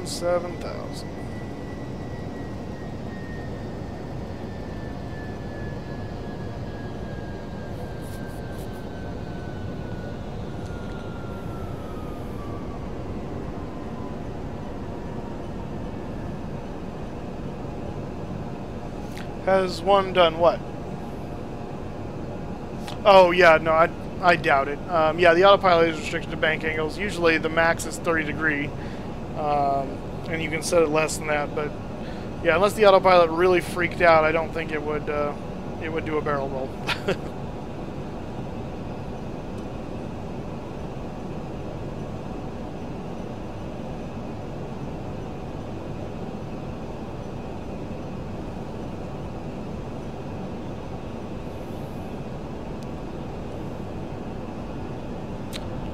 17,000. Has one done what? Oh yeah, no, I doubt it. Yeah, the autopilot is restricted to bank angles. Usually the max is 30 degree, and you can set it less than that. But yeah, unless the autopilot really freaked out, I don't think it would do a barrel roll.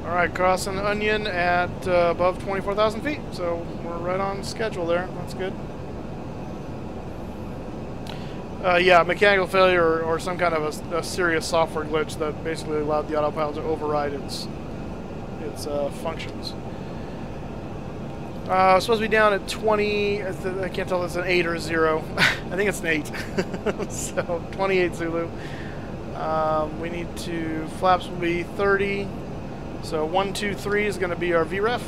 Alright, crossing the Onion at above 24,000 feet, so we're right on schedule there. That's good. Yeah, mechanical failure or some kind of a serious software glitch that basically allowed the autopilot to override its functions. Supposed to be down at 20. I can't tell if it's an 8 or a 0. I think it's an 8. So 28 Zulu. We need to, flaps will be 30. So 1, 2, 3 is going to be our VREF.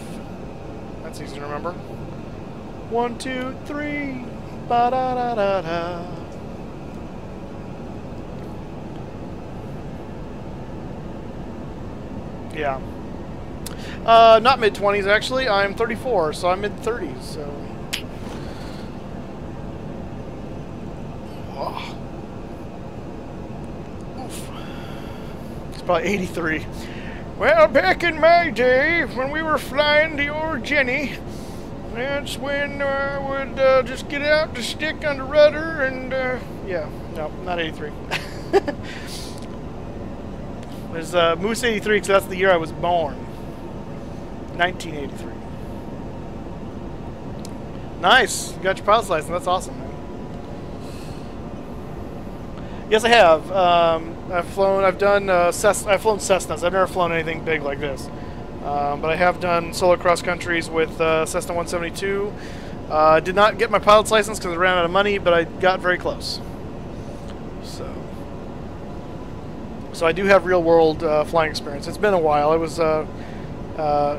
That's easy to remember. 1, 2, 3. Ba da da da da. Yeah. Not mid-20s actually. I'm 34, so I'm mid-30s. So. Oh. Oof. It's probably 83. Well, back in my day, when we were flying the old Jenny, that's when I would just get out the stick on the rudder and, yeah, no, not 83. There's Moose 83, because that's the year I was born. 1983. Nice, you got your pilot's license, that's awesome, man. Yes, I have. I've flown Cessnas. I've never flown anything big like this. But I have done solo cross countries with Cessna 172. Did not get my pilot's license because I ran out of money, but I got very close. So I do have real world flying experience. It's been a while. I was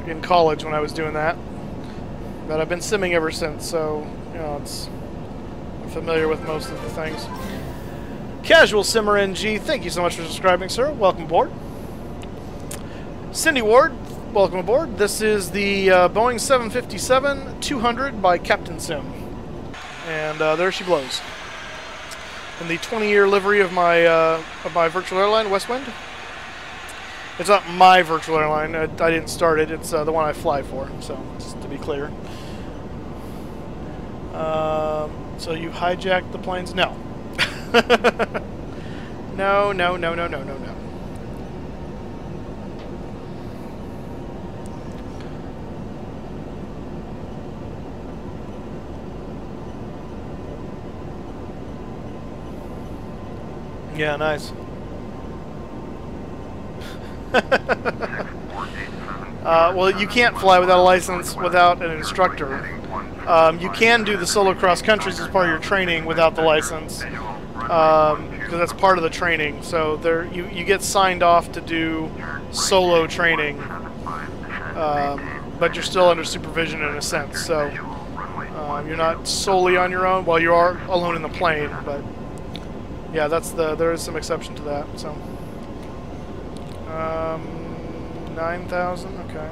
in college when I was doing that. But I've been simming ever since, so you know, I'm familiar with most of the things. Casual Simmer NG, thank you so much for subscribing, sir. Welcome aboard. Cindy Ward, welcome aboard. This is the Boeing 757-200 by CaptainSim. And there she blows. In the 20-year livery of my virtual airline, Westwind. It's not my virtual airline. I didn't start it. It's the one I fly for, so just to be clear. So you hijacked the planes? No. No. Yeah, nice. Well, you can't fly without a license without an instructor. You can do the solo cross countries as part of your training without the license. Because that's part of the training. So there, you get signed off to do solo training, but you're still under supervision in a sense. So You're not solely on your own. Well, you are alone in the plane, but yeah, there is some exception to that. So 9,000. Okay.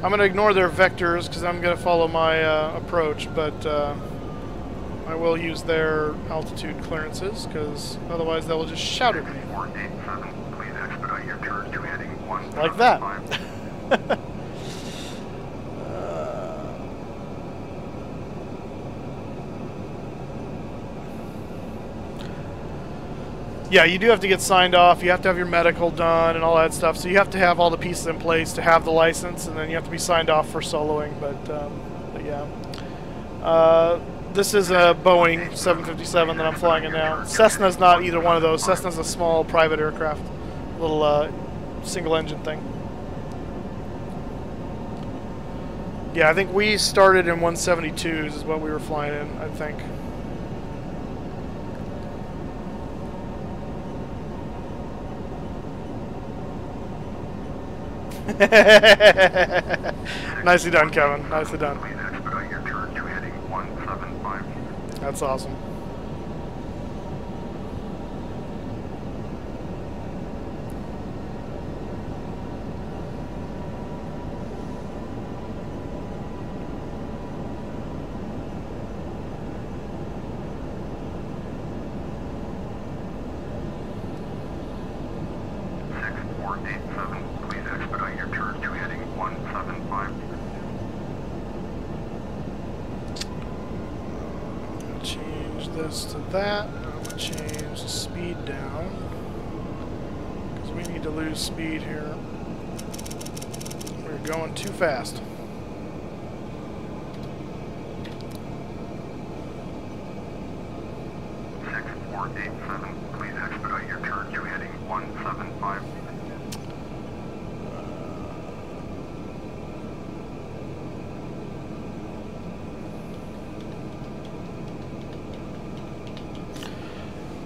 I'm going to ignore their vectors because I'm going to follow my approach, but I will use their altitude clearances because otherwise they will just shout at me. Please expedite your turn to heading 175. Like that. Yeah, you do have to get signed off. You have to have your medical done and all that stuff. So you have to have all the pieces in place to have the license, and then you have to be signed off for soloing. But yeah, this is a Boeing 757 that I'm flying in now. Cessna's not either one of those. Cessna's a small private aircraft, little single-engine thing. Yeah, I think we started in 172s is what we were flying in, I think. Nicely done, Kevin. Nicely done. Please expedite your turn to heading 175. That's awesome. This to that. I'm going to change the speed down because we need to lose speed here. We're going too fast. Please expedite your turn to heading 175.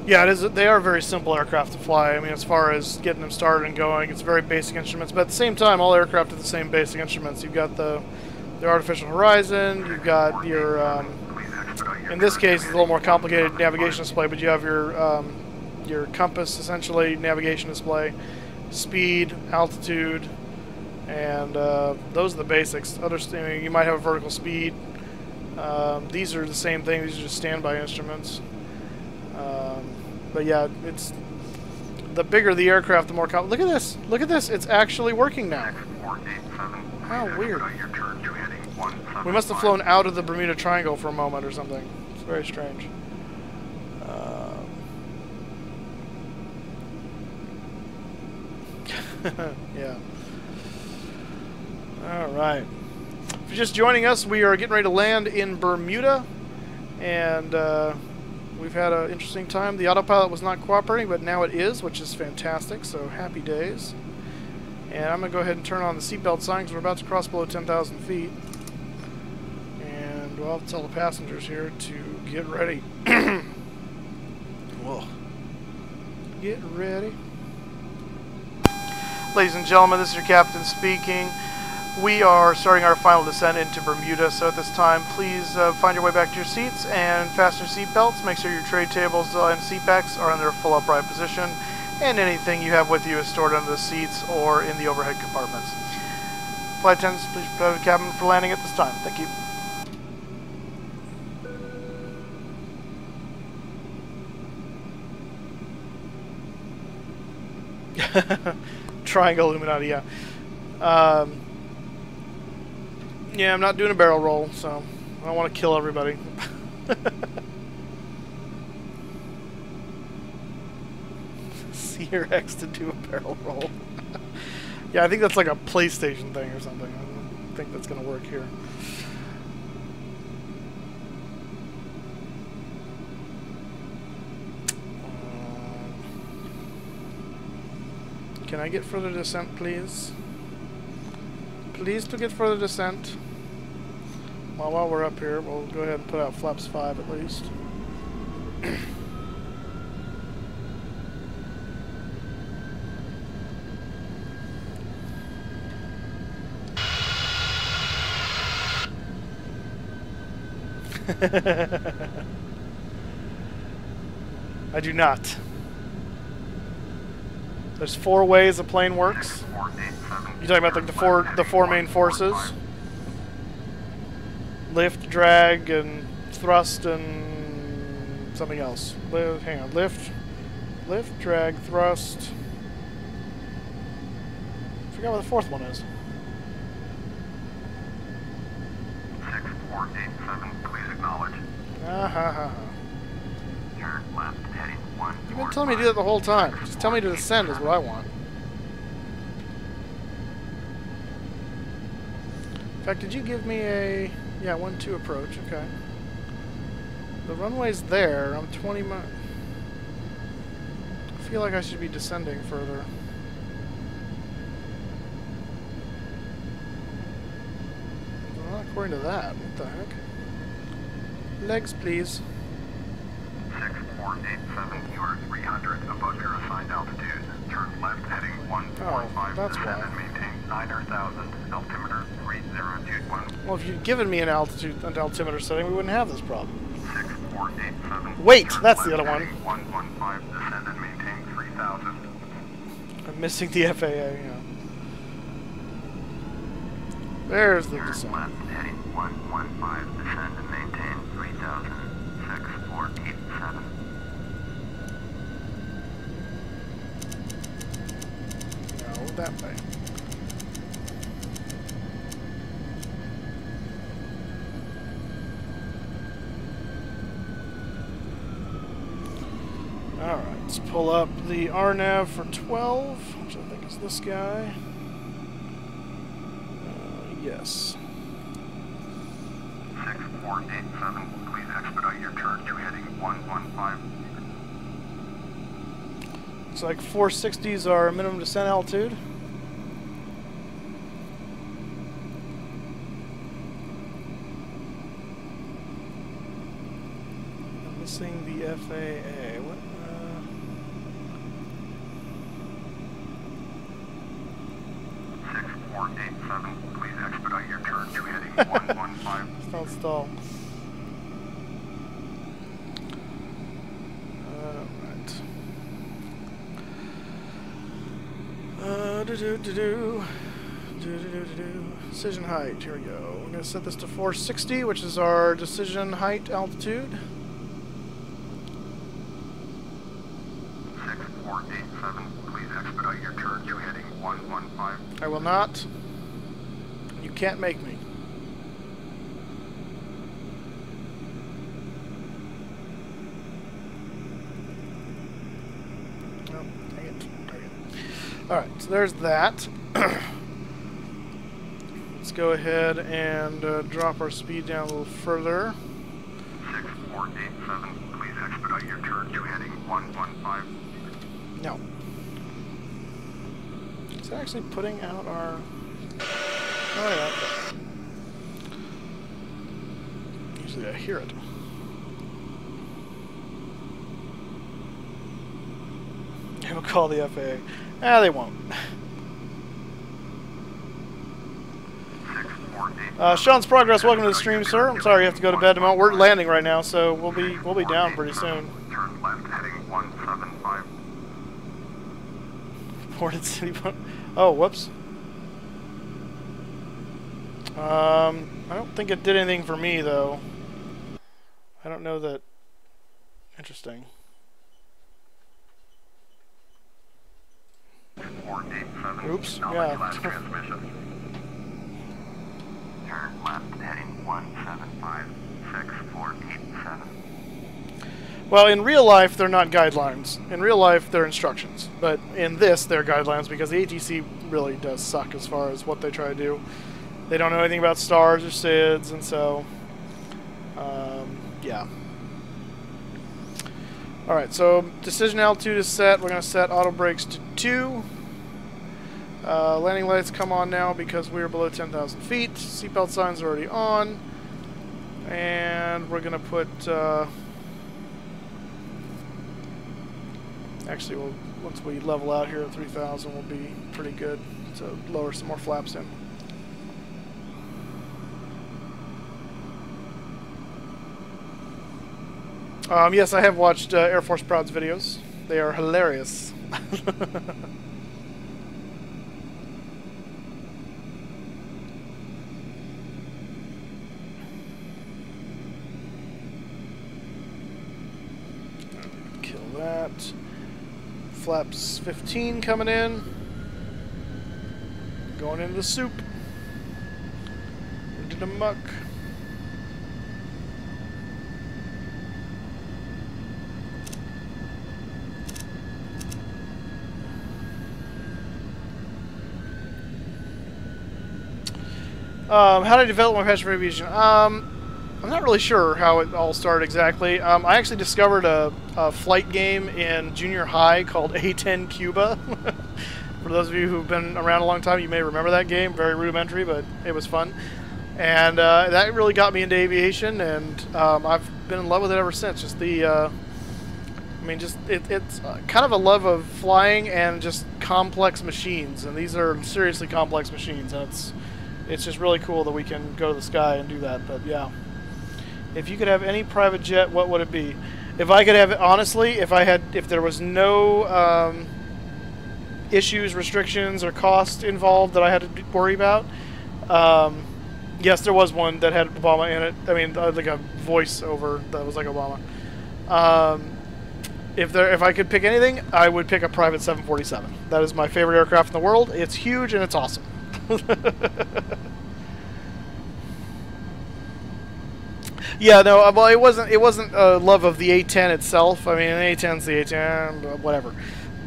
Yeah, it is. They are very simple aircraft to fly. I mean, as far as getting them started and going, it's very basic instruments. But at the same time, all aircraft have the same basic instruments. You've got the artificial horizon. You've got your, in this case, it's a little more complicated navigation display. But you have your compass, essentially navigation display, speed, altitude, and those are the basics. You might have a vertical speed. These are the same thing. These are just standby instruments. But yeah, it's the bigger the aircraft, the more look at this. Look at this. It's actually working now. How weird. We must have flown out of the Bermuda Triangle for a moment or something. It's very strange. Yeah. All right. If you're just joining us, we are getting ready to land in Bermuda, and we've had an interesting time. The autopilot was not cooperating, but now it is, which is fantastic, so happy days. And I'm going to go ahead and turn on the seatbelt sign because we're about to cross below 10,000 feet. And we'll have to tell the passengers here to get ready. Whoa. Get ready. Ladies and gentlemen, this is your captain speaking. We are starting our final descent into Bermuda, so at this time, please find your way back to your seats and fasten your seatbelts. Make sure your tray tables and seat backs are in their full upright position, and anything you have with you is stored under the seats or in the overhead compartments. Flight attendants, please prepare the cabin for landing at this time. Thank you. Triangle Illuminati, yeah. Yeah, I'm not doing a barrel roll, so I don't want to kill everybody. C or X to do a barrel roll. Yeah, I think that's like a PlayStation thing or something. I don't think that's going to work here. Can I get further descent, please? Please to get further descent. Well, while we're up here, we'll go ahead and put out flaps 5 at least. I do not. There's 4 ways a plane works. You talking about like the four main forces? Lift, drag, and thrust, and something else. Hang on, lift, drag, thrust. I forgot what the 4th one is. 6487, please acknowledge. Turn left, heading 1. You've been telling me to do that the whole time. Just tell me to descend is what I want. In fact, did you give me a... Yeah, 1-2 approach, okay. The runway's there. I'm 20 miles... I feel like I should be descending further. Well, not according to that. What the heck? Legs, please. 6487, you are 300 above your assigned altitude. Turn left heading 145 that's why. and maintain 9,000, altimeter 3021. Well, if you'd given me an altimeter setting, we wouldn't have this problem. 6487. Wait, that's the other one. 115, descend and maintain 3,000. I'm missing the FAA, yeah. There's the descent. Turn left heading 115, descend and maintain 3,000. 6487. No, that way. Alright, let's pull up the RNAV for 12, which I think is this guy. Yes. 6487, please expedite your turn to heading 115. Looks like 460s are minimum descent altitude. I'm missing the FAA. What? 6487, please expedite your turn to heading 115. Don't stall. Decision height, here we go. We're going to set this to 460, which is our decision height altitude. 6487, please expedite your turn to heading 115. I will not. You can't make me. Oh, dang it. Alright, so there's that. Let's go ahead and drop our speed down a little further. 6487, please expedite your turn to heading 115. No. Is it actually putting out our... Oh, yeah. Okay. Usually I hear it. We'll call the FAA. Ah, they won't. Sean's Progress, welcome to the stream, sir. I'm sorry you have to go to bed tomorrow. We're landing right now, so we'll be down pretty soon. Turn left heading 175. Ported City. Oh, whoops. I don't think it did anything for me though. I don't know that. Interesting. 487. Oops. Yeah. Turn left heading 175. 6487. Well, in real life, they're not guidelines. In real life, they're instructions. But in this, they're guidelines because the ATC really does suck as far as what they try to do. They don't know anything about stars or SIDS, and so, yeah. Alright, so decision altitude is set. We're going to set auto brakes to 2. Landing lights come on now because we're below 10,000 feet. Seatbelt signs are already on. And we're going to put... actually, once we level out here at 3,000, we'll be pretty good to lower some more flaps in. Yes, I have watched Air Force Proud's videos. They are hilarious. Kill that. Flaps 15 coming in. Going into the soup. Into the muck. How did I develop my passion for aviation? I'm not really sure how it all started exactly. I actually discovered a flight game in junior high called A-10 Cuba. For those of you who've been around a long time, you may remember that game. Very rudimentary, but it was fun. And that really got me into aviation, and I've been in love with it ever since. Just the, I mean, just it's kind of a love of flying and just complex machines. And these are seriously complex machines, and it's just really cool that we can go to the sky and do that. But yeah, if you could have any private jet, what would it be? If I could have it, honestly, if there was no issues, restrictions, or cost involved that I had to worry about, yes, there was one that had Obama in it. I mean, like a voiceover that was like Obama. If I could pick anything, I would pick a private 747. That is my favorite aircraft in the world. It's huge and it's awesome. Yeah, no, well, it wasn't a love of the A-10 itself. I mean, an A-10's the A-10, whatever.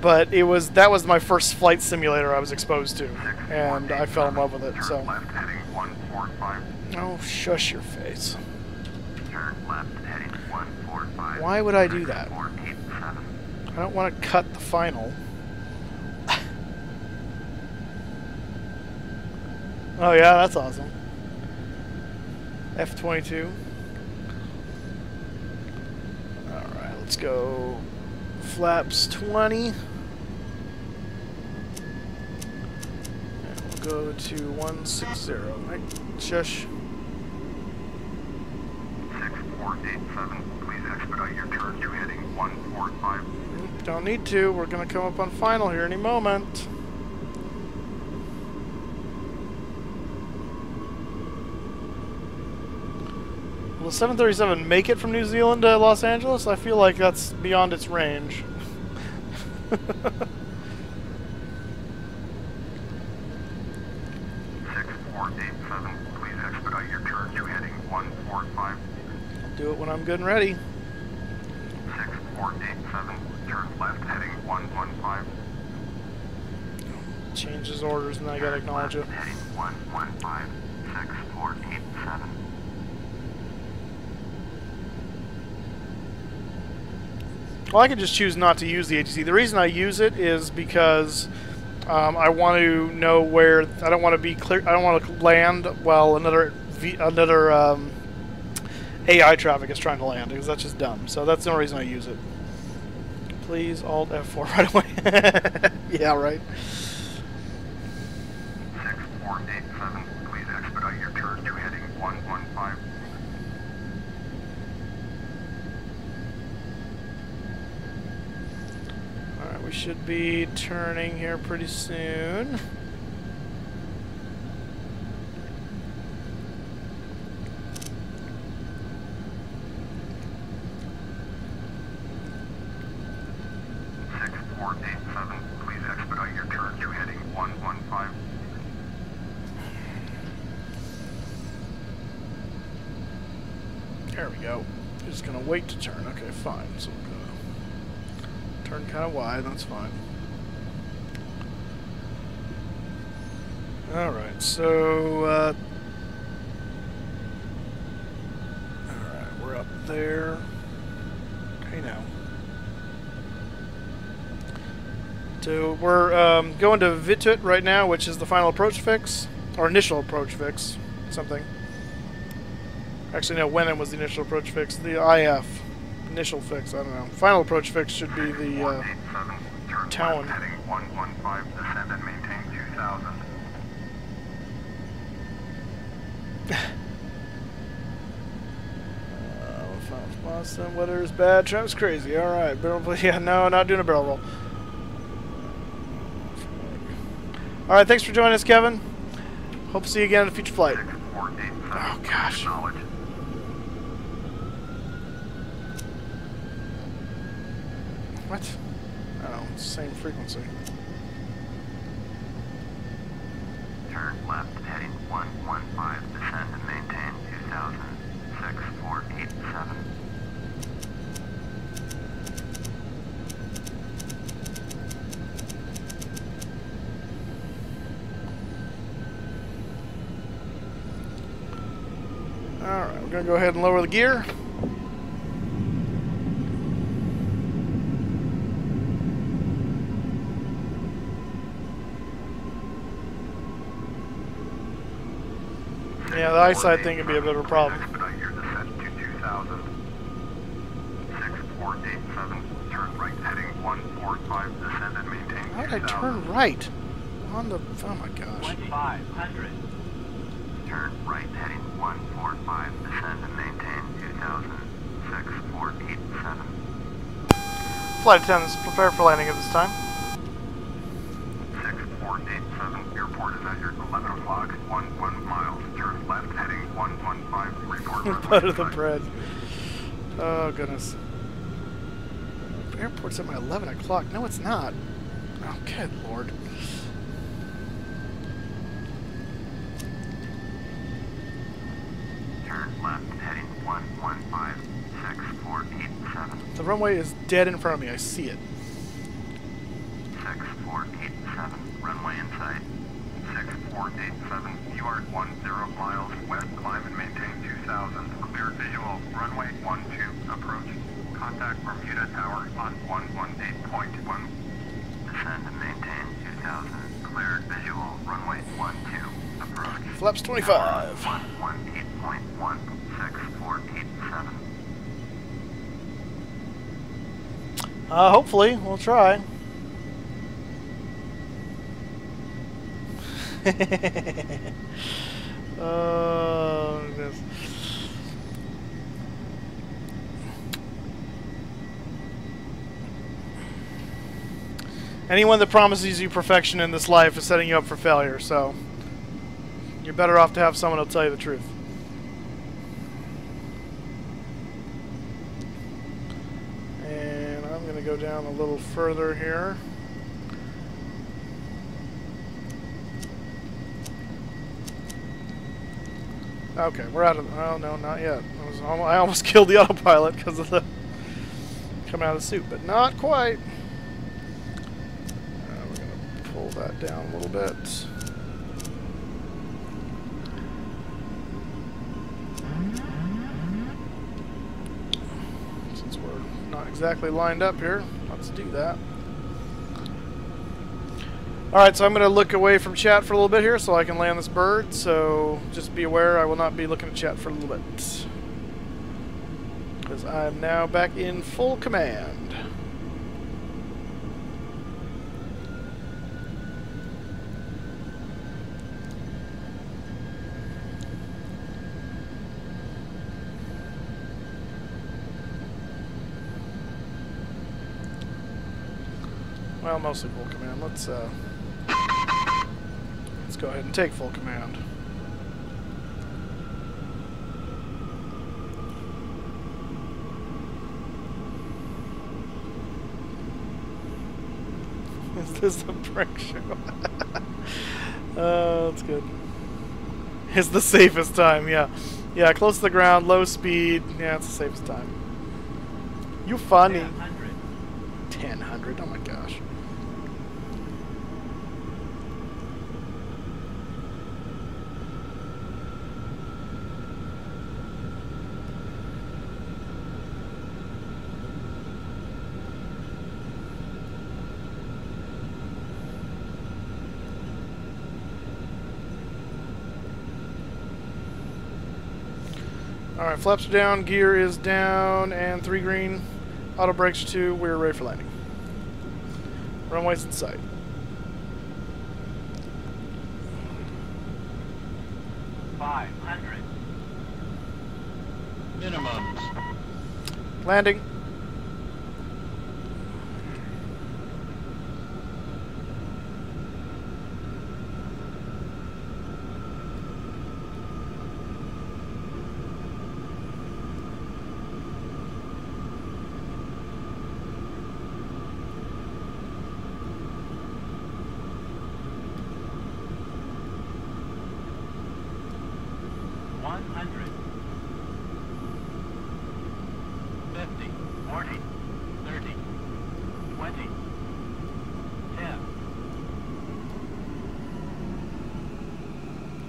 But that was my first flight simulator I was exposed to, and I fell in love with it. So, oh, shush your face. Why would I do that? I don't want to cut the final. Oh yeah, that's awesome. F-22. Alright, let's go flaps 20. And we'll go to 160. Right, shush. 6487, please expedite your turn to heading 145. Don't need to, we're gonna come up on final here any moment. Will the 737 make it from New Zealand to Los Angeles? I feel like that's beyond its range. 6487, please expedite your turn to heading 145. I'll do it when I'm good and ready. 6487, turn left heading 115. Changes orders and I gotta acknowledge it. Heading 115, 6487. Well, I could just choose not to use the ATC. The reason I use it is because I want to know where. I don't want to be clear. I don't want to land while another AI traffic is trying to land, because that's just dumb. So that's the only reason I use it. Please Alt F4 right away. Yeah, right. 6487, please expedite your turn to heading 115. Alright, we should be turning here pretty soon. Please expedite your turn to heading 115. There we go. Just gonna wait to turn. Okay, fine. So we're gonna turn kind of wide. That's fine. All right. So, all right, we're up there. Hey now. So we're going to Vitut right now, which is the final approach fix, or initial approach fix, something. Actually, no, when it was the initial approach fix, the IF, initial fix, I don't know. Final approach fix should be the Talon. Heading 115, descend and maintain 2000. Awesome. Weather is bad. Traffic's crazy. All right. Yeah, no, not doing a barrel roll. All right. Thanks for joining us, Kevin. Hope to see you again in a future flight. Oh gosh. What? Oh, it's the same frequency. Turn left, heading 115, descend and maintain 2006-487. Alright, we're going to go ahead and lower the gear. Yeah, the eyesight thing could be a bit of a problem. Expedite your descent to 2000. 6487. Turn right, heading 145, descend and maintain 2000. How did I turn right? On the... Oh my gosh. 1500. Turn right, heading 145, descend and maintain 2000. 6487. Flight attendants, prepare for landing at this time. 6487. Airport is at your 11 o'clock, 11 miles. Turn left, heading 115. Report Butter the bread. Oh, goodness. Airport's at my 11 o'clock. No, it's not. Oh, good lord. Turn left, heading 115. 6487. The runway is dead in front of me. I see it. 6487. Runway in sight. 6487. You are 10 miles west. Climb and maintain 2000. Clear visual. Runway 12. Approach. Contact Bermuda Tower on 118.1. Descend and maintain 2000. Cleared visual. Runway 12. Approach. Flaps 25. 118.1. 6487. Hopefully. We'll try. Oh, goodness. Anyone that promises you perfection in this life is setting you up for failure, so you're better off to have someone who'll tell you the truth. And I'm going to go down a little further here. Okay, we're out of... Oh, no, not yet. I almost killed the autopilot because of the... coming out of the suit, but not quite. We're going to pull that down a little bit. Since we're not exactly lined up here, let's do that. Alright, so I'm going to look away from chat for a little bit here so I can land this bird, so just be aware I will not be looking at chat for a little bit. Because I'm now back in full command. Well, mostly full command. Let's go ahead and take full command. Is this a prank show? Oh, that's good. It's the safest time, yeah. Yeah, close to the ground, low speed. Yeah, it's the safest time. You funny. 1000. Oh my gosh. Alright, flaps are down, gear is down, and 3 green. Auto brakes 2, we're ready for landing. Runway's in sight. Minimums. Landing.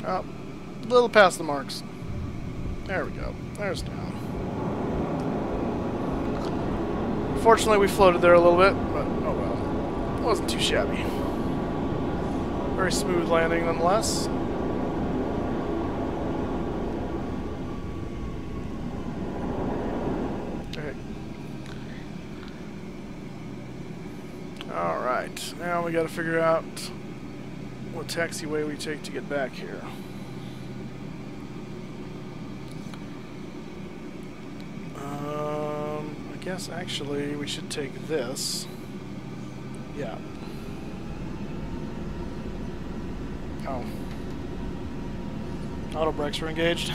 Oh, a little past the marks. There we go. There's down. Fortunately, we floated there a little bit, but oh well. It wasn't too shabby. Very smooth landing nonetheless. Okay. Alright, now we gotta figure out what taxiway we take to get back here. I guess actually we should take this. Yeah. Oh. Auto brakes are engaged.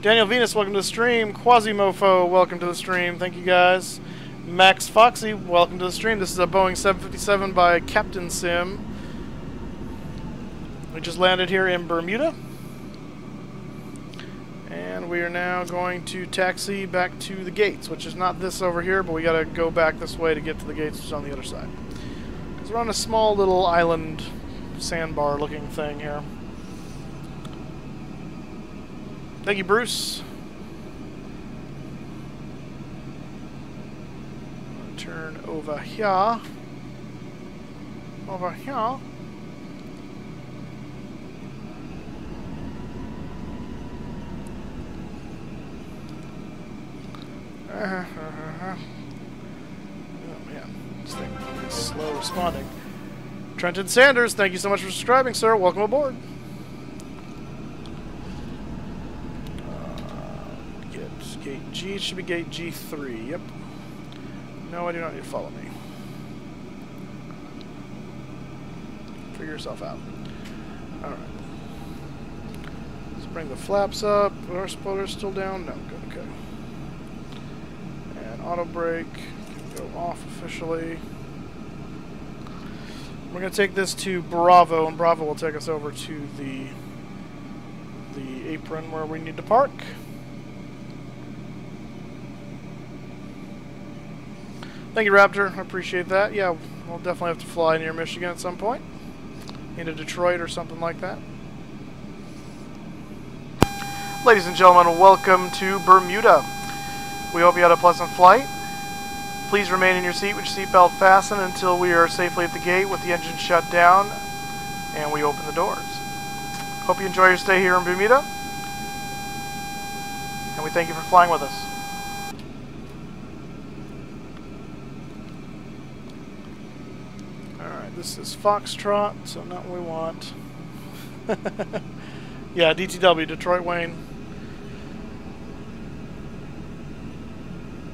Daniel Venus, welcome to the stream. Quasimofo, welcome to the stream. Thank you guys. Max Foxy, welcome to the stream. This is a Boeing 757 by CaptainSim. We just landed here in Bermuda. And we are now going to taxi back to the gates, which is not this over here, but we gotta go back this way to get to the gates, which is on the other side. Because we're on a small little island sandbar looking thing here. Thank you, Bruce. Turn over here. Over here. Oh man, this thing is slow responding. Trenton Sanders, thank you so much for subscribing, sir. Welcome aboard. Gate G, it should be gate G3, yep. No, I do not need to follow me. Figure yourself out. Alright. Let's bring the flaps up. Are our spoilers still down? No, good, okay. And auto brake can go off officially. We're going to take this to Bravo, and Bravo will take us over to the apron where we need to park. Thank you, Raptor. I appreciate that. Yeah, we'll definitely have to fly near Michigan at some point. Into Detroit or something like that. Ladies and gentlemen, welcome to Bermuda. We hope you had a pleasant flight. Please remain in your seat with your seatbelt fastened until we are safely at the gate with the engine shut down and we open the doors. Hope you enjoy your stay here in Bermuda. And we thank you for flying with us. This is Foxtrot, so not what we want. Yeah, DTW, Detroit Wayne.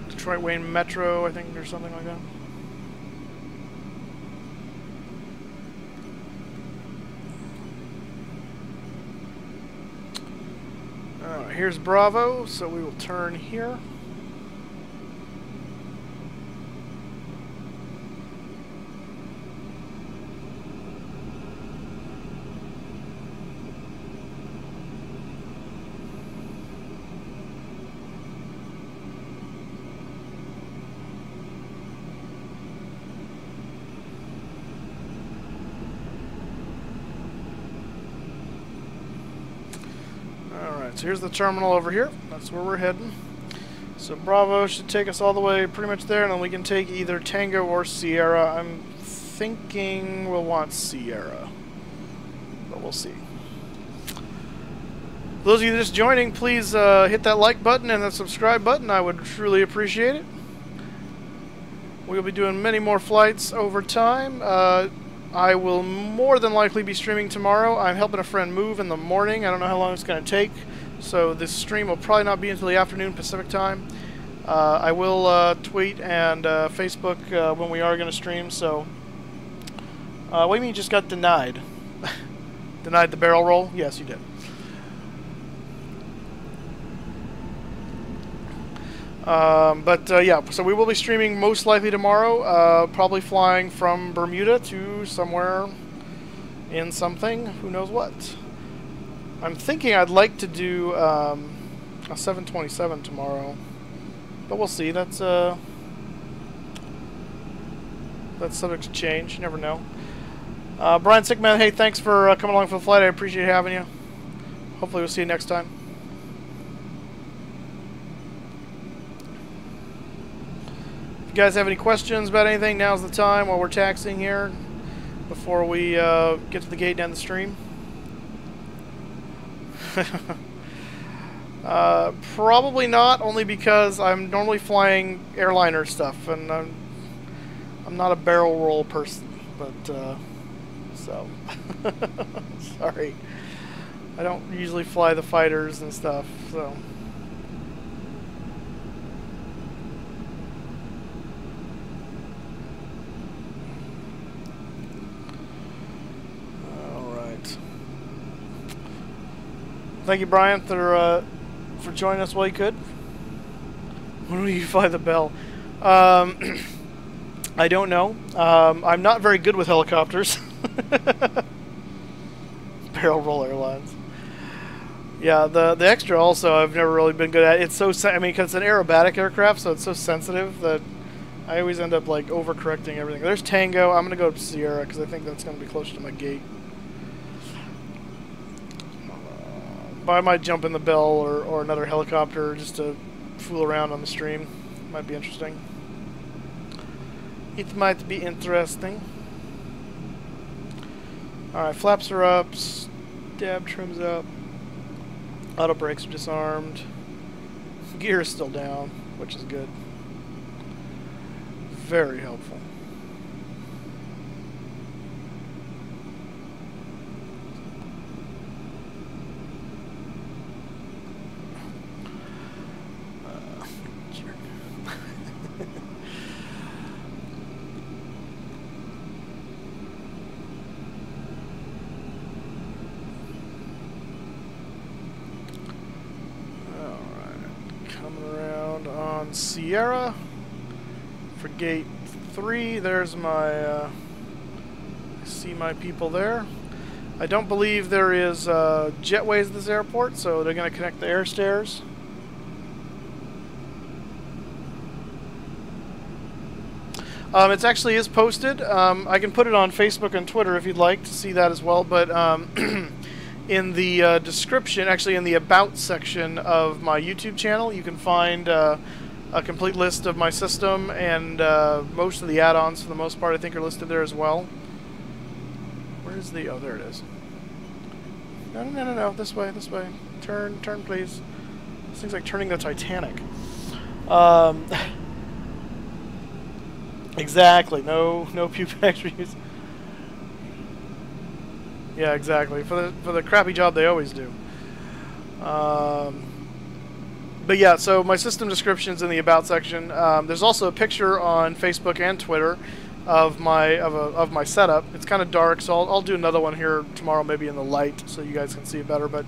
Detroit Wayne Metro, I think, or something like that. Alright, here's Bravo, so we will turn here. So here's the terminal over here. That's where we're heading. So Bravo should take us all the way pretty much there, and then we can take either Tango or Sierra. I'm thinking we'll want Sierra, but we'll see. For those of you just joining, please hit that like button and that subscribe button. I would truly appreciate it. We'll be doing many more flights over time. I will more than likely be streaming tomorrow. I'm helping a friend move in the morning. I don't know how long it's going to take. so this stream will probably not be until the afternoon Pacific time. I will tweet and Facebook when we are going to stream, so... what do you mean you just got denied? Denied the barrel roll? Yes, you did. Yeah, so we will be streaming most likely tomorrow, probably flying from Bermuda to somewhere in something, who knows what. I'm thinking I'd like to do a 727 tomorrow, but we'll see. That's subject to change. You never know. Brian Sickman, hey, thanks for coming along for the flight. I appreciate having you. Hopefully we'll see you next time. If you guys have any questions about anything, now's the time while we're taxiing here before we get to the gate down the stream. Probably not, only because I'm normally flying airliner stuff, and I'm not a barrel roll person, but so sorry. I don't usually fly the fighters and stuff, so. Thank you, Brian, for joining us while you could. When will you fly the Bell? I don't know. I'm not very good with helicopters. Barrel roll airlines. Yeah, the extra also I've never really been good at. It's so I mean, because it's an aerobatic aircraft, so it's so sensitive that I always end up like overcorrecting everything. There's Tango. I'm gonna go to Sierra because I think that's gonna be closer to my gate. But I might jump in the Bell or another helicopter just to fool around on the stream. Might be interesting. It might be interesting. Alright, flaps are up. Stab trim's up. Auto brakes are disarmed. Gear is still down, which is good. Very helpful. Sierra for gate 3. There's my see my people there. I don't believe there is jetways at this airport, so they're going to connect the air stairs. It actually is posted. I can put it on Facebook and Twitter if you'd like to see that as well, but in the description, actually in the About section of my YouTube channel, you can find a complete list of my system, and most of the add-ons, for the most part, I think are listed there as well. Where's the... oh, there it is. No, this way, this way. Turn, please. This thing's like turning the Titanic. Exactly, no pushback reviews. Yeah, exactly. For the crappy job they always do. But yeah, so my system description's in the About section. There's also a picture on Facebook and Twitter of my setup. It's kind of dark, so I'll do another one here tomorrow, maybe in the light, so you guys can see it better. But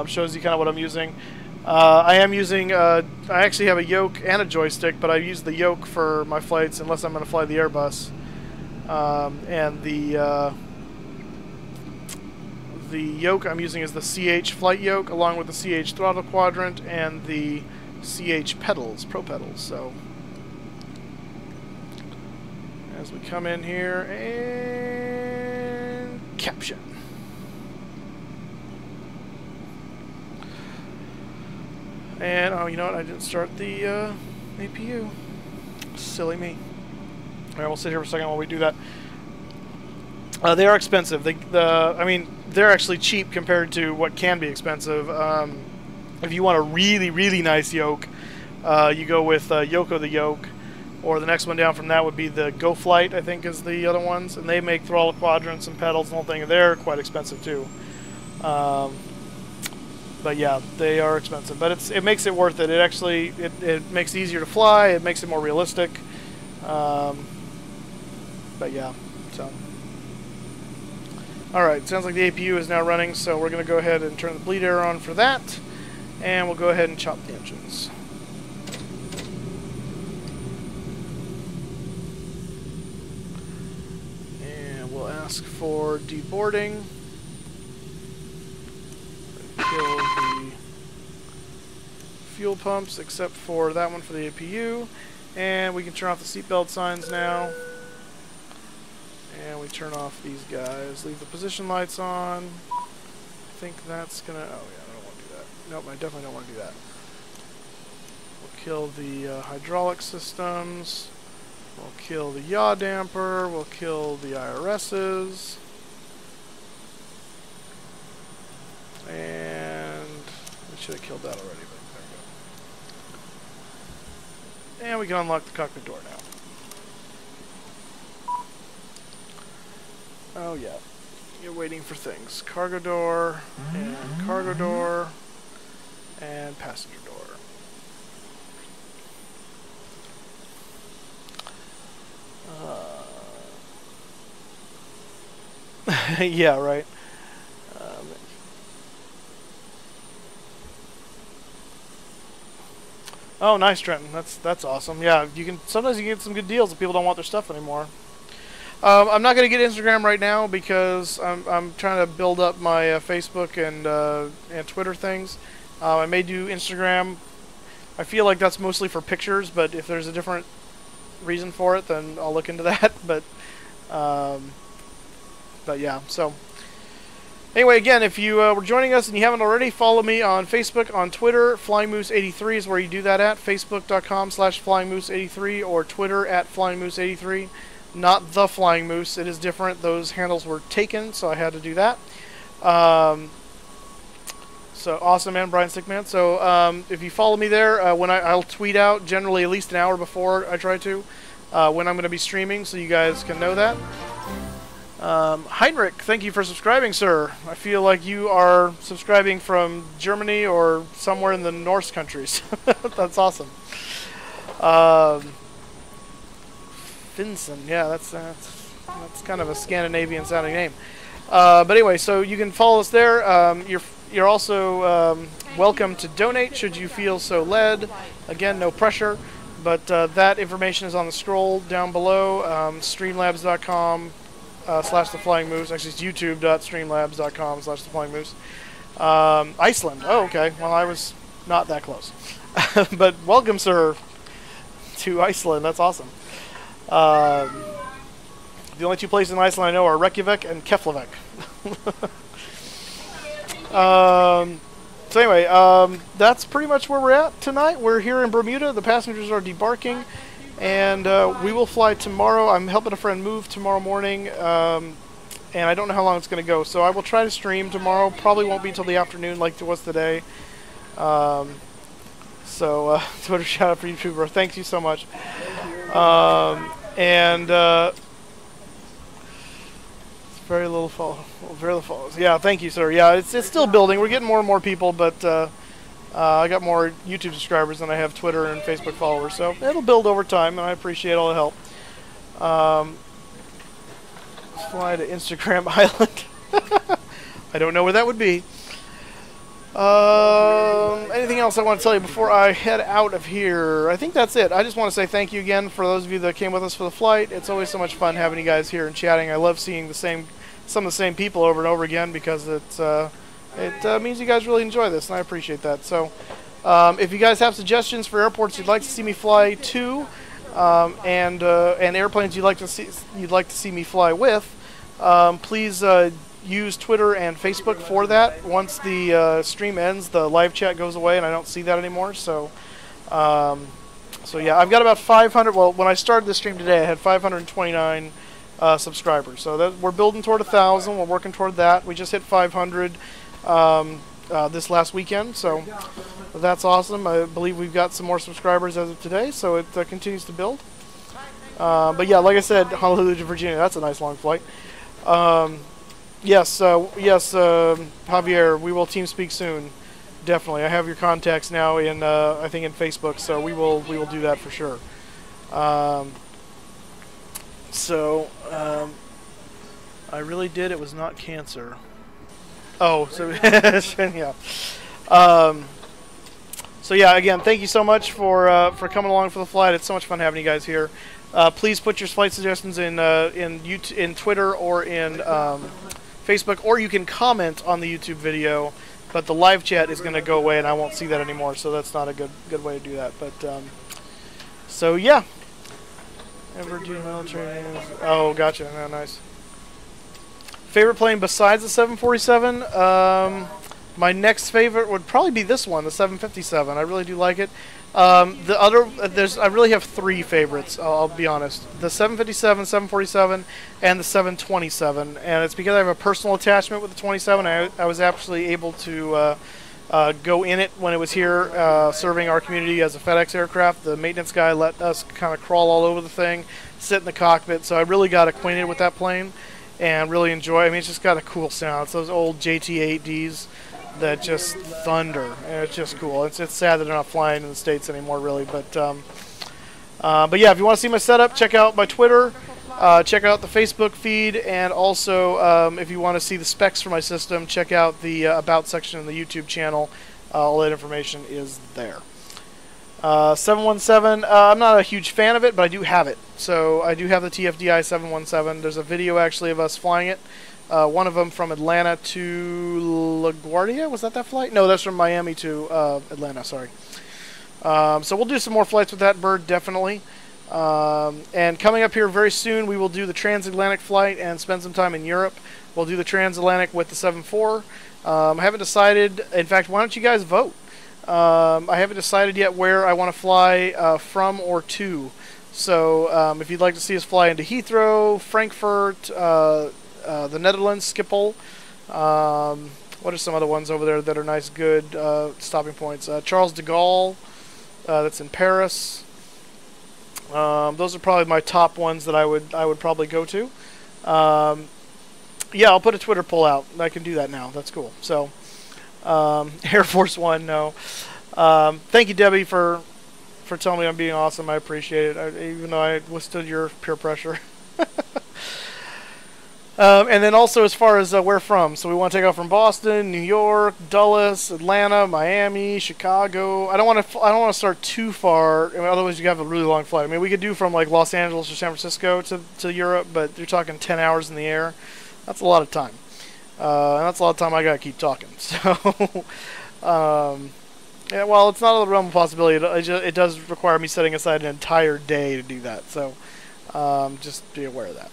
shows you kind of what I'm using. I am using. I actually have a yoke and a joystick, but I use the yoke for my flights unless I'm going to fly the Airbus. And the yoke I'm using is the CH flight yoke, along with the CH throttle quadrant and the CH pedals, pro pedals. So as we come in here and caption. And oh, you know what? I didn't start the APU. Silly me. All right, we'll sit here for a second while we do that. They are expensive. I mean, they're actually cheap compared to what can be expensive. If you want a really, really nice yoke, you go with Yoko the Yoke, or the next one down from that would be the Go Flight, I think is the other ones, and they make throttle quadrants and pedals and the whole thing. They're quite expensive too. But yeah, they are expensive. But it makes it worth it. It actually it makes it easier to fly. It makes it more realistic. But yeah, so. Alright, sounds like the APU is now running, so we're going to go ahead and turn the bleed air on for that. And we'll go ahead and chop the engines. And we'll ask for deboarding. Kill the fuel pumps, except for that one for the APU. And we can turn off the seatbelt signs now. And we turn off these guys. Leave the position lights on. I think that's gonna... Oh yeah, I don't want to do that. Nope, I definitely don't want to do that. We'll kill the hydraulic systems. We'll kill the yaw damper. We'll kill the IRSs. And we should have killed that already, but there we go. And we can unlock the cockpit door now. Oh yeah, you're waiting for things. Cargo door, and cargo door, and passenger door. Yeah, right. Oh, nice, Trenton. That's awesome. Yeah, sometimes you get some good deals if people don't want their stuff anymore. I'm not going to get Instagram right now because I'm trying to build up my Facebook and Twitter things. I may do Instagram. I feel like that's mostly for pictures, but if there's a different reason for it, then I'll look into that. But yeah, so anyway, again, if you were joining us and you haven't already, follow me on Facebook, on Twitter. FlyingMoose83 is where you do that at. Facebook.com/FlyingMoose83 or Twitter @FlyingMoose83. Not the Flying Moose. It is different. Those handles were taken, so I had to do that. So awesome, man, Brian Stickman. So if you follow me there, when I'll tweet out generally at least an hour before I try to when I'm going to be streaming, so you guys can know that. Heinrich, thank you for subscribing, sir. I feel like you are subscribing from Germany or somewhere in the Norse countries. That's awesome. Finson, yeah, that's kind of a Scandinavian sounding name. But anyway, so you can follow us there. You're also welcome to donate should you feel so led. Again, no pressure, but that information is on the scroll down below. Streamlabs.com/theflyingmoose. Actually, it's youtube.streamlabs.com/theflyingmoose. Iceland. Oh, okay. Well, I was not that close. But welcome, sir, to Iceland. That's awesome. The only two places in Iceland I know are Reykjavik and Keflavik. So anyway, that's pretty much where we're at tonight. We're here in Bermuda. The passengers are debarking, and we will fly tomorrow. I'm helping a friend move tomorrow morning, and I don't know how long it's going to go. So I will try to stream tomorrow. Probably won't be until the afternoon like it was today. So Twitter shout out for YouTuber. Thank you so much. Very little followers. Yeah, thank you, sir. Yeah, it's still building. We're getting more and more people, but I got more YouTube subscribers than I have Twitter and Facebook followers, so it'll build over time, and I appreciate all the help. Fly to Instagram Island. I don't know where that would be. Anything else I want to tell you before I head out of here? I think that's it. I just want to say thank you again for those of you that came with us for the flight. It's always so much fun having you guys here and chatting. I love seeing some of the same people over and over again because it means you guys really enjoy this, and I appreciate that. So if you guys have suggestions for airports you'd like to see me fly to, and airplanes you'd like to see me fly with, please use Twitter and Facebook for that. Once the stream ends, the live chat goes away, and I don't see that anymore. So yeah, I've got about 500. Well, when I started the stream today, I had 529 subscribers. So we're building toward 1,000. We're working toward that. We just hit 500 this last weekend, so that's awesome. I believe we've got some more subscribers as of today, so it continues to build. But yeah, like I said, Honolulu to Virginia. That's a nice long flight. Yes, Javier, we will team speak soon. Definitely. I have your contacts now in I think in Facebook, so we will do that for sure. I really did. It was not cancer. Oh, so yeah. So yeah, again, thank you so much for coming along for the flight. It's so much fun having you guys here. Please put your flight suggestions in YouTube, in Twitter or in Facebook, or you can comment on the YouTube video. But the live chat is going to go away, and I won't see that anymore. So that's not a good way to do that. But so yeah. Ever do military? Oh, gotcha. Oh, nice. Favorite plane besides the 747? My next favorite would probably be this one, the 757. I really do like it. The other, I really have three favorites. I'll be honest: the 757, 747, and the 727. And it's because I have a personal attachment with the 27. I was actually able to go in it when it was here, serving our community as a FedEx aircraft. The maintenance guy let us kind of crawl all over the thing, sit in the cockpit. So I really got acquainted with that plane and really enjoy it. I mean, it's just got a cool sound. It's those old JT-8Ds that just thunder, and it's just cool. It's sad that they're not flying in the States anymore, really. But yeah, if you want to see my setup, check out my Twitter, check out the Facebook feed, and also if you want to see the specs for my system, check out the About section in the YouTube channel. All that information is there. 717, I'm not a huge fan of it, but I do have it. So I do have the TFDI 717. There's a video actually of us flying it. One of them from Atlanta to LaGuardia. Was that flight? No, that's from Miami to Atlanta, sorry. So we'll do some more flights with that bird, definitely. And coming up here very soon, we will do the transatlantic flight and spend some time in Europe. We'll do the transatlantic with the 7-4. I haven't decided. In fact, why don't you guys vote? I haven't decided yet where I want to fly from or to. So if you'd like to see us fly into Heathrow, Frankfurt, the Netherlands, Schiphol. What are some other ones over there that are nice, good stopping points? Charles de Gaulle, that's in Paris. Those are probably my top ones that I would probably go to. Yeah, I'll put a Twitter poll out. I can do that now. That's cool. So, Air Force One, no. Thank you, Debbie, for telling me I'm being awesome. I appreciate it, even though I withstood your peer pressure. And then also as far as where from, so we want to take off from Boston, New York, Dulles, Atlanta, Miami, Chicago. I don't want to start too far. I mean, otherwise you have a really long flight. I mean, we could do from like Los Angeles or San Francisco to Europe, but you're talking 10 hours in the air. That's a lot of time, and that's a lot of time I gotta keep talking. So, yeah, well, it's not a realm of possibility. It does require me setting aside an entire day to do that. So, just be aware of that.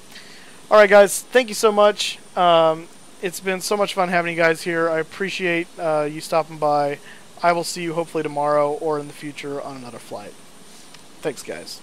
All right, guys, thank you so much. It's been so much fun having you guys here. I appreciate you stopping by. I will see you hopefully tomorrow or in the future on another flight. Thanks, guys.